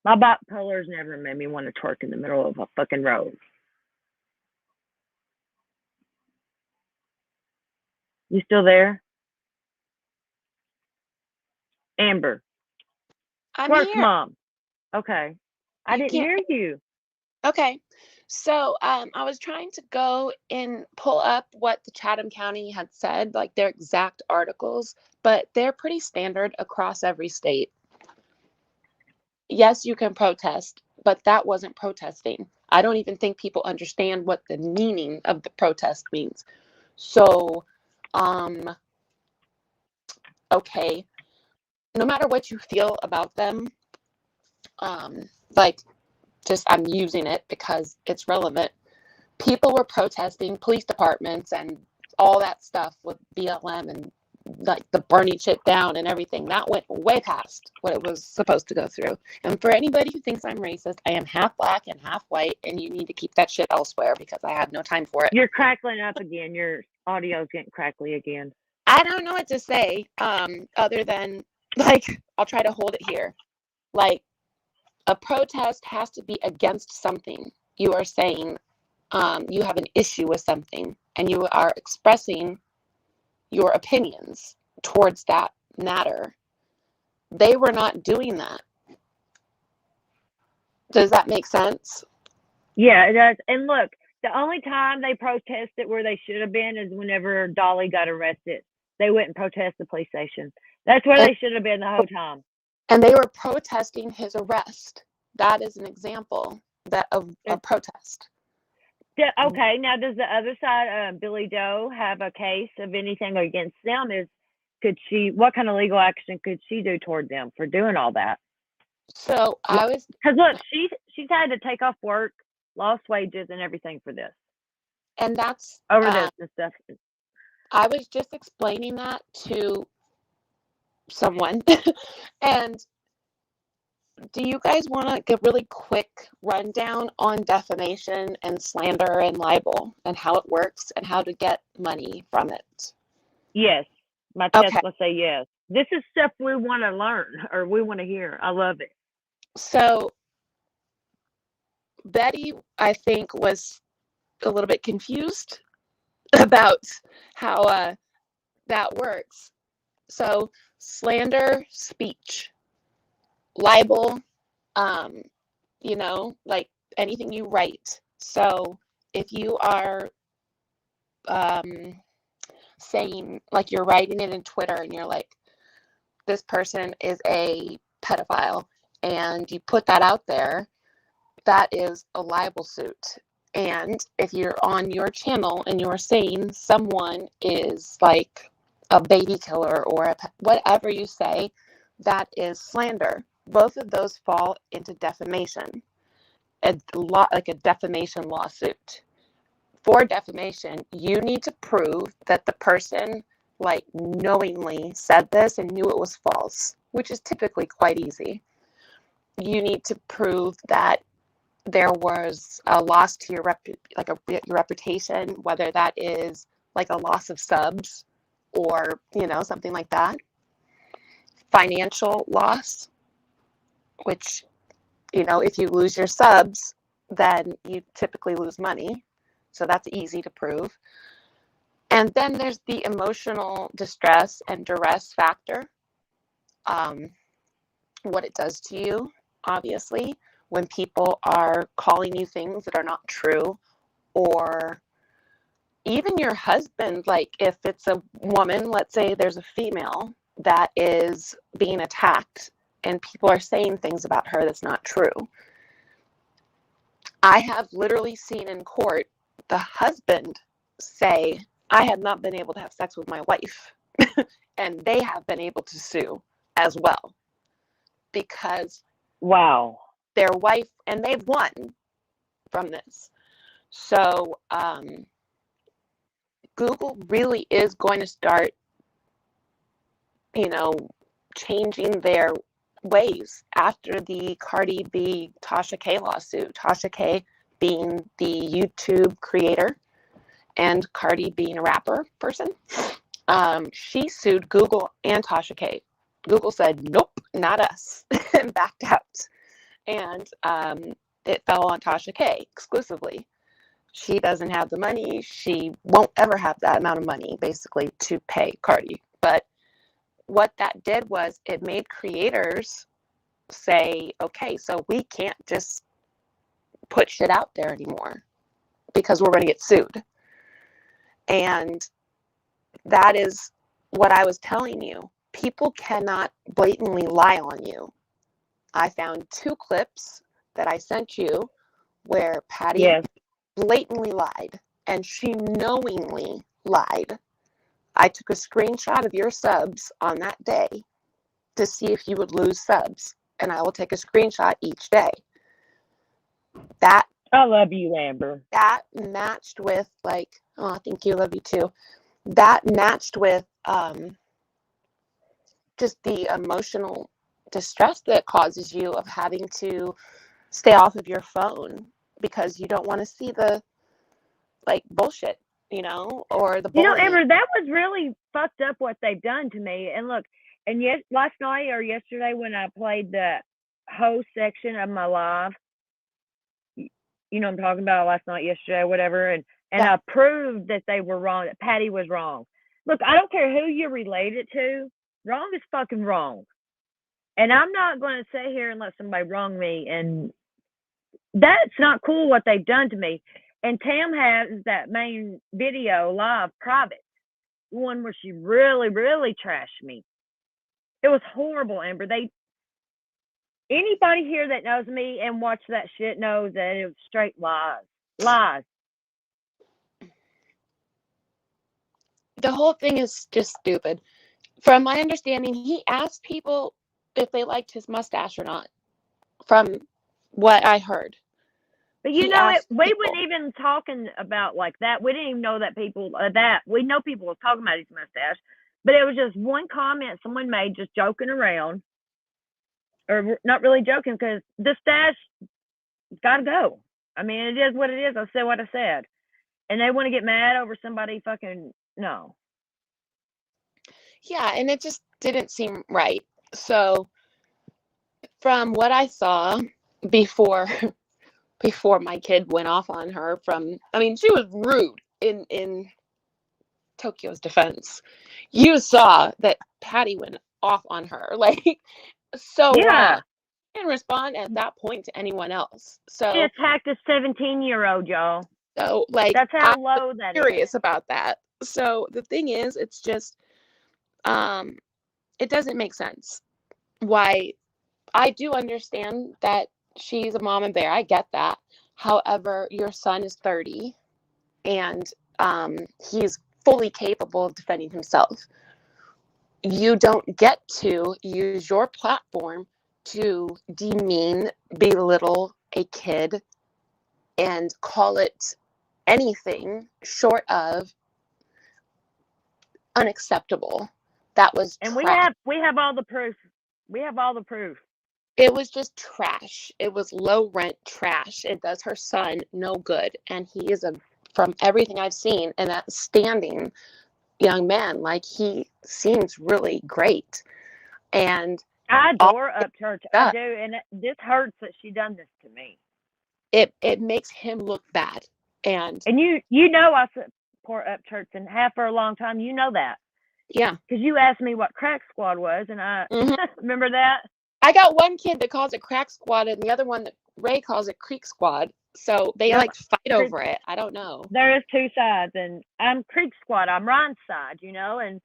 My bipolar's never made me want to twerk in the middle of a fucking road. You still there? Amber. I'm Twerk, here. Mom. Okay. I didn't hear you. Okay. So I was trying to go and pull up what the Chatham County had said, like their exact articles, but they're pretty standard across every state. Yes, you can protest, but that wasn't protesting. I don't even think people understand what the meaning of the protest means. So, okay, no matter what you feel about them, like, just I'm using it because it's relevant. People were protesting, police departments and all that stuff with BLM and like the burning shit down and everything. That went way past what it was supposed to go through. And for anybody who thinks I'm racist, I am half black and half white, and you need to keep that shit elsewhere because I have no time for it. You're crackling up again. Your audio's getting crackly again. I don't know what to say other than, like, I'll try to hold it here. Like, a protest has to be against something. You are saying you have an issue with something, and you are expressing your opinions towards that matter. They were not doing that. Does that make sense? Yeah, it does. And look, the only time they protested where they should have been is whenever Dolly got arrested. They went and protested the police station. That's where they should have been the whole time. And they were protesting his arrest. That is an example of a protest. Okay, now does the other side, Billy Doe, have a case of anything against them? What kind of legal action could she do toward them for doing all that? So because look, she's had to take off work, lost wages, and everything for this. And that's over this and stuff. I was just explaining that to someone, and do you guys want to give really quick rundown on defamation and slander and libel and how it works and how to get money from it? Yes. My Tesla say yes. This is stuff we want to learn or we want to hear. I love it. So Betty, I think, was a little bit confused about how that works. So slander, speech, libel, like anything you write. So if you are saying, like, you're writing it in Twitter and you're like, this person is a pedophile, and you put that out there, that is a libel suit. And if you're on your channel and you're saying someone is like a baby killer or whatever you say, that is slander. Both of those fall into defamation, like a defamation lawsuit. For defamation, you need to prove that the person like knowingly said this and knew it was false, which is typically quite easy. You need to prove that there was a loss to your your reputation, whether that is like a loss of subs or something like that. Financial loss, which You know, if you lose your subs, then you typically lose money. So that's easy to prove. And then there's the emotional distress and duress factor. What it does to you, obviously, when people are calling you things that are not true, or even your husband, like if it's a woman, let's say there's a female that is being attacked and people are saying things about her that's not true. I have literally seen in court the husband say, I have not been able to have sex with my wife. And they have been able to sue as well because Wow. their wife, and they've won from this. So Google really is going to start, you know, changing their ways after the Cardi B Tasha K lawsuit. Tasha K being the YouTube creator and Cardi being a rapper person. She sued Google and Tasha K. Google said, nope, not us, and backed out. And it fell on Tasha K exclusively. She doesn't have the money. She won't ever have that amount of money, basically, to pay Cardi. But what that did was it made creators say, okay, so we can't just put shit out there anymore because we're going to get sued. And that is what I was telling you. People cannot blatantly lie on you. I found 2 clips that I sent you where Patty blatantly lied, and she knowingly lied. I took a screenshot of your subs on that day to see if you would lose subs, and I will take a screenshot each day. That I love you, Amber. That matched with like, oh, thank you, love you too. That matched with just the emotional distress that causes you of having to stay off of your phone because you don't want to see the like bullshit, you know, or the You know, bullying. Amber, that was really fucked up what they've done to me. And look, and yes, last night or yesterday when I played the host section of my live, you know what I'm talking about, last night, yesterday, whatever, and I proved that they were wrong, that Patty was wrong. Look, I don't care who you're related to, wrong is fucking wrong. And I'm not going to sit here and let somebody wrong me, and that's not cool what they've done to me. And Tam has that main video live private, one where she really, really trashed me. It was horrible, Amber. Anybody here that knows me and watched that shit knows that it was straight lies. Lies. The whole thing is just stupid. From my understanding, he asked people if they liked his mustache or not, from what I heard. But you know, we weren't even talking about like that. We didn't even know that people, we know people were talking about his mustache, but it was just one comment someone made just joking around, or not really joking, because the stash got to go. I mean, it is what it is. I said what I said. And they want to get mad over somebody fucking, no. Yeah, and it just didn't seem right. So from what I saw before my kid went off on her, she was rude in Tokyo's defense. You saw that Patty went off on her, like, so wrong. And respond at that point to anyone else. So she attacked a 17-year-old, y'all. So like, that's how low that is. Curious about that. So the thing is, it's just it doesn't make sense. Why? I do understand that she's a mama bear. I get that. However, your son is 30 and he's fully capable of defending himself. You don't get to use your platform to demean, belittle a kid and call it anything short of unacceptable. That was and trash. we have all the proof. We have all the proof. It was just trash. It was low rent trash. It does her son no good. And he is from everything I've seen, an outstanding young man. Like, he seems really great. And I all adore Upchurch. I do, and this hurts that she done this to me. it makes him look bad. And you know I support Upchurch and have for a long time. You know that. Yeah. Because you asked me what Crack Squad was, and I remember that. I got one kid that calls it Crack Squad, and the other one that Ray calls it Creek Squad. So they like fight over it. I don't know. There is two sides, and I'm Creek Squad. I'm Ryan's side, you know, and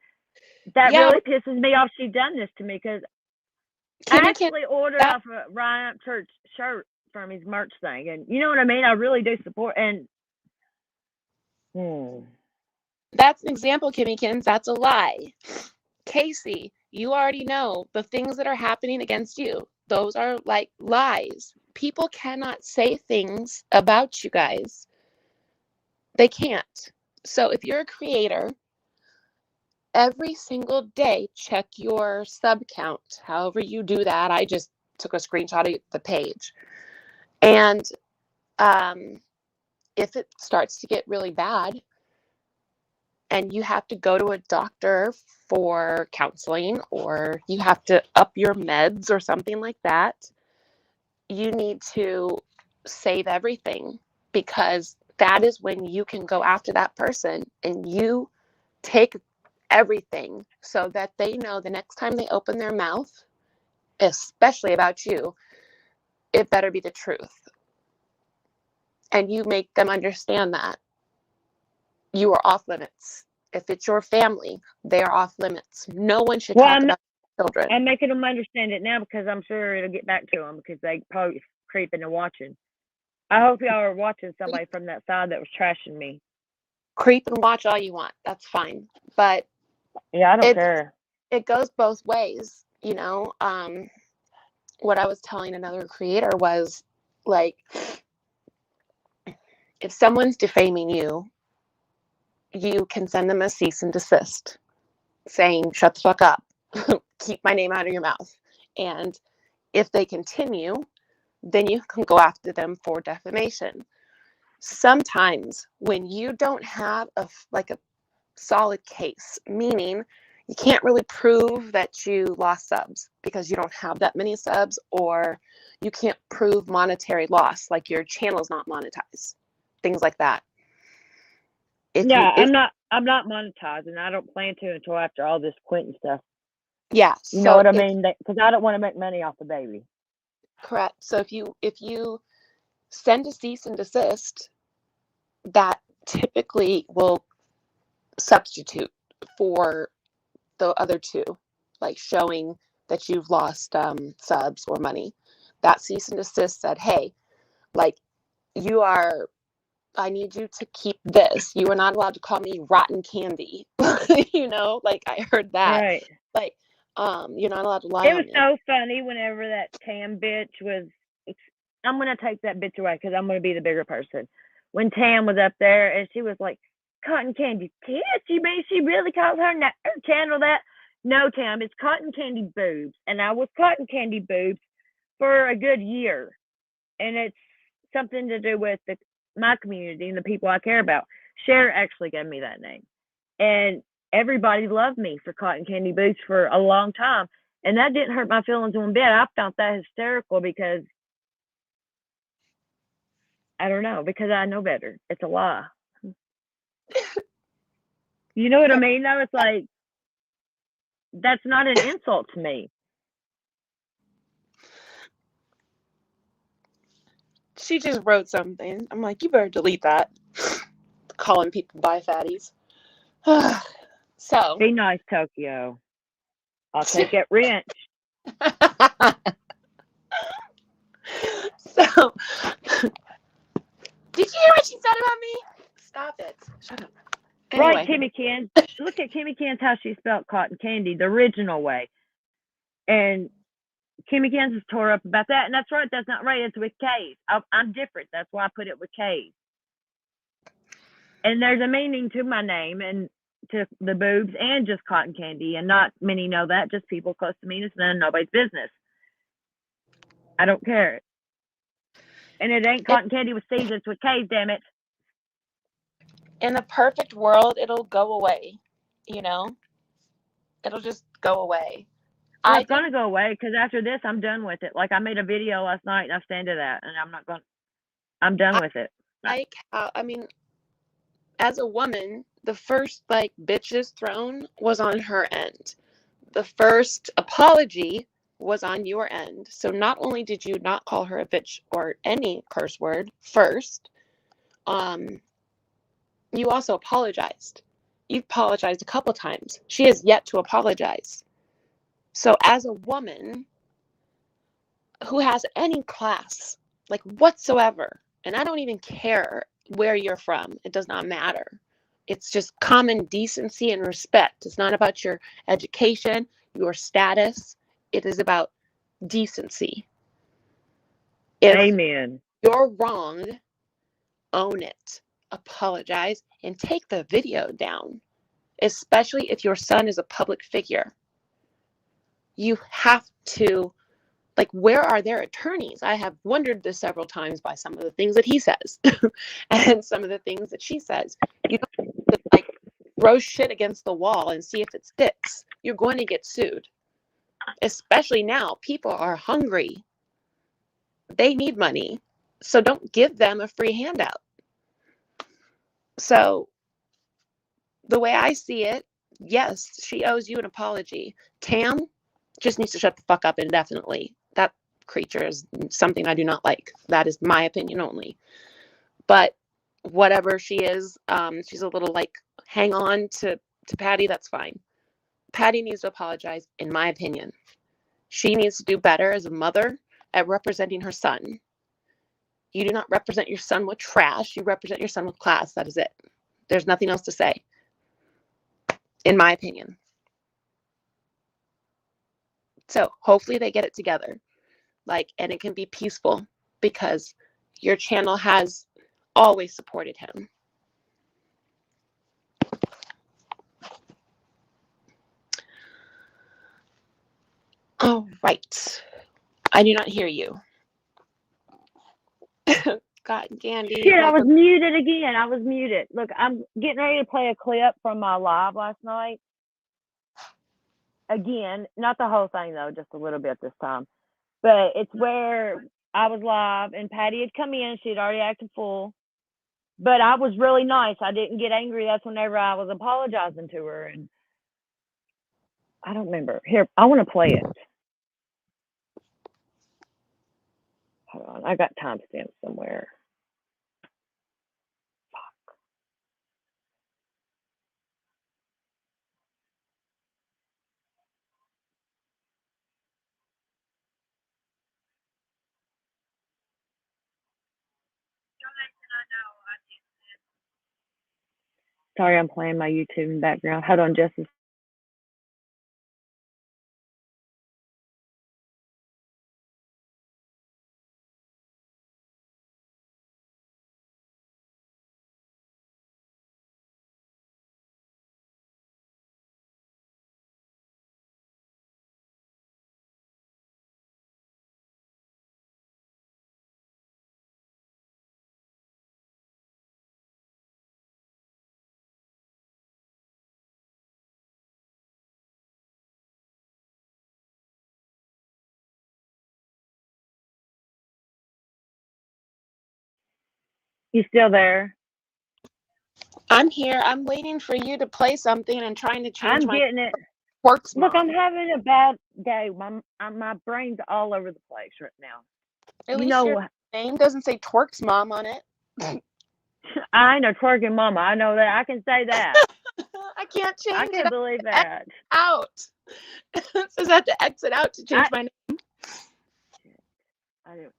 that really pisses me off. She done this to me because I actually ordered off a Ryan Upchurch shirt from his merch thing, and you know what I mean. I really do support. And that's an example, Kimmykins. That's a lie. Casey, you already know the things that are happening against you. Those are like lies. People cannot say things about you guys. They can't. So if you're a creator, every single day, check your sub count. However you do that, I just took a screenshot of the page. And if it starts to get really bad and you have to go to a doctor for counseling, or you have to up your meds or something like that, you need to save everything, because that is when you can go after that person and you take everything, so that they know the next time they open their mouth, especially about you, it better be the truth. And you make them understand that you are off limits. If it's your family, they are off limits. No one should talk about children. I'm making them understand it now, because I'm sure it'll get back to them, because they probably creeping and watching. I hope y'all are watching somebody from that side that was trashing me. Creep and watch all you want. That's fine. But yeah, I don't care. It goes both ways, you know. What I was telling another creator was, like, if someone's defaming you, you can send them a cease and desist saying, shut the fuck up, keep my name out of your mouth. And if they continue, then you can go after them for defamation. Sometimes when you don't have a solid case, meaning you can't really prove that you lost subs because you don't have that many subs, or you can't prove monetary loss, like your channel's not monetized, things like that. I'm not monetizing. I don't plan to until after all this Quentin stuff. Yeah, you know what I mean? Because I don't want to make money off the baby. Correct. So if you send a cease and desist, that typically will substitute for the other two, like showing that you've lost subs or money. That cease and desist said, hey, like, I need you to keep this. You are not allowed to call me rotten candy. You know, like, I heard that. Right. Like, you're not allowed to lie. It was so funny whenever that Tam bitch was. I'm gonna take that bitch away because I'm gonna be the bigger person. When Tam was up there and she was like, "Cotton candy tits." You mean she really calls her channel that? No, Tam, it's cotton candy boobs, and I was cotton candy boobs for a good year, and it's something to do with my community and the people I care about. Cher actually gave me that name, and everybody loved me for cotton candy boobs for a long time, and that didn't hurt my feelings one bit. I found that hysterical because I don't know, because I know better. It's a lie. You know what I mean? Though, it's like, that's not an insult to me. She just wrote something. I'm like, you better delete that. Calling people bi fatties. So be nice, Tokyo. I'll take it wrench. So, did you hear what she said about me? Stop it. Shut up. Anyway. Right, Kimmykins. Look at Kimmykins, how she spelled cotton candy, the original way. And Kimmykins is tore up about that. And that's right, that's not right. It's with K's. I'm different. That's why I put it with K's. And there's a meaning to my name and to the boobs and just cotton candy. And not many know that. Just people close to me. It's none of nobody's business. I don't care. And it ain't cotton candy with C's, it's with K's, damn it. In a perfect world, it'll go away. You know? It'll just go away. Well, it's gonna go away because after this, I'm done with it. Like I made a video last night, and I stand to that, and I'm done with it. I mean, as a woman, the first like bitches thrown was on her end. The first apology was on your end. So not only did you not call her a bitch or any curse word first, you also apologized. You've apologized a couple times. She has yet to apologize. So as a woman who has any class, like whatsoever, and I don't even care where you're from, it does not matter. It's just common decency and respect. It's not about your education, your status. It is about decency. If Amen. you're wrong, own it, apologize, and take the video down, especially if your son is a public figure. You have to, like, where are their attorneys? I have wondered this several times by some of the things that he says and some of the things that she says. You don't have to, like, throw shit against the wall and see if it sticks. You're going to get sued. Especially now, people are hungry. They need money. So don't give them a free handout. So the way I see it, yes, she owes you an apology. Tam just needs to shut the fuck up indefinitely. That creature is something I do not like. That is my opinion only. But whatever she is, she's a little like hang on to Patty. That's fine. Patty needs to apologize, in my opinion. She needs to do better as a mother at representing her son. You do not represent your son with trash. You represent your son with class. That is it. There's nothing else to say, in my opinion. So hopefully they get it together, like, and it can be peaceful because your channel has always supported him. All right. I do not hear you. God, Gandhi. Shit, I was muted again. I was muted. Look, I'm getting ready to play a clip from my live last night. Again, not the whole thing though, just a little bit this time. But it's where I was live and Patty had come in. She had already acted full. But I was really nice. I didn't get angry. That's whenever I was apologizing to her. And I don't remember. Here, I want to play it. Hold on. I got timestamps somewhere. Sorry, I'm playing my YouTube in the background. Hold on just a You still there? I'm here. I'm waiting for you to play something and trying to change I'm my getting it. Twerks Look, I'm Mom. having a bad day. My brain's all over the place right now. At You least know, your name doesn't say Twerks Mom on it. I ain't a twerking mama. I know that. I can say that. I can't change I it. can believe that. Out. It says I have to exit out to change my name. I do.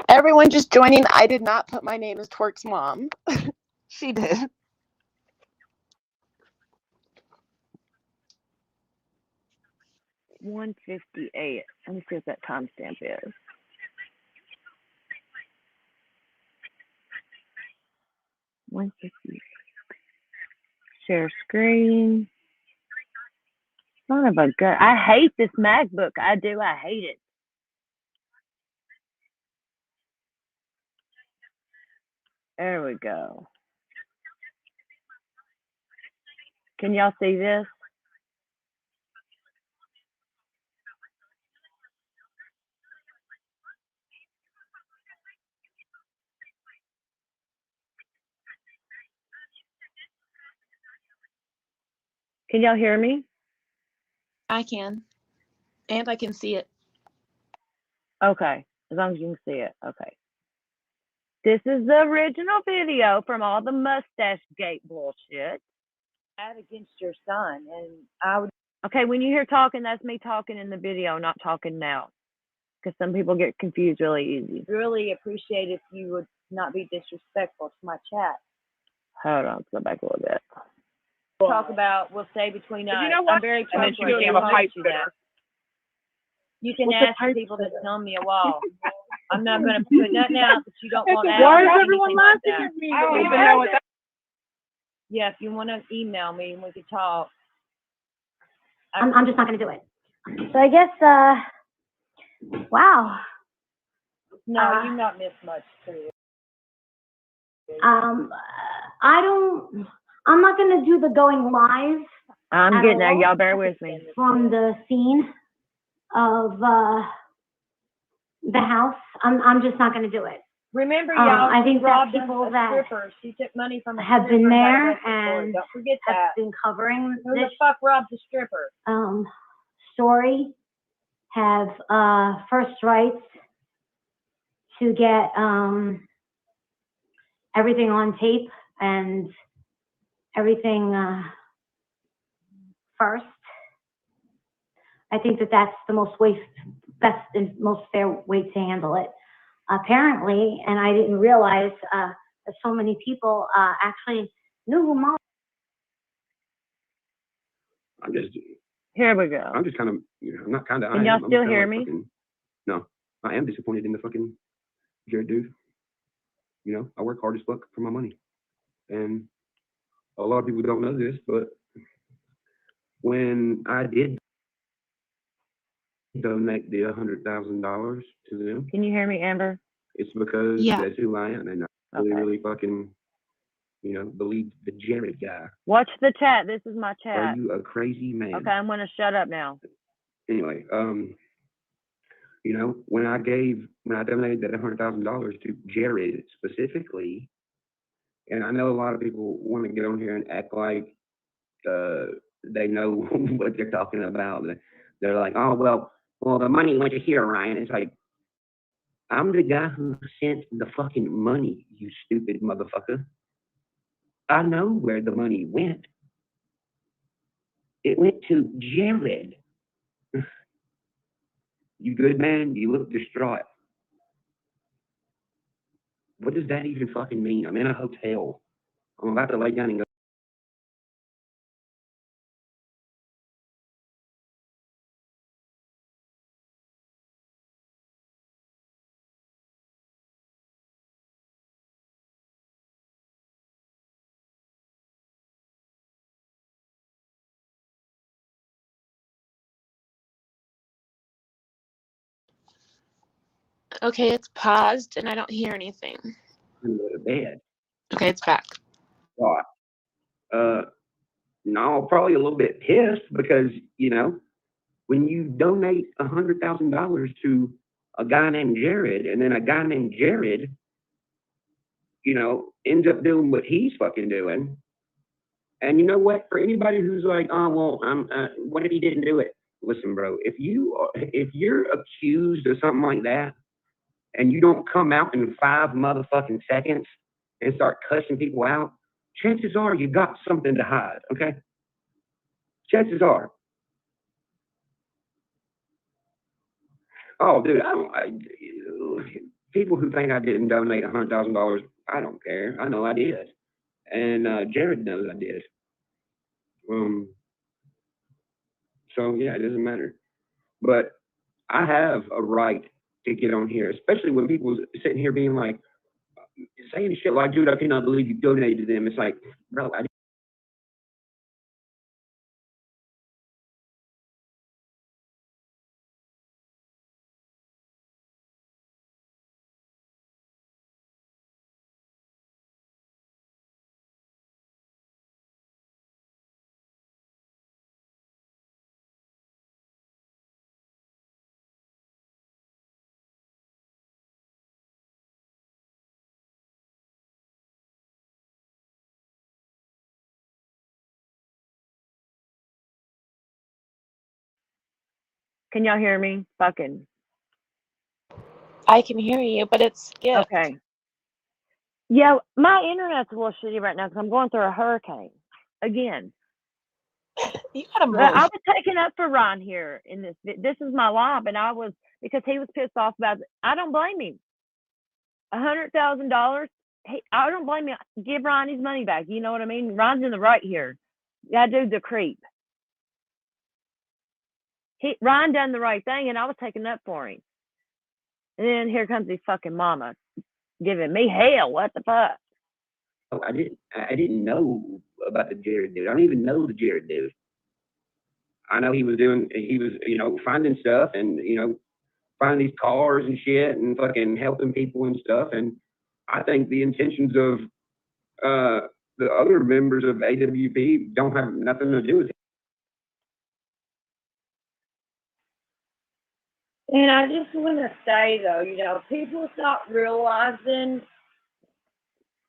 Everyone just joining. I did not put my name as Twerk's mom. She did. $1:58. Let me see what that timestamp is. $1:50. Share screen. Son of a gun. I hate this MacBook. I do. I hate it. There we go. Can y'all see this? Can y'all hear me? I can. And I can see it. Okay, as long as you can see it. Okay. This is the original video from all the mustache gate bullshit. Ad against your son, and I would. Okay, when you hear talking, that's me talking in the video, not talking now, because some people get confused really easy. Really appreciate if you would not be disrespectful to my chat. Hold on, let's go back a little bit. Talk about, we'll say between us. You know what? I'm very I mentioned trustworthy. you I have a promise pipe you fitter. that. You can What's a ask the pipe people that fitter? tell me a wall. I'm not going to put nothing out that you don't want out. Why is or everyone anything like laughing that. at me? I don't even know what that. Yeah, if you want to email me and we can talk. I'm just not going to do it. So I guess, wow. No, you've not missed much, too. I'm not going to do the going live. I'm at getting there. all Y'all bear with me. From the scene of the house. I'm just not going to do it. Remember, y'all, I think that robbed people a that stripper. She took money from a have stripper been and got there arrested for it. and Don't forget have that. been covering Who this the fuck robbed the stripper? story have first rights to get everything on tape and everything first. I think that that's the best and most fair way to handle it. Apparently, and I didn't realize that so many people actually knew who Mom. I'm just, Here we go. I'm just kind of, I'm not kind of. Can y'all still hear me? No, I am disappointed in the fucking Jared dude. I work hard as fuck for my money, and a lot of people don't know this, but when I did donate the $100,000 to them, Can you hear me, Amber? it's because Yeah. that's who I am, and I really fucking, believe the Jared guy. Watch the chat. This is my Are chat. you a crazy man? Okay, I'm going to shut up now. Anyway, when I donated that $100,000 to Jared specifically, and I know a lot of people want to get on here and act like they know what they're talking about. They're like, oh, well, the money went to here, Ryan. It's like, I'm the guy who sent the fucking money, you stupid motherfucker. I know where the money went. It went to Jared. You good, man? You look distraught. What does that even fucking mean? I'm in a hotel. I'm about to lay down and go. Okay, it's paused and I don't hear anything. And go to bed. Okay, it's back. No, probably a little bit pissed because, when you donate $100,000 to a guy named Jared, and then a guy named Jared, ends up doing what he's fucking doing. And you know what? For anybody who's like, oh, well, what if he didn't do it? Listen, bro, if you're accused of something like that, and you don't come out in 5 motherfucking seconds and start cussing people out, chances are you got something to hide, okay? Chances are. Oh, dude, people who think I didn't donate $100,000, I don't care. I know I did. And Jared knows I did. So, yeah, it doesn't matter. But I have a right to get on here, especially when people sitting here being like, saying shit like, dude, I cannot believe you donated to them. It's like, bro, I Can y'all hear me? Fucking. I can hear you, but it's skipped. Okay. Yeah, my internet's a little shitty right now because I'm going through a hurricane again. You gotta But I move. was taking up for Ron here in this. This is my live, and I was because he was pissed off about it. I don't blame him. $100,000. Hey, I don't blame you. Give Ron his money back. You know what I mean? Ron's in the right here. That dude's a creep. Ron done the right thing, and I was taking up for him. And then here comes his fucking mama giving me hell. What the fuck? Oh, I didn't know about the Jared dude. I don't even know the Jared dude. I know he was, you know, finding stuff and, you know, finding these cars and shit and fucking helping people and stuff. And I think the intentions of the other members of AWP don't have nothing to do with it. And I just want to say, though, you know, people stop realizing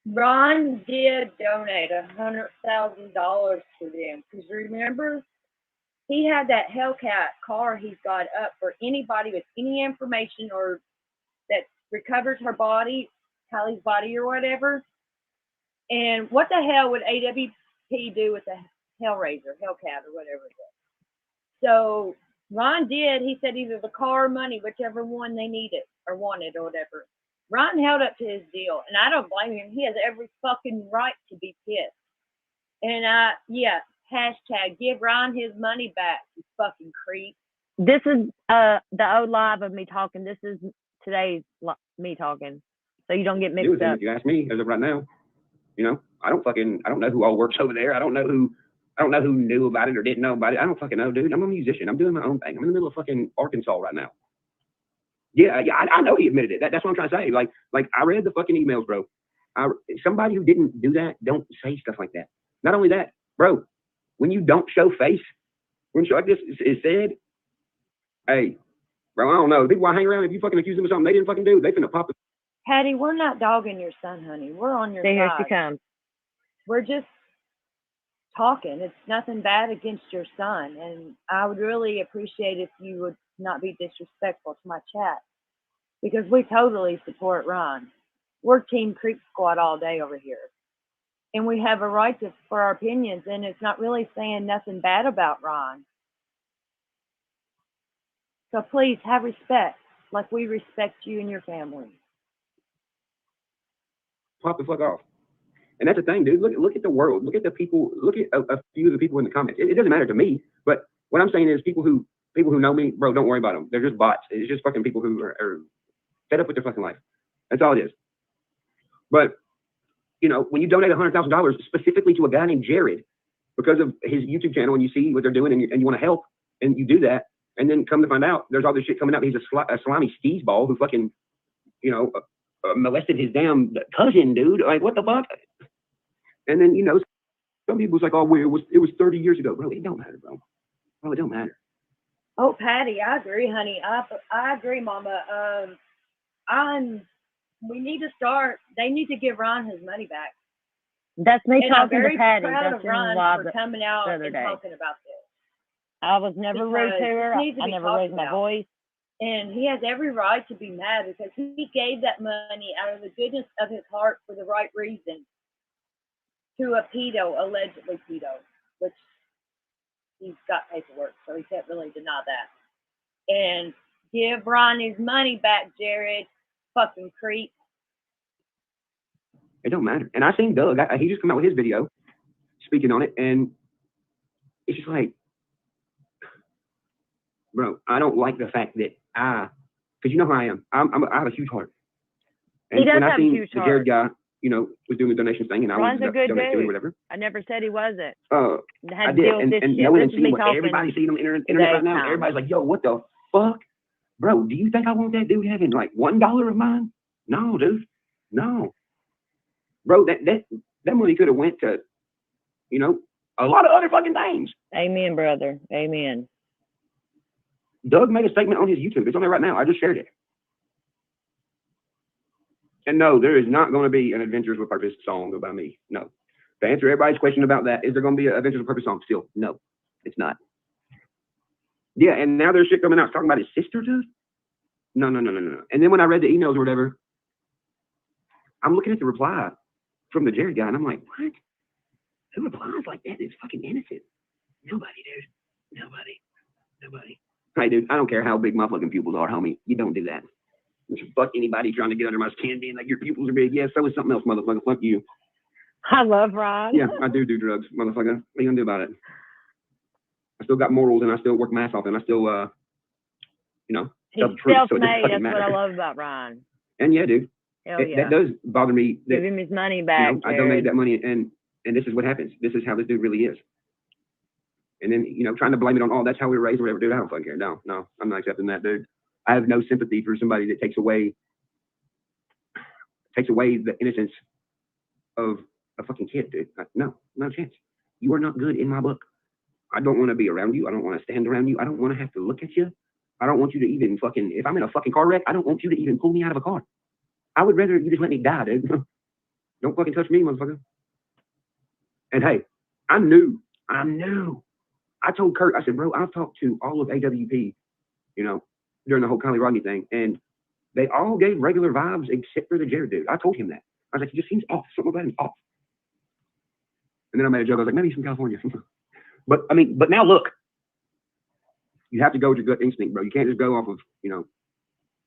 Ron did donate $100,000 to them. Because remember, he had that Hellcat car he's got up for anybody with any information or that recovers her body, Kylie's body or whatever. And what the hell would AWP do with the Hellraiser, Hellcat or whatever it is? So Ron did. He said either the car or money, whichever one they needed or wanted or whatever. Ron held up to his deal, and I don't blame him. He has every fucking right to be pissed. And yeah, hashtag give Ron his money back, you fucking creep. This is the old live of me talking. This is today's me talking, so you don't get mixed up. If you ask me, as of right now, you know, I don't know who all works over there. I don't know who knew about it or didn't know about it. I don't fucking know, dude. I'm a musician. I'm doing my own thing. I'm in the middle of fucking Arkansas right now. Yeah, I know he admitted it. That's what I'm trying to say. Like I read the fucking emails, bro. Somebody who didn't do that, don't say stuff like that. Not only that, bro, when you don't show face, when shit like this is said, hey, bro, I don't know. People I hang around, if you fucking accuse them of something they didn't fucking do, they finna pop the. Patty, we're not dogging your son, honey. We're on your See, here side. she comes. We're just talking. It's nothing bad against your son. And I would really appreciate if you would not be disrespectful to my chat. Because we totally support Ron. We're Team Creep Squad all day over here. And we have a right for our opinions. And it's not really saying nothing bad about Ron. So please have respect, like we respect you and your family. Pop the fuck off. And that's the thing, dude. Look at the world. Look at the people. Look at a few of the people in the comments. It doesn't matter to me, but what I'm saying is people who know me, bro, don't worry about them. They're just bots. It's just fucking people who are fed up with their fucking life. That's all it is. But you know, when you donate $100,000 specifically to a guy named Jared because of his YouTube channel, and you see what they're doing, and you want to help, and you do that, and then come to find out there's all this shit coming out. He's a slimy steezball who fucking, you know, molested his damn cousin, dude. Like, what the fuck? And then, you know, some people's like, oh, well, it was 30 years ago. Bro, it don't matter, bro. Bro, it don't matter. Oh, Patty, I agree, honey. I agree, Mama. We need to start. They need to give Ron his money back. That's me and talking to Patty. I'm very proud That's of Ron live for coming out the other and day. talking about this. I was never rude to her. I never raised my voice. And he has every right to be mad because he gave that money out of the goodness of his heart for the right reason to a pedo, allegedly pedo, which he's got paperwork, so he can't really deny that. And give Ron his money back, Jared. Fucking creep. It don't matter. And I seen Doug. He just come out with his video speaking on it, and it's just like, bro, I don't like the fact that because you know who I am. I have a huge heart. And he does when I have seen a huge the heart. Jared guy, you know, was doing the donations thing, and I Ron's was a good donating to him or dude. whatever. I never said he wasn't. I did, and knowing and seeing what everybody's seeing on the internet right now, everybody's like, yo, what the fuck? Bro, do you think I want that dude having like $1 of mine? No, dude. No. Bro, that money could have went to, you know, a lot of other fucking things. Amen, brother. Amen. Doug made a statement on his YouTube. It's on there right now. I just shared it. And no, there is not going to be an Adventures with Purpose song by me. No. To answer everybody's question about that, is there going to be an Adventures with Purpose song still? No, it's not. Yeah, and now there's shit coming out talking about his sister, dude. No. And then when I read the emails or whatever, I'm looking at the reply from the Jared guy, and I'm like, what? Who replies like that? It's fucking innocent. Nobody, dude. Nobody. Hey, dude, I don't care how big my fucking pupils are, homie. You don't do that. Fuck anybody trying to get under my skin being like, your pupils are big. Yeah, so is something else, motherfucker. Fuck you. I love Ron. Yeah, I do drugs, motherfucker. What are you gonna do about it? I still got morals, and I still work my ass off, and I still, He's tell the truth, so it doesn't self-made. fucking That's what I matter. love about Ron. And yeah, dude, Hell yeah. that does bother me. That, Give him his money back, I Jared. donated that money, and this is what happens. This is how this dude really is. And then, trying to blame it on, oh, that's how we were raised or whatever, dude, I don't fucking care. No, I'm not accepting that, dude. I have no sympathy for somebody that takes away the innocence of a fucking kid, dude. No chance. You are not good in my book. I don't want to be around you. I don't want to stand around you. I don't want to have to look at you. I don't want you to even fucking, if I'm in a fucking car wreck, I don't want you to even pull me out of a car. I would rather you just let me die, dude. Don't fucking touch me, motherfucker. And hey, I knew. I told Kurt, I said, bro, I've talked to all of AWP, during the whole Kylie Rodney thing, and they all gave regular vibes except for the Jared dude. I told him that. I was like, he just seems off. Something about him's off. And then I made a joke. I was like, maybe he's from California. But now look, you have to go with your gut instinct, bro. You can't just go off of,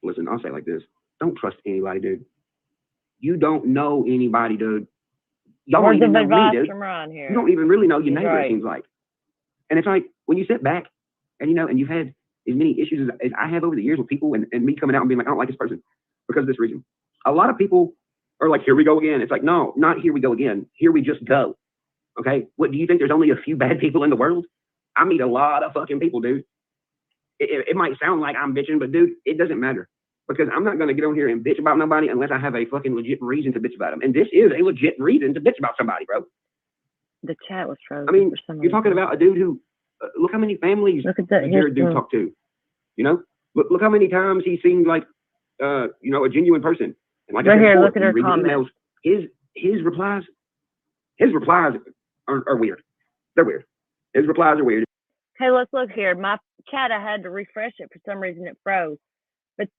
listen, I'll say it like this. Don't trust anybody, dude. You don't know anybody, dude. Y'all don't even know me, dude. From Ron here. You don't even really know your neighbor, Right. it seems like. And it's like, when you sit back and, and you've had as many issues as I have over the years with people and me coming out and being like, I don't like this person because of this reason. A lot of people are like, here we go again. It's like, no, not here we go again. Here we just go. Okay? What, do you think there's only a few bad people in the world? I meet a lot of fucking people, dude. It might sound like I'm bitching, but dude, it doesn't matter. Because I'm not going to get on here and bitch about nobody unless I have a fucking legit reason to bitch about them. And this is a legit reason to bitch about somebody, bro. The chat was frozen. I mean, for some you're talking reason. about a dude who, look how many families Look at that. the Jared dude talked to. Look how many times he seemed like, a genuine person. And like Right I said here, before, look at you her read the comments. emails, his replies are weird. They're weird. His replies are weird. Hey, let's look here. My chat, I had to refresh it. For some reason, it froze. But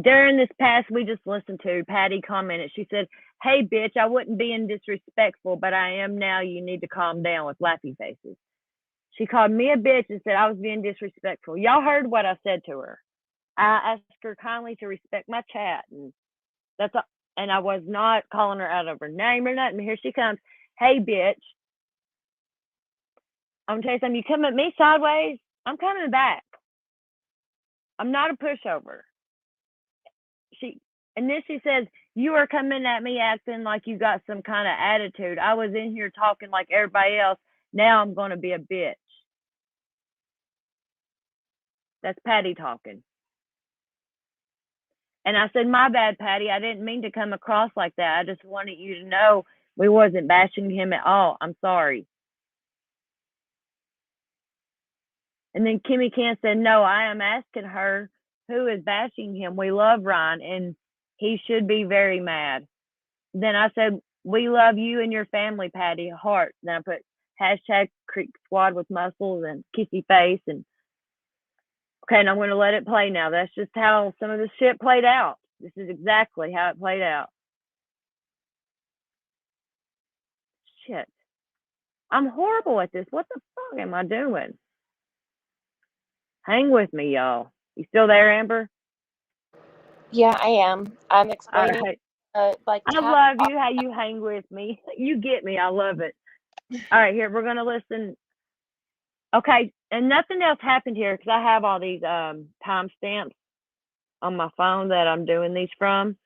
during this past we just listened to, Patty commented. She said, hey, bitch, I wouldn't be disrespectful, but I am now. You need to calm down with laughing faces. She called me a bitch and said I was being disrespectful. Y'all heard what I said to her. I asked her kindly to respect my chat. And that's all. And I was not calling her out of her name or nothing. Here she comes. Hey, bitch. I'm gonna tell you something. You come at me sideways, I'm coming back. I'm not a pushover. And then she says, you are coming at me acting like you got some kind of attitude. I was in here talking like everybody else. Now I'm gonna be a bitch. That's Patty talking. And I said, my bad, Patty. I didn't mean to come across like that. I just wanted you to know we wasn't bashing him at all. I'm sorry. And then Kimmy Can said, no, I am asking her who is bashing him. We love Ryan, and he should be very mad. Then I said, we love you and your family, Patty. Heart. Then I put hashtag Creek Squad with muscles and kissy face. And okay, and I'm going to let it play now. That's just how some of this shit played out. This is exactly how it played out. Shit. I'm horrible at this. What the fuck am I doing? Hang with me, y'all. You still there, Amber? Yeah, I am. I'm All explaining, right. like I love you how you hang with me. You get me. I love it. All right, here, we're going to listen. Okay, and nothing else happened here because I have all these timestamps on my phone that I'm doing these from.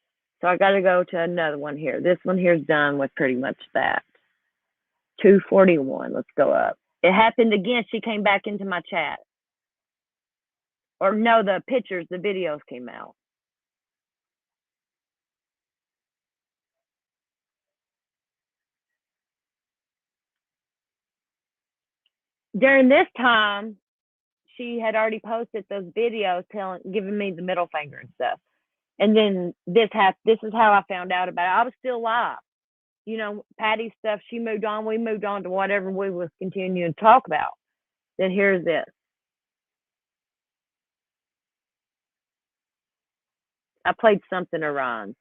So I got to go to another one here. This one here is done with pretty much that. 241. Let's go up. It happened again. She came back into my chat. Or no, the pictures, the videos came out. During this time, she had already posted those videos giving me the middle finger and stuff. And then this is how I found out about it. I was still live. Patty's stuff, she moved on. We moved on to whatever we was continuing to talk about. Then here's this. I played something of Ron's.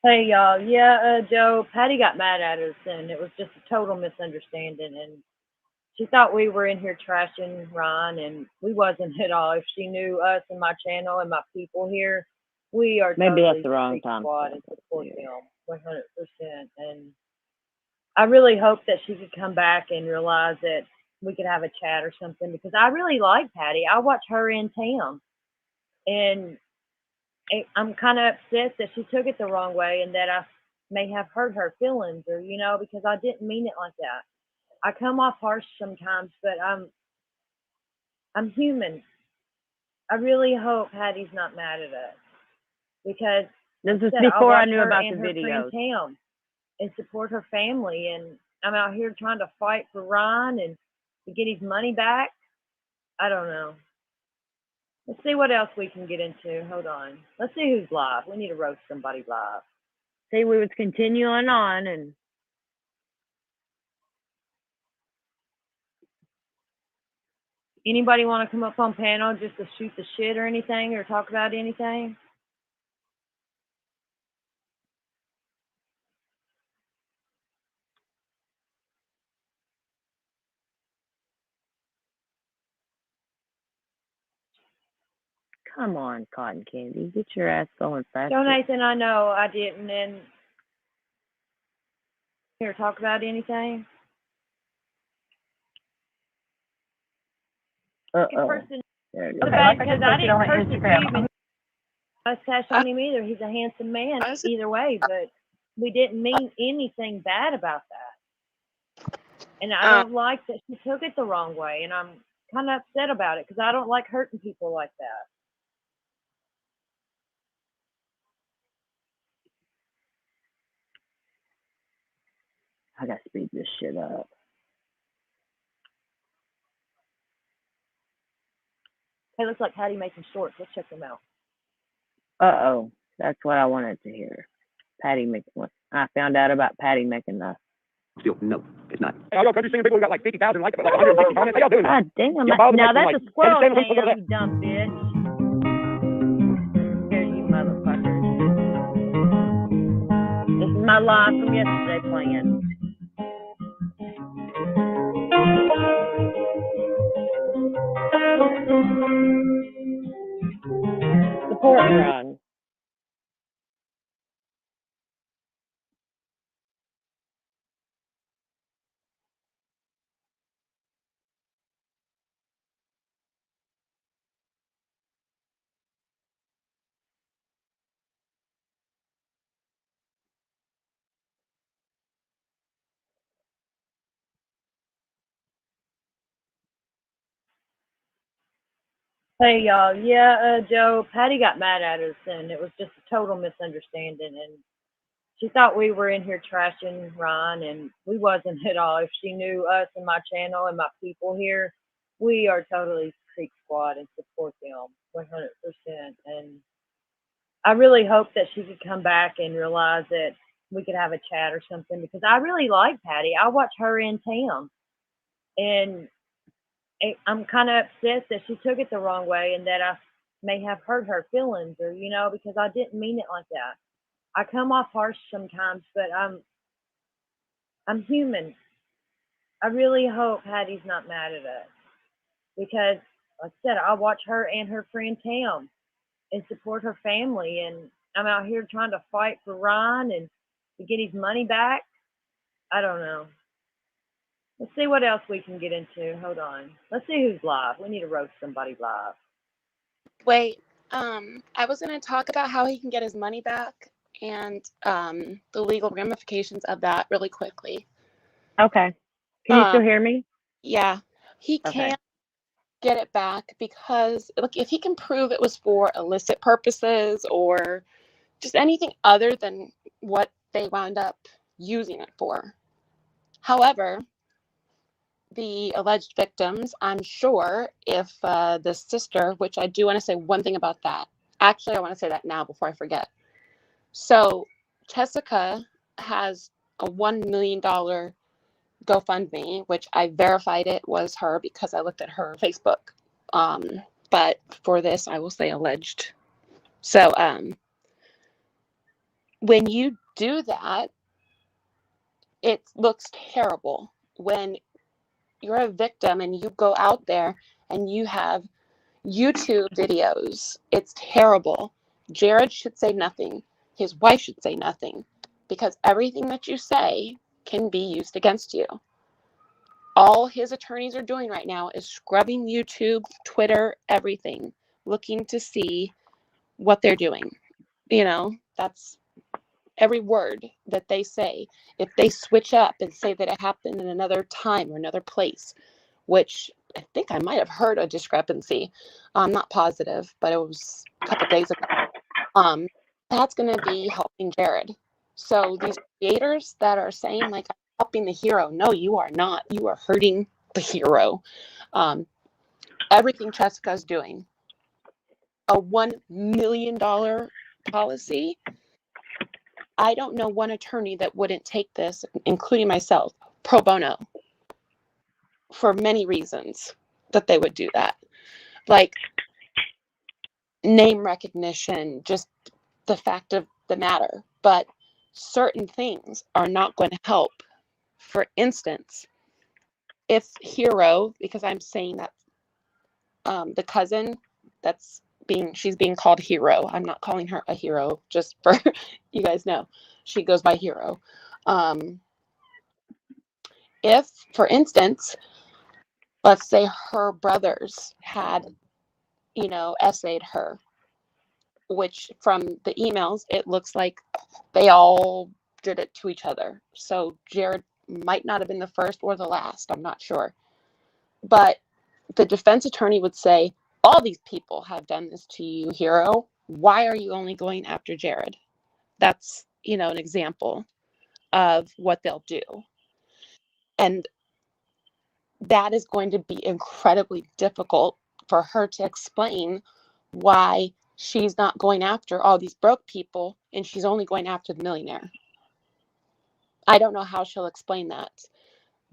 Hey y'all, yeah, Joe, Patty got mad at us and it was just a total misunderstanding and she thought we were in here trashing Ron and we wasn't at all. If she knew us and my channel and my people here, we are Maybe totally that's the wrong time. squad and support them 100%. And I really hope that she could come back and realize that we could have a chat or something because I really like Patty. I watch her in town and I'm kind of upset that she took it the wrong way and that I may have hurt her feelings or, because I didn't mean it like that. I come off harsh sometimes, but I'm human. I really hope Patty's not mad at us because This is like I before I watch knew her about and the her friend videos. Tam and support her family, and I'm out here trying to fight for Ron and to get his money back. I don't know. Let's see what else we can get into. Hold on. Let's see who's live. We need to roast somebody live. See, we was continuing on and anybody want to come up on panel just to shoot the shit or anything or talk about anything? Come on, Cotton Candy. Get your ass going fast. So, Nathan, I know I didn't. And here, talk about anything? Uh-oh. Person, There it is. the fact because I didn't curse at Steve mustache on him either. He's a handsome man either way, but we didn't mean anything bad about that. And I don't like that she took it the wrong way, and I'm kind of upset about it because I don't like hurting people like that. I gotta speed this shit up. Hey, looks like Patty making shorts. Let's check them out. Uh-oh. That's what I wanted to hear. Patty making what? I found out about Patty making the... Still, no, it's not. Hey, y'all country singing people who got like 50,000 likes, but like 160 comments. How y'all doing? God damn, now that's a squirrel hanger, you dumb bitch. Here's you motherfuckers. This is my live from yesterday playing. Support run. Hey y'all, yeah, Joe, Patty got mad at us and it was just a total misunderstanding and she thought we were in here trashing Ron and we wasn't at all. If she knew us and my channel and my people here, we are totally Creek Squad and support them 100%. And I really hope that she could come back and realize that we could have a chat or something because I really like Patty. I watch her in town and I'm kind of upset that she took it the wrong way and that I may have hurt her feelings or, because I didn't mean it like that. I come off harsh sometimes, but I'm human. I really hope Patty's not mad at us because, like I said, I watch her and her friend Tam and support her family, and I'm out here trying to fight for Ron and to get his money back. I don't know. Let's see what else we can get into. Hold on. Let's see who's live. We need to roast somebody live. Wait, I was going to talk about how he can get his money back and the legal ramifications of that really quickly. Okay. Can you still hear me? Yeah. He can't get it back because look, if he can prove it was for illicit purposes or just anything other than what they wound up using it for. However, the alleged victims, I'm sure if the sister, which I do want to say one thing about that. Actually, I want to say that now before I forget. So Jessica has a $1 million GoFundMe, which I verified it was her because I looked at her Facebook. But for this, I will say alleged. So when you do that, it looks terrible. When you're a victim and you go out there and you have YouTube videos, it's terrible. Jared should say nothing. His wife should say nothing, because everything that you say can be used against you. All his attorneys are doing right now is scrubbing YouTube, Twitter, everything, looking to see what they're doing. You know, that's every word that they say. If they switch up and say that it happened in another time or another place, which I think I might have heard a discrepancy. I'm not positive, but it was a couple days ago. That's going to be helping Jared. So these creators that are saying, like, I'm helping the hero. No, you are not. You are hurting the hero. Everything Jessica's doing. A $1 million policy. I don't know one attorney that wouldn't take this, including myself, pro bono, for many reasons that they would do that. Like name recognition, just the fact of the matter. But certain things are not going to help. For instance, if Hero, because I'm saying that the cousin she's being called Hero. I'm not calling her a hero, just for you guys know. She goes by Hero. If, for instance, let's say her brothers had, essayed her, which from the emails, it looks like they all did it to each other. So Jared might not have been the first or the last. I'm not sure. But the defense attorney would say, all these people have done this to you, Hero. Why are you only going after Jared? That's, an example of what they'll do. And that is going to be incredibly difficult for her to explain why she's not going after all these broke people and she's only going after the millionaire. I don't know how she'll explain that.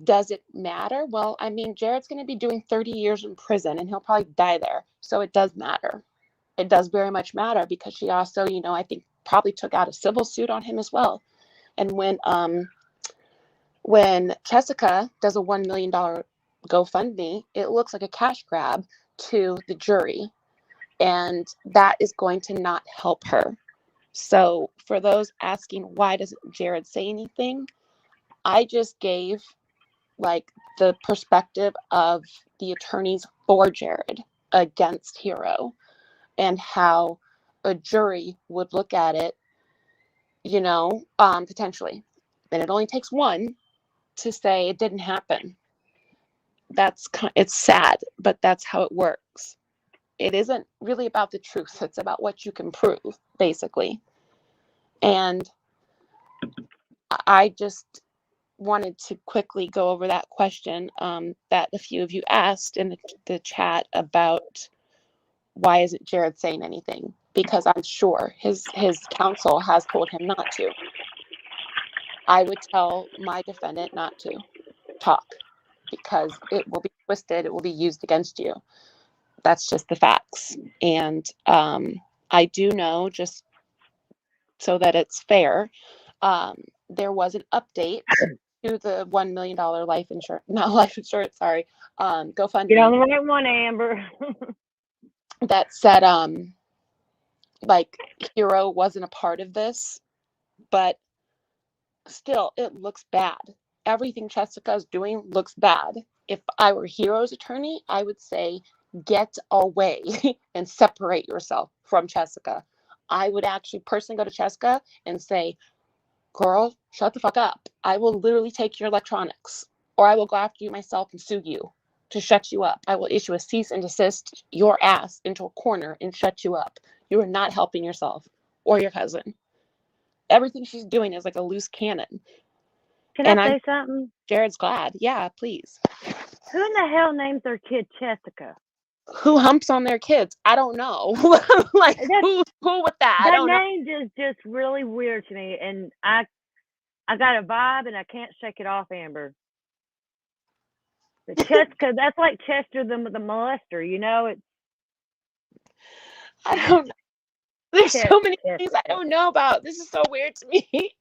Does it matter? Well, I mean, Jared's going to be doing 30 years in prison and he'll probably die there. So it does matter. It does very much matter, because she also, I think probably took out a civil suit on him as well. And when Jessica does a $1 million GoFundMe, it looks like a cash grab to the jury. And that is going to not help her. So for those asking, why doesn't Jared say anything? I just gave the perspective of the attorneys for Jared against Hero, and how a jury would look at it, potentially. And it only takes one to say it didn't happen. It's sad, but that's how it works. It isn't really about the truth. It's about what you can prove, basically. And I just wanted to quickly go over that question that a few of you asked in the chat about why isn't Jared saying anything? Because I'm sure his counsel has told him not to. I would tell my defendant not to talk, because it will be twisted. It will be used against you. That's just the facts. And I do know, just so that it's fair, there was an update to the $1 million GoFundMe. Get on the right one, Amber. That said, Hero wasn't a part of this, but still, it looks bad. Everything Jessica's doing looks bad. If I were Hero's attorney, I would say, get away and separate yourself from Jessica. I would actually personally go to Jessica and say, girl, shut the fuck up. I will literally take your electronics, or I will go after you myself and sue you to shut you up. I will issue a cease and desist your ass into a corner and shut you up. You are not helping yourself or your cousin. Everything she's doing is like a loose cannon. Can I say something? Jared's glad. Yeah, please. Who in the hell names their kid Jessica? Who humps on their kids? I don't know. Who with that? That name is just really weird to me, and I got a vibe and I can't shake it off, Amber. The cause that's like Chester the molester, you know? It's I don't know. There's so many Chester. things I don't know about. This is so weird to me.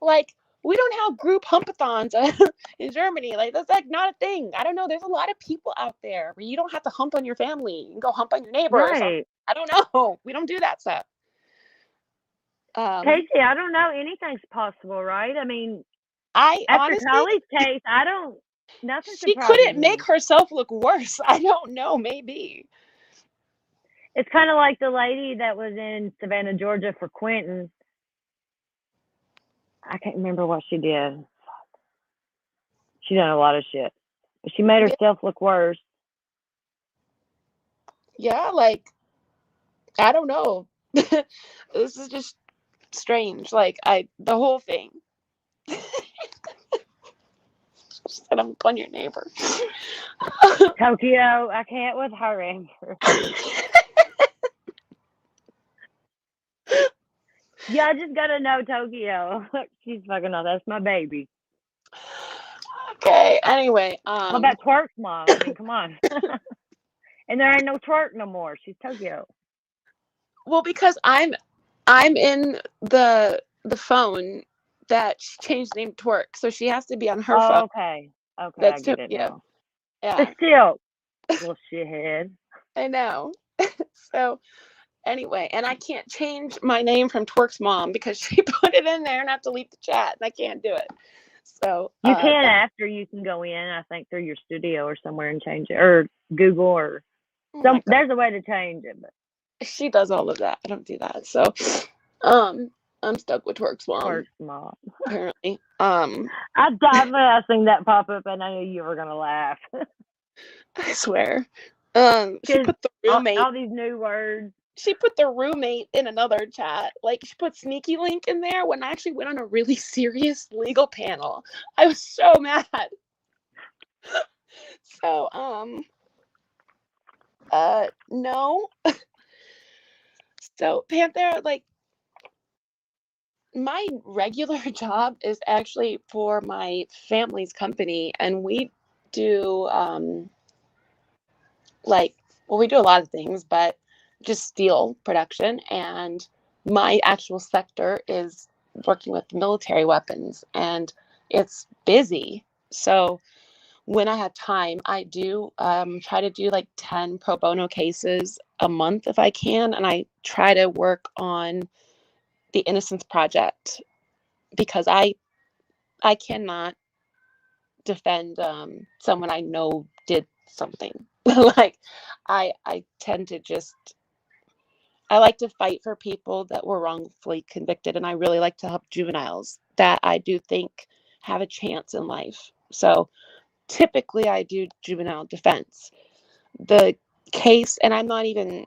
Like, we don't have group humpathons in Germany. Like, that's like not a thing. I don't know. There's a lot of people out there where you don't have to hump on your family. You can go hump on your neighbor or something. Right. I don't know. We don't do that stuff. Casey, I don't know. Anything's possible, right? I mean, I after honestly, Collie's case, I don't. Nothing she surprises couldn't me. make herself look worse. I don't know. Maybe. It's kind of like the lady that was in Savannah, Georgia for Quentin. I can't remember what she did. She done a lot of shit. But she made herself look worse. Yeah, like, I don't know. This is just strange. Like, the whole thing. Said I'm on your neighbor. Tokyo, I can't with her, Amber. Yeah, I just gotta know Tokyo. She's fucking on. That's my baby. Okay. Anyway, What about Twerk's mom? I mean, come on. And there ain't no Twerk no more. She's Tokyo. Well, because I'm in the phone that she changed the name to Twerk, so she has to be on her phone. Okay. That's I get it Tokyo. now. Yeah. But still, little shithead. I know. So anyway, and I can't change my name from Twerk's mom because she put it in there and I have to delete the chat, and I can't do it. So you can after you can go in, I think, through your studio or somewhere and change it, or Google, or there's a way to change it. But she does all of that. I don't do that. So, I'm stuck with Twerk's mom. Twerk's mom. Apparently. I definitely seen that pop up, and I knew you were gonna laugh. I swear. She put the roommate. All these new words. She put the roommate in another chat. Like, she put sneaky link in there when I actually went on a really serious legal panel. I was so mad. So, no. So, Panther, like, my regular job is actually for my family's company, and we do, we do a lot of things, but just steel production, and my actual sector is working with military weapons, and it's busy. So when I have time, I do try to do like 10 pro bono cases a month if I can, and I try to work on the Innocence Project because I cannot defend someone I know did something. Like, I tend to just, I like to fight for people that were wrongfully convicted, and I really like to help juveniles that I do think have a chance in life. So typically I do juvenile defense. The case, and I'm not even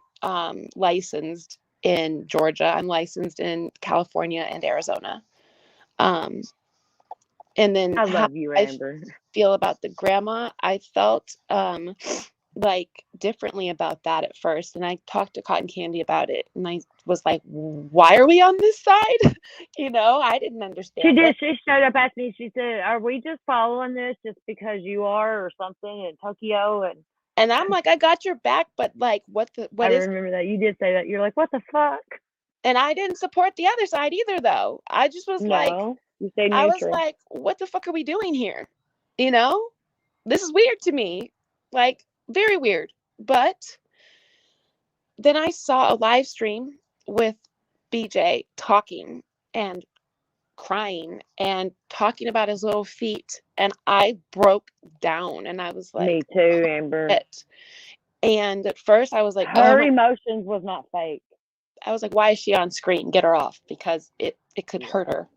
licensed in Georgia. I'm licensed in California and Arizona. And then I love you, Amber. Feel about the grandma, I felt like differently about that at first, and I talked to Cotton Candy about it, and I was like, why are we on this side? I didn't understand. She did. She showed up at me. She said, are we just following this just because you are or something in Tokyo? And I'm like, I got your back, but like, what I remember that. You did say that. You're like, what the fuck? And I didn't support the other side either, though. I just was you stayed neutral. I was like, what the fuck are we doing here? This is weird to me. Like, very weird. But then I saw a live stream with BJ talking and crying and talking about his little feet, and I broke down, and I was like, me too, Amber. Shit. And at first I was like, her emotions was not fake. I was like, why is she on screen? Get her off, because it could hurt her.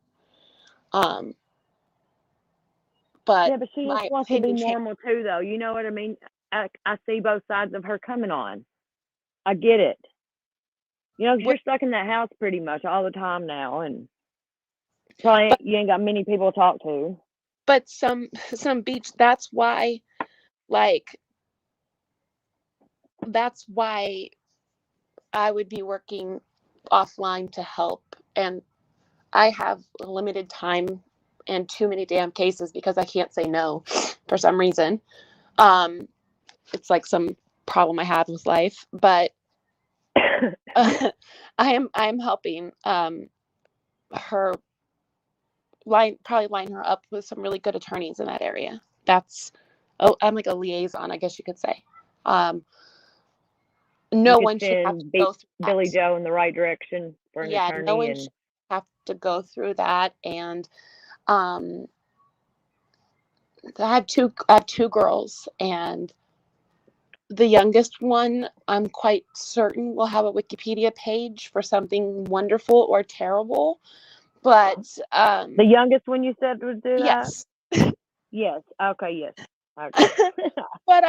But yeah, but she just wants to be normal too, though. You know what I mean? I see both sides of her coming on. I get it. You're stuck in that house pretty much all the time now, and probably you ain't got many people to talk to. But some beach. That's why I would be working offline to help, and I have a limited time and too many damn cases because I can't say no for some reason. It's like some problem I have with life, but I am helping her probably line her up with some really good attorneys in that area. I'm like a liaison, I guess you could say. No one should have to go through that. Billy Joe in the right direction for an attorney. No one should have to go through that. And I have two girls, and the youngest one, I'm quite certain, will have a Wikipedia page for something wonderful or terrible. But the youngest one you said would do that? Yes. Yes. Okay. Yes. Okay. But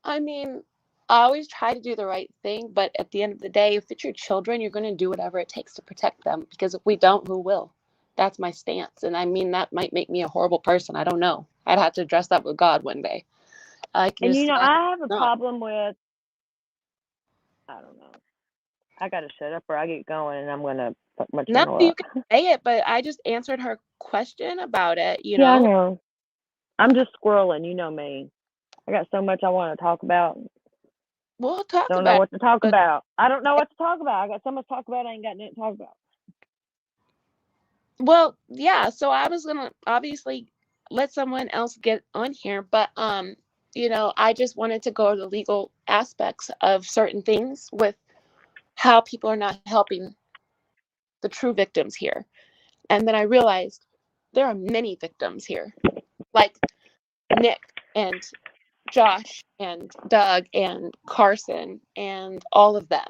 I mean, I always try to do the right thing, but at the end of the day, if it's your children, you're going to do whatever it takes to protect them, because if we don't, who will? That's my stance. And I mean, that might make me a horrible person. I don't know. I'd have to dress up with God one day. And you know, I have a problem with, I don't know. I got to shut up or I get going and I'm going to fuck my channel up. No, you can say it, but I just answered her question about it, you know? Yeah, I know. I'm just squirreling, you know me. I got so much I want to talk about. We'll talk Don't know what to talk about. I don't know what to talk about. I got so much to talk about, I ain't got nothing to talk about. Well, yeah, so I was going to obviously let someone else get on here, but you know, I just wanted to go to the legal aspects of certain things with how people are not helping the true victims here. And then I realized there are many victims here, like Nick and Josh and Doug and Carson and all of them.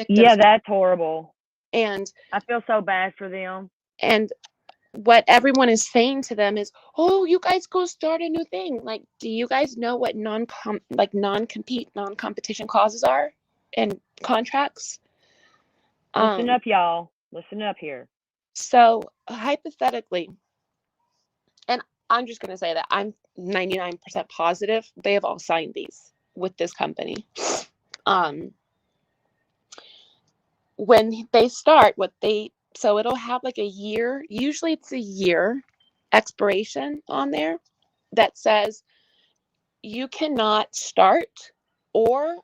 Yeah, that's horrible. And I feel so bad for them. And what everyone is saying to them is, oh, you guys go start a new thing. Like, do you guys know what non-compete, non-competition clauses are in contracts? Listen up, y'all. Listen up here. So hypothetically, and I'm just going to say that I'm 99% positive they have all signed these with this company. When they start, so it'll have like a year, usually it's a year expiration on there that says you cannot start or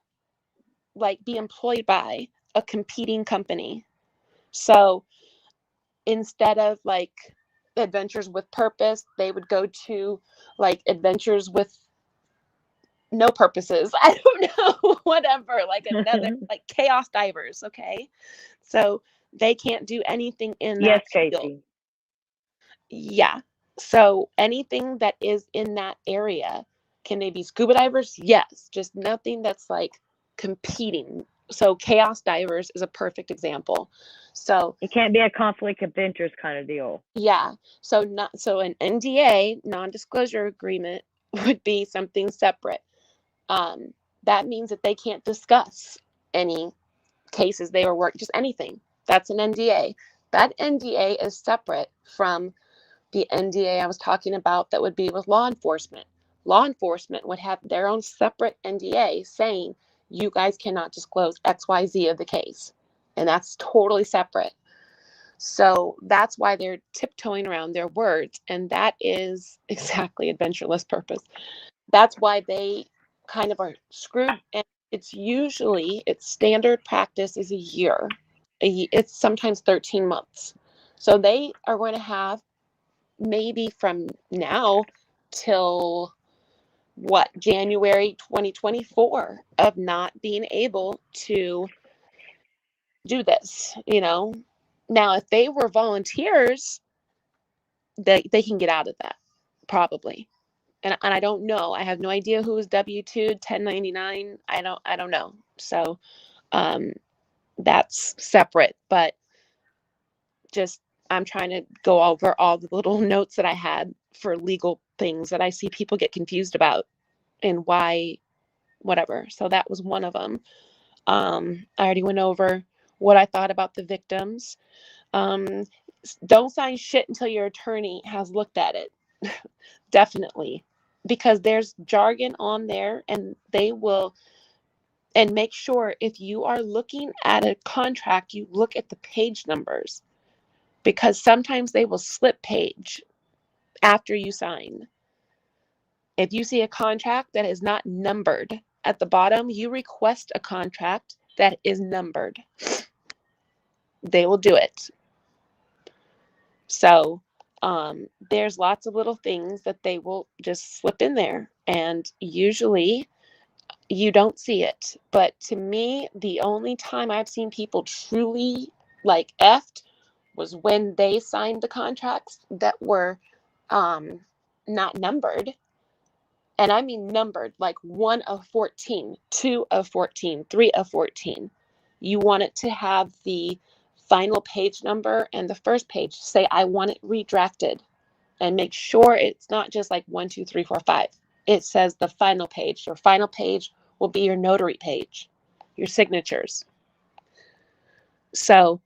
like be employed by a competing company. So instead of like Adventures with Purpose, they would go to like Adventures with No Purposes. I don't know, whatever, like another, like Chaos Divers. Okay. So they can't do anything in that field. Casey. Yeah. So anything that is in that area, can they be scuba divers? Yes. Just nothing that's like competing. So Chaos Divers is a perfect example. So it can't be a conflict of interest kind of deal. Yeah. So an NDA, non-disclosure agreement, would be something separate. That means that they can't discuss any cases they were working, just anything. That's an NDA. That NDA is separate from the NDA I was talking about that would be with law enforcement. Law enforcement would have their own separate NDA saying you guys cannot disclose XYZ of the case. And that's totally separate. So that's why they're tiptoeing around their words. And that is exactly Adventureless Purpose. That's why they kind of are screwed. And it's standard practice is a year. It's sometimes 13 months. So they are going to have maybe from now till January 2024 of not being able to do this, you know. Now, if they were volunteers, they can get out of that, probably. And I don't know. I have no idea who is W-2, 1099. I don't know. So that's separate. But just I'm trying to go over all the little notes that I had for legal things that I see people get confused about and why, whatever. So that was one of them. I already went over what I thought about the victims. Don't sign shit until your attorney has looked at it. Definitely. Because there's jargon on there and they will, and make sure if you are looking at a contract, you look at the page numbers. because sometimes they will slip page after you sign. If you see a contract that is not numbered at the bottom, you request a contract that is numbered. They will do it. So there's lots of little things that they will just slip in there. And usually you don't see it. But to me, the only time I've seen people truly like effed was when they signed the contracts that were not numbered. And I mean numbered, like 1 of 14, 2 of 14, 3 of 14. You want it to have the final page number and the first page. Say, I want it redrafted. And make sure it's not just like 1, 2, 3, 4, 5. It says the final page. Your final page will be your notary page, your signatures. So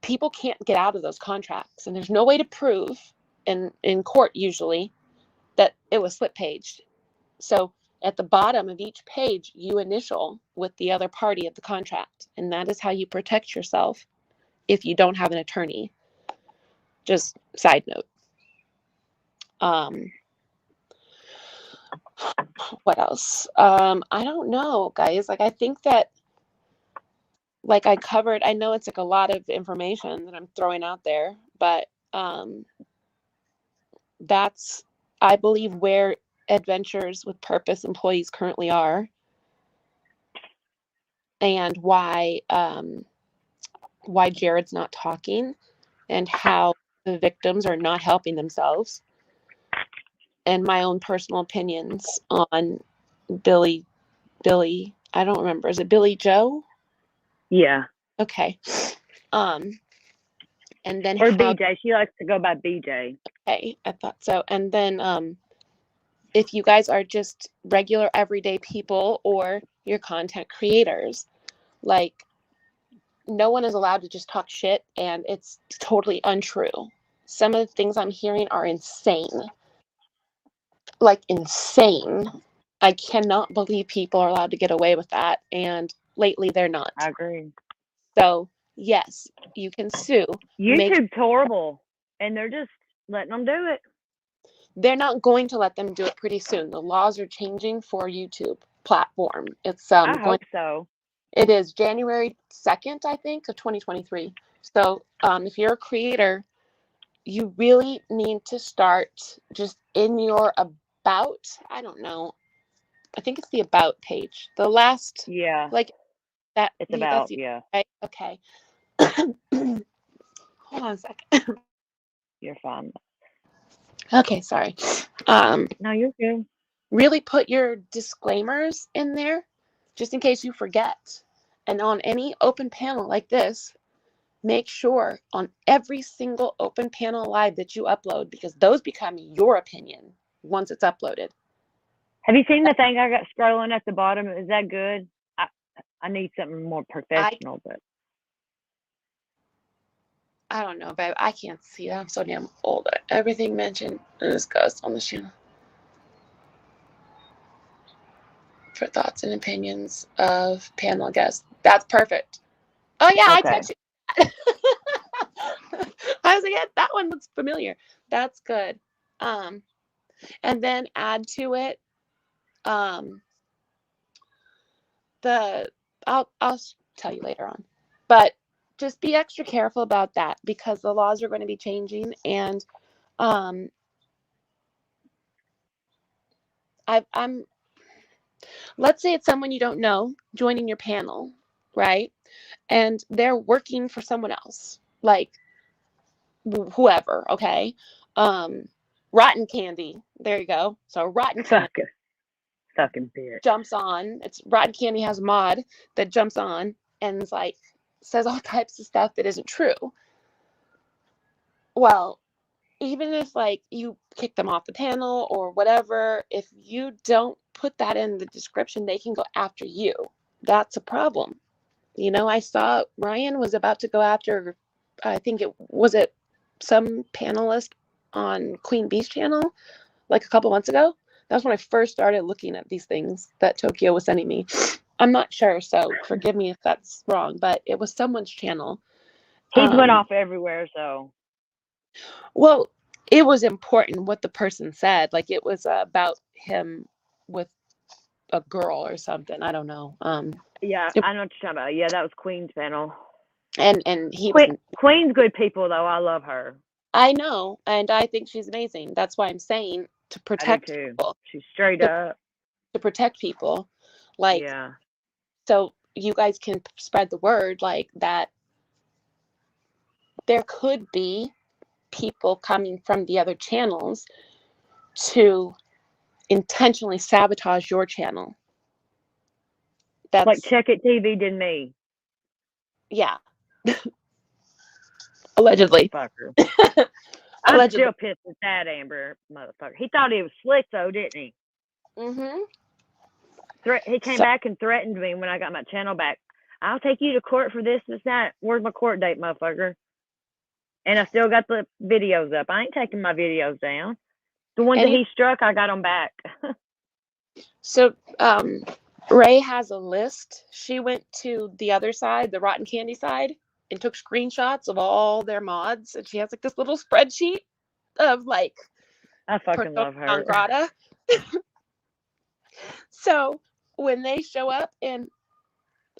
people can't get out of those contracts. And there's no way to prove in court usually that it was slip paged. So at the bottom of each page, you initial with the other party of the contract. And that is how you protect yourself if you don't have an attorney. Just side note. What else? I don't know, guys. Like, I think that, like I covered, I know it's like a lot of information that I'm throwing out there, but that's, I believe, where Adventures with Purpose employees currently are, and why Jared's not talking, and how the victims are not helping themselves, and my own personal opinions on Billy, I don't remember. Is it Billy Joe? Yeah. Okay. And then or BJ. She likes to go by BJ. Okay, I thought so. And then if you guys are just regular everyday people or you're content creators, like, no one is allowed to just talk shit, and it's totally untrue. Some of the things I'm hearing are insane. Like, insane. I cannot believe people are allowed to get away with that, and lately they're not. I agree. So, yes, you can sue. YouTube's horrible, and they're just letting them do it. They're not going to let them do it pretty soon. The laws are changing for YouTube platform. It's I hope so. It is January 2nd, I think, of 2023. So if you're a creator, you really need to start just in your about. I don't know. I think it's the about page. The last. Yeah. Like that. It's about. Yeah. Right? Okay. Hold on a second. You're fine. Okay, sorry. No, you're good. Really put your disclaimers in there just in case you forget. And on any open panel like this, make sure on every single open panel live that you upload, because those become your opinion once it's uploaded. Have you seen the thing I got scrolling at the bottom? Is that good? I need something more professional, but I don't know, babe. I can't see that. I'm so damn old. Everything mentioned and discussed on the channel for thoughts and opinions of panel guests. That's perfect. Oh yeah, okay. I texted you. I was like, yeah, that one looks familiar. That's good. And then add to it I'll tell you later on. But just be extra careful about that, because the laws are going to be changing, and let's say it's someone you don't know joining your panel, right? And they're working for someone else, like whoever, okay? Rotten Candy. There you go. So Rotten Candy sucking beer jumps on. It's Rotten Candy has a mod that jumps on and is like, says all types of stuff that isn't true. Well, even if like you kick them off the panel or whatever, if you don't put that in the description, they can go after you. That's a problem. You know, I saw Ryan was about to go after, I think it some panelist on Queen Bee's channel like a couple months ago. That was when I first started looking at these things that Tokyo was sending me. I'm not sure, so forgive me if that's wrong, but it was someone's channel. He's went off everywhere, so. Well, it was important what the person said. Like, it was about him with a girl or something. I don't know. Yeah, I know what you're talking about. Yeah, that was Queen's panel. And he was. Queen's good people, though. I love her. I know, and I think she's amazing. That's why I'm saying to protect people. She's straight up. To protect people. Like, yeah. So you guys can spread the word like that. There could be people coming from the other channels to intentionally sabotage your channel. That's like Check It TV did me. Yeah. Allegedly. I'm still pissed at that Amber motherfucker. He thought he was slick though, didn't he? Mm-hmm. He came back and threatened me when I got my channel back. I'll take you to court for this, that. Where's my court date, motherfucker? And I still got the videos up. I ain't taking my videos down. The ones that he struck, I got them back. So, Ray has a list. She went to the other side, the Rotten Candy side, and took screenshots of all their mods. And she has like this little spreadsheet of like, I fucking love her. Non grata. So when they show up and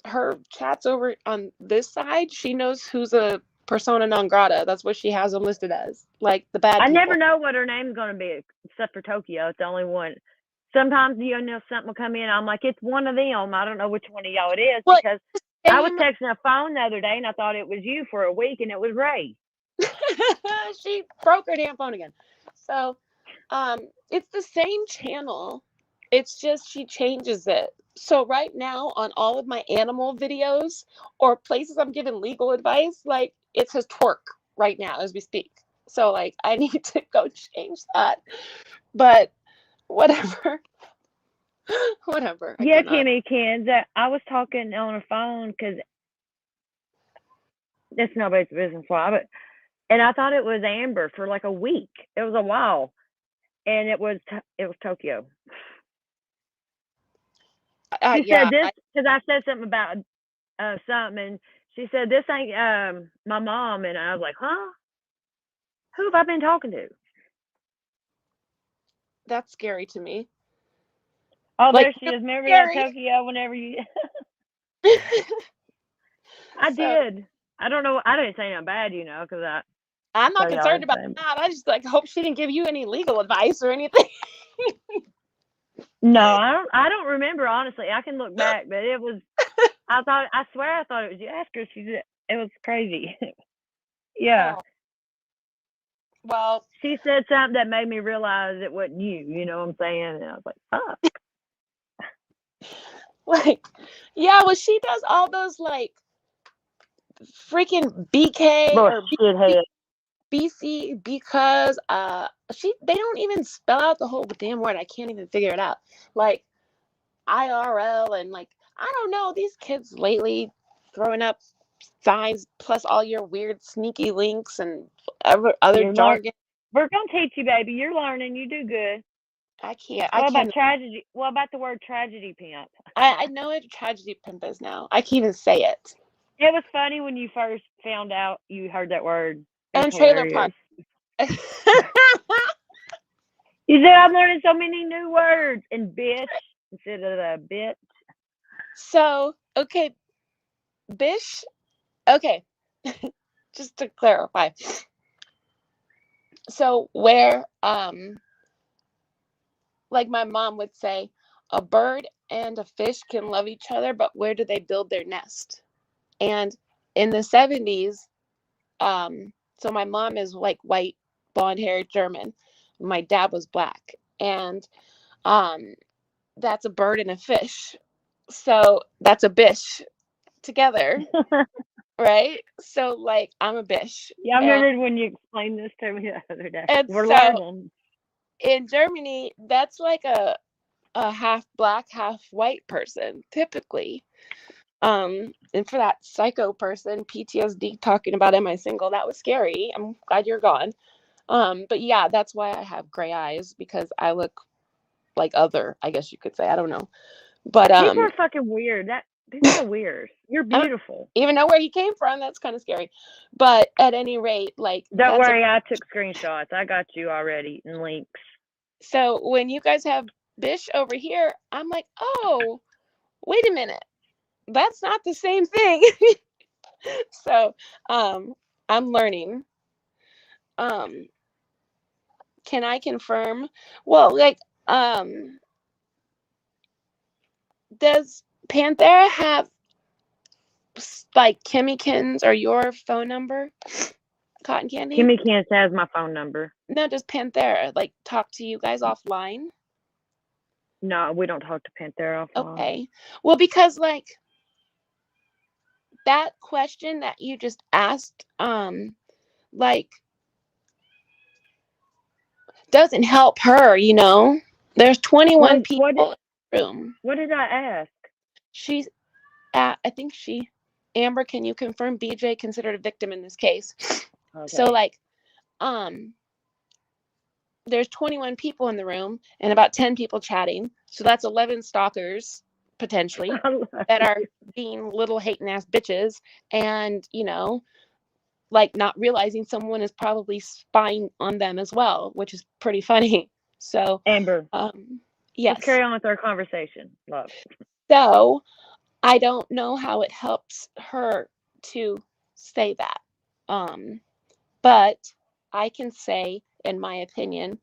her chat's over on this side, she knows who's a persona non grata. That's what she has them listed as. Like the bad people. Never know what her name's going to be, except for Tokyo. It's the only one. Sometimes, something will come in. I'm like, it's one of them. I don't know which one of y'all it is, because I was texting a phone the other day and I thought it was you for a week and it was Ray. She broke her damn phone again. So it's the same channel. It's just she changes it. So right now on all of my animal videos or places I'm giving legal advice, like it says twerk right now as we speak. So like I need to go change that. But whatever. Whatever. Yeah, Kimmy, Ken, I was talking on the phone because that's nobody's business why, and I thought it was Amber for like a week. It was a while, and it was Tokyo. She said this because I said something about something, and she said this ain't my mom, and I was like, huh? Who have I been talking to? That's scary to me. Oh, like, there she is. Remember that Tokyo whenever you... I did. I don't know. I didn't say nothing bad, because I'm not concerned about that. I just hope she didn't give you any legal advice or anything. No, I don't remember, honestly. I can look back, but it was... I swear I thought it was you. Ask her. It was crazy. Yeah. Oh. Well, she said something that made me realize it wasn't you. You know what I'm saying? And I was like, fuck. Yeah, well, she does all those freaking BK or BC because they don't even spell out the whole damn word. I can't even figure it out. Like IRL and I don't know, these kids lately throwing up signs plus all your weird sneaky links and other jargon. We're gonna teach you, baby. You're learning. You do good. I can't. What about tragedy? What about the word tragedy pimp? I know what a tragedy pimp is now. I can't even say it. It was funny when you first found out you heard that word. And trailer park. You said I'm learning so many new words and bitch instead of the bitch. So, okay. Bish. Okay. Just to clarify. So where like my mom would say, a bird and a fish can love each other, but where do they build their nest? And in the 70s, so my mom is white, blonde-haired German. My dad was black. And that's a bird and a fish. So that's a bish together. Right? So I'm a bish. Yeah, I remember when you explained this to me the other day. And we're learning. In Germany, that's a half black, half white person, typically. And for that psycho person, PTSD, talking about am I single, that was scary. I'm glad you're gone. But yeah, that's why I have gray eyes, because I look like other, I guess you could say. I don't know. But people are fucking weird. He's so weird. You're I don't beautiful. even know where he came from. That's kind of scary. But at any rate, like, Don't worry, I took screenshots. I got you already and links. So when you guys have Bish over here, I'm like, oh, wait a minute. That's not the same thing. So I'm learning. Can I confirm? Well, like, does Panthera have like Kimmykins or your phone number? Cotton Candy? Kimmykins has my phone number. No, does Panthera like talk to you guys offline? No, we don't talk to Panthera offline. Okay. Well, because like that question that you just asked, like doesn't help her, you know. There's 21 people in the room. What did I ask? She's at, I think Amber, can you confirm BJ considered a victim in this case? Okay. So like, there's 21 people in the room and about 10 people chatting. So that's 11 stalkers potentially that are being little hating ass bitches and, you know, like not realizing someone is probably spying on them as well, which is pretty funny. So Amber, yes. Let's carry on with our conversation, love. So I don't know how it helps her to say that. But I can say, in my opinion,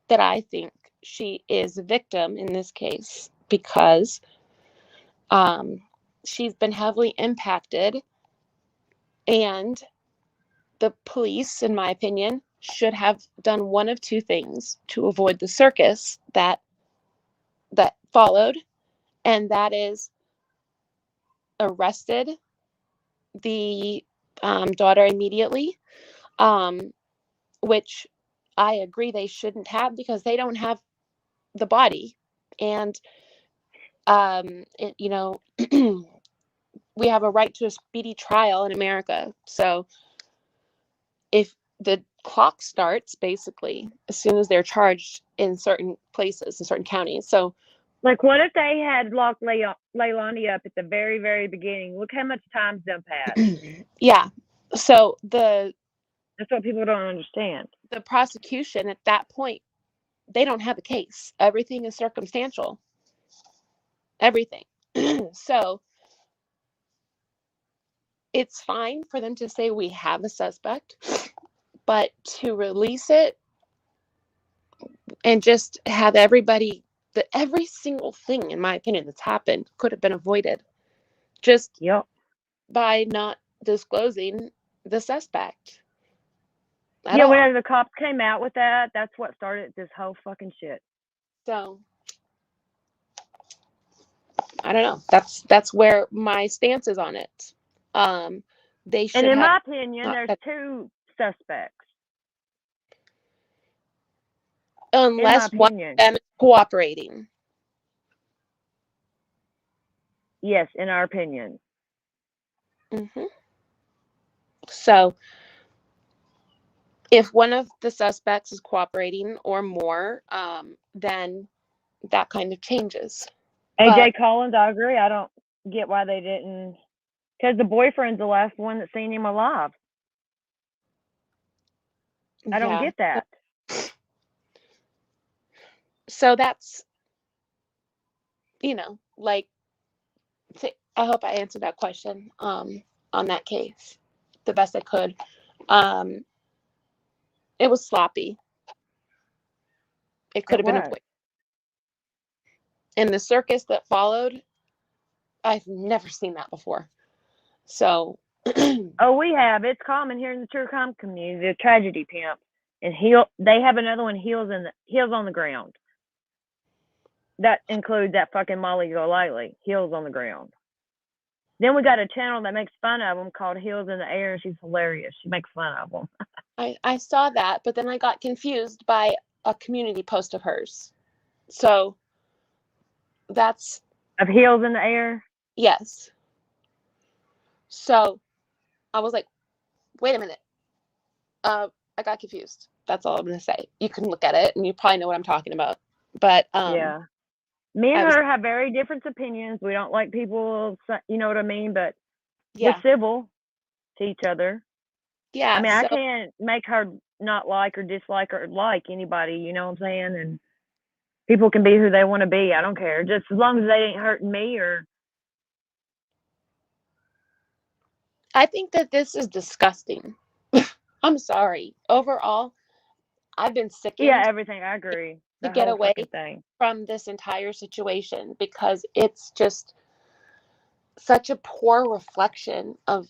that I think she is a victim in this case because she's been heavily impacted, and the police, in my opinion, should have done one of two things to avoid the circus that followed, and that is arrested the daughter immediately, which I agree they shouldn't have because they don't have the body, and you know, we have a right to a speedy trial in America. So if the clock starts basically as soon as they're charged in certain places, in certain counties. So like, what if they had locked Leilani up at the very, very beginning? Look how much time's done passed. Yeah. So that's what people don't understand. The prosecution at that point, they don't have a case. Everything is circumstantial. Everything. So it's fine for them to say we have a suspect, but to release it and just have everybody, every single thing, in my opinion, that's happened could have been avoided just by not disclosing the suspect. Yeah, whenever the cops came out with that, that's what started this whole fucking shit. So I don't know. That's where my stance is on it. They should. And in my opinion, there's two suspects. Unless one of them is cooperating. Yes, in our opinion. Mm-hmm. So if one of the suspects is cooperating or more, then that kind of changes. AJ Collins, I agree. I don't get why they didn't, because the boyfriend's the last one that's seen him alive. I don't get that. So that's, you know, like, I hope I answered that question on that case the best I could. It was sloppy. It could have been avoided. And the circus that followed, I've never seen that before. So oh, we have. It's common here in the true crime community, the tragedy pimp. And they have another one, heels on the ground. That includes that fucking Molly Golightly, heels on the ground. Then we got a channel that makes fun of them called Heels in the Air, and she's hilarious. She makes fun of them. I saw that, but then I got confused by a community post of hers. So that's of Heels in the Air? Yes. So I was like, wait a minute. I got confused. That's all I'm going to say. You can look at it and you probably know what I'm talking about. But yeah. Me and her have very different opinions. We don't like people, you know what I mean? But Yeah. we're civil to each other. Yeah. I mean, So I can't make her not like or dislike or like anybody, you know what I'm saying? And people can be who they want to be. I don't care. Just as long as they ain't hurting me or. I think that this is disgusting. I'm sorry. Overall, I've been sickened Yeah, everything. I agree. to The get whole away fucking thing. from this entire situation because it's just such a poor reflection of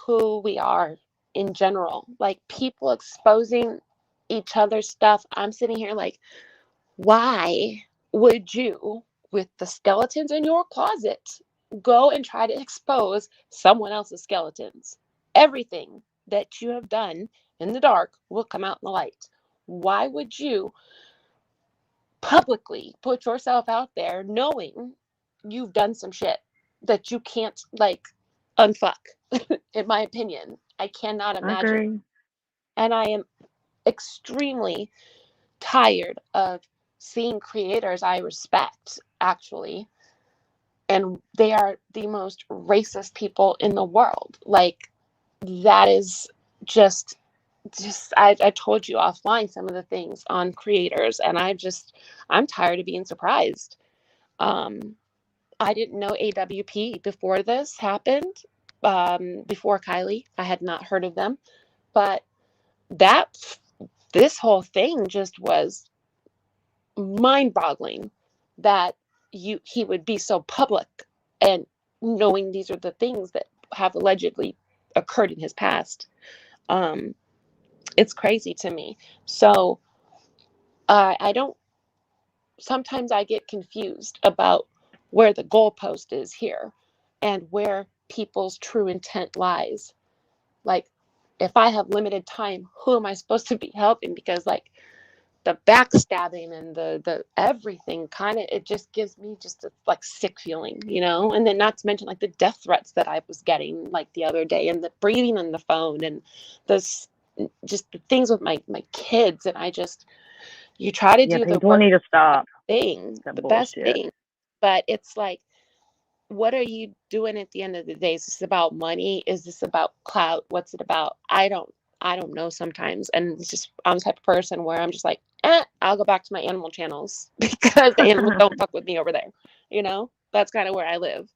who we are in general. Like people exposing each other's stuff. I'm sitting here like, why would you, with the skeletons in your closet, go and try to expose someone else's skeletons? Everything that you have done in the dark will come out in the light. Why would you publicly put yourself out there knowing you've done some shit that you can't like unfuck? In my opinion, I cannot I imagine. agree. And I am extremely tired of seeing creators I respect, actually, and they are the most racist people in the world. Like, that is just I told you offline some of the things on creators, and I'm tired of being surprised. I didn't know AWP before this happened. Before Kylie, I had not heard of them, but this whole thing just was mind-boggling that he would be so public and knowing these are the things that have allegedly occurred in his past. It's crazy to me. So I don't. Sometimes I get confused about where the goalpost is here and where people's true intent lies. Like, if I have limited time, who am I supposed to be helping? Because like the backstabbing and the everything kind of, it just gives me just a like sick feeling, you know? And then not to mention like the death threats that I was getting like the other day, and the breathing on the phone, and this just the things with my kids. And you try to do the People need to stop thing, that the best bullshit. thing, but it's like, what are you doing at the end of the day? Is this about money? Is this about clout? What's it about? I don't know sometimes. And it's just, I'm the type of person where I'm just like, I'll go back to my animal channels because the animals don't fuck with me over there. You know, that's kind of where I live.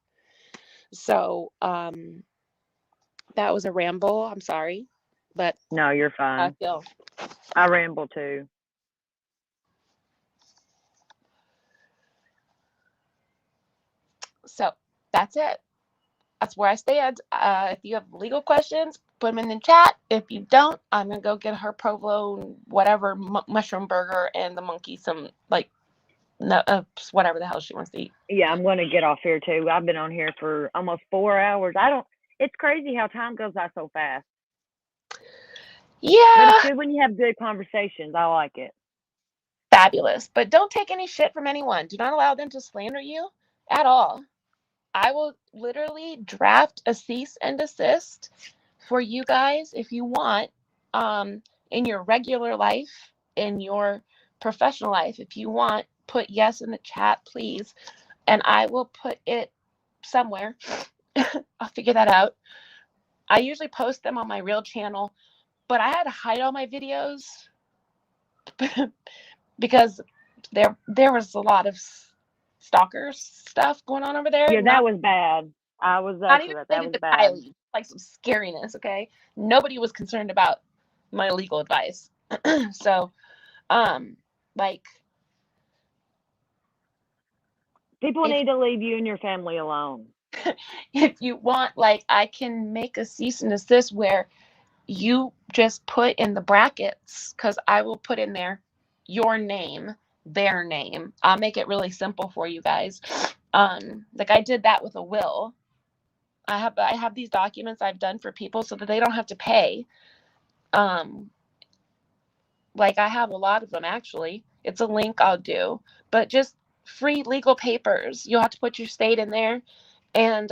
So, that was a ramble. I'm sorry, but No, you're fine. I feel. I ramble too. So that's it. That's where I stand. If you have legal questions, put them in the chat. If you don't, I'm gonna go get her provolone, whatever mushroom burger, and the monkey some like whatever the hell she wants to eat. Yeah, I'm gonna get off here too. I've been on here for almost 4 hours. It's crazy how time goes by so fast. Yeah. But it's good when you have good conversations. I like it. Fabulous. But don't take any shit from anyone. Do not allow them to slander you at all. I will literally draft a cease and desist for you guys if you want, in your regular life, in your professional life. If you want, put yes in the chat, please. And I will put it somewhere. I'll figure that out. I usually post them on my real channel, but I had to hide all my videos because there was a lot of stalkers stuff going on over there. Yeah, that was bad. I was there for that. That was bad. Kylie, like some scariness, okay? Nobody was concerned about my legal advice. So, like, people need to leave you and your family alone. If you want, like, I can make a cease and desist where you just put in the brackets, because I will put in there your name, their name. I'll make it really simple for you guys. Like I did that with a will. I have these documents I've done for people so that they don't have to pay. Like I have a lot of them actually. It's a link I'll do, but just free legal papers. You'll have to put your state in there. And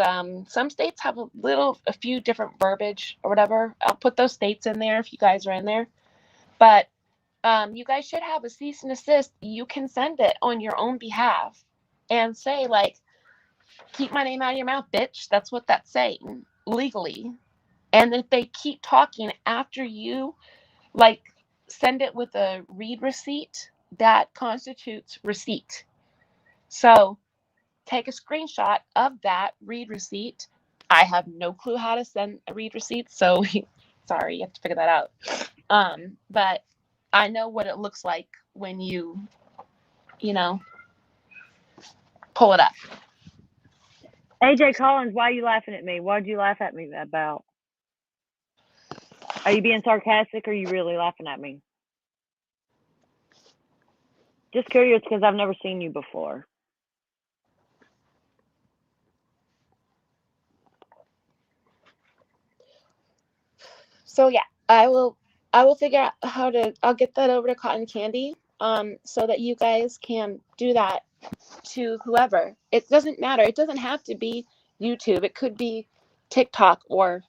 some states have a few different verbiage or whatever. I'll put those states in there if you guys are in there. But you guys should have a cease and desist. You can send it on your own behalf. and say, like, keep my name out of your mouth, bitch. That's what that's saying legally. And if they keep talking after you, like, send it with a read receipt, that constitutes receipt. So take a screenshot of that read receipt. I have no clue how to send a read receipt, so sorry, you have to figure that out. But I know what it looks like when you pull it up. AJ Collins, why are you laughing at me? What did you laugh at me about? Are you being sarcastic or are you really laughing at me? Just curious because I've never seen you before. So yeah, I will figure out how to, I'll get that over to Cotton Candy, so that you guys can do that to whoever. It doesn't matter. It doesn't have to be YouTube. It could be TikTok or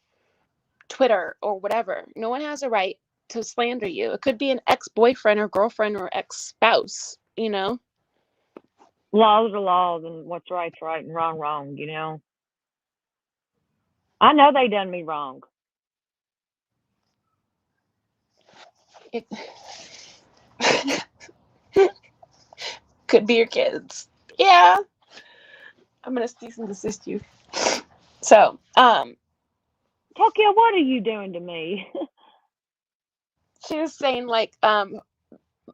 Twitter or whatever. No one has a right to slander you. It could be an ex-boyfriend or girlfriend or ex-spouse, Laws are laws and what's right's right and wrong, I know they done me wrong. It could be your kids. Yeah. I'm going to cease and desist you. So, Tokyo, what are you doing to me? She was saying, like,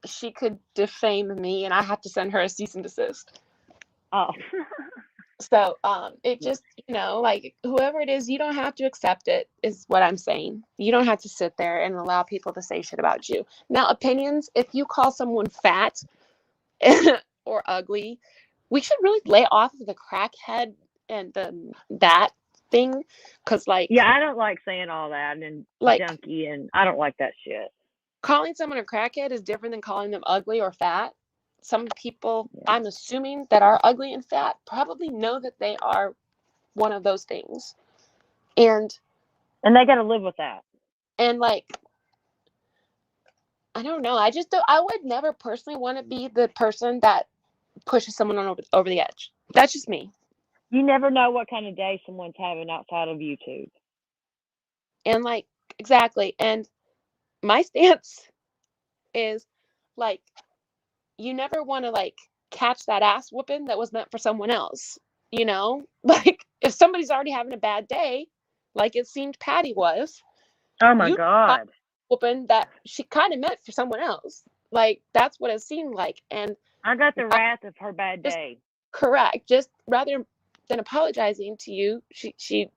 she could defame me and I have to send her a cease and desist. Oh. So, it just, like, whoever it is, you don't have to accept it, is what I'm saying. You don't have to sit there and allow people to say shit about you. Now, opinions, if you call someone fat or ugly, we should really lay off of the crackhead and that thing, because, like... Yeah, I don't like saying all that and like, junkie, and I don't like that shit. Calling someone a crackhead is different than calling them ugly or fat. Some people, I'm assuming, that are ugly and fat probably know that they are one of those things. And they got to live with that. And, like, I don't know. I would never personally want to be the person that pushes someone over the edge. That's just me. You never know what kind of day someone's having outside of YouTube. And, like, exactly. And my stance is, like, you never want to, like, catch that ass whooping that was meant for someone else. Like, if somebody's already having a bad day, like it seemed Patty was. Oh my God. Whooping that she kind of meant for someone else. Like, that's what it seemed like. And I got the wrath of her bad day. Correct. Just rather than apologizing to you, she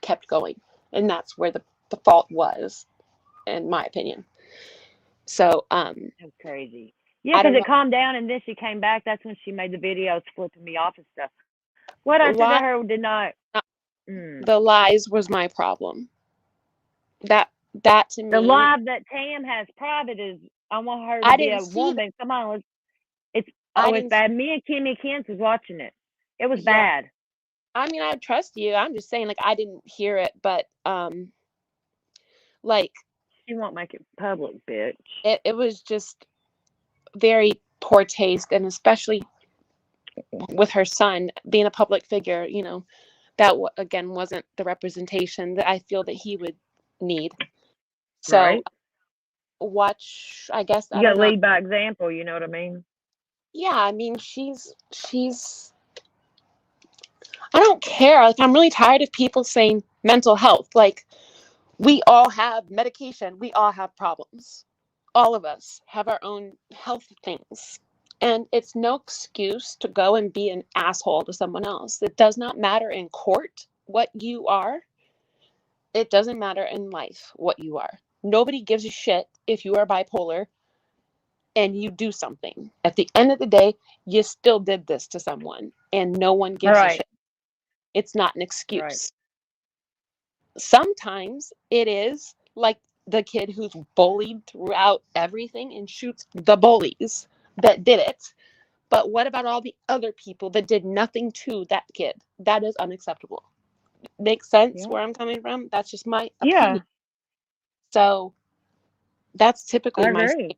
kept going. And that's where the fault was, in my opinion. So, that's crazy. Yeah, because it calmed down and then she came back. That's when she made the videos flipping me off and stuff. What I said to her did not. The lies was my problem. That to me. The live that Tam has private is, I want her to be a woman. Come on, it's bad. Me and Kimmy Kent was watching it. It was bad. I mean, I trust you. I'm just saying, like, I didn't hear it, but like, you won't make it public, bitch. It was just very poor taste, and especially with her son being a public figure, that again wasn't the representation that I feel that he would need. So, right. Watch, I guess. You gotta lead by example. You know what I mean? Yeah, I mean, she's. I don't care. Like, I'm really tired of people saying mental health. Like, we all have medication. We all have problems. All of us have our own health things. And it's no excuse to go and be an asshole to someone else. It does not matter in court what you are. It doesn't matter in life what you are. Nobody gives a shit if you are bipolar and you do something. At the end of the day, you still did this to someone and no one gives a shit. It's not an excuse. Right. Sometimes it is like the kid who's bullied throughout everything and shoots the bullies that did it. But what about all the other people that did nothing to that kid? That is unacceptable. Makes sense where I'm coming from? That's just my opinion. So that's typically my stance.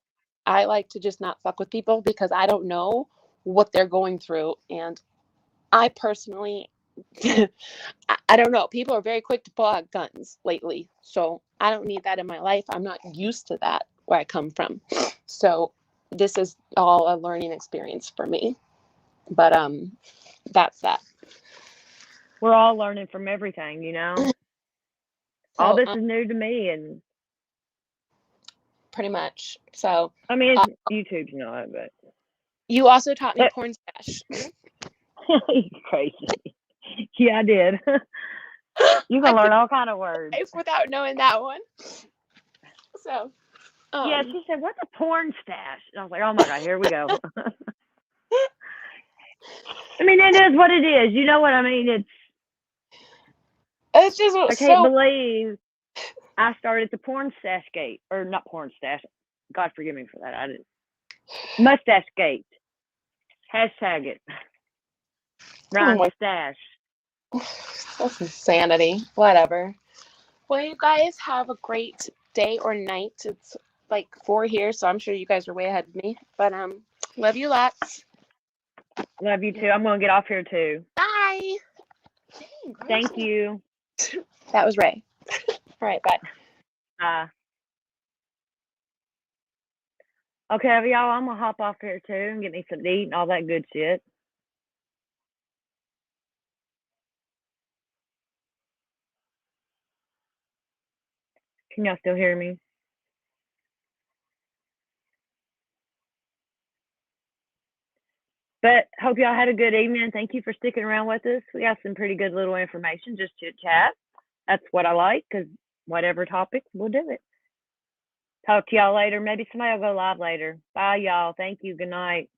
I like to just not fuck with people because I don't know what they're going through. And I personally, I don't know. People are very quick to pull out guns lately. So I don't need that in my life. I'm not used to that where I come from. So this is all a learning experience for me. But that's that. We're all learning from everything, you know. All So this is new to me, and pretty much. So I mean, it's YouTube's not, but you also taught me porn stash. crazy. Yeah, I did. You can learn all kind of words without knowing that one. So yeah, she said, "What's a porn stash?" And I was like, "Oh my god, here we go." I mean, it is what it is. You know what I mean? It's just I can't believe I started the porn stash gate, or not porn stash. God forgive me for that. I didn't. Mustache gate. Hashtag it. Rhyme stash. That's insanity. Whatever. Well, you guys have a great day or night. It's like 4 here, so I'm sure you guys are way ahead of me. But love you lots. Love you too. I'm gonna get off here too. Bye. Dang, Thank you. That was Ray. All right, bye. Okay, y'all, I'm gonna hop off here too and get me something to eat and all that good shit. Can y'all still hear me? But hope y'all had a good evening. Thank you for sticking around with us. We got some pretty good little information, just chit chat. That's what I like, because whatever topic, we'll do it. Talk to y'all later. Maybe somebody will go live later. Bye, y'all. Thank you. Good night.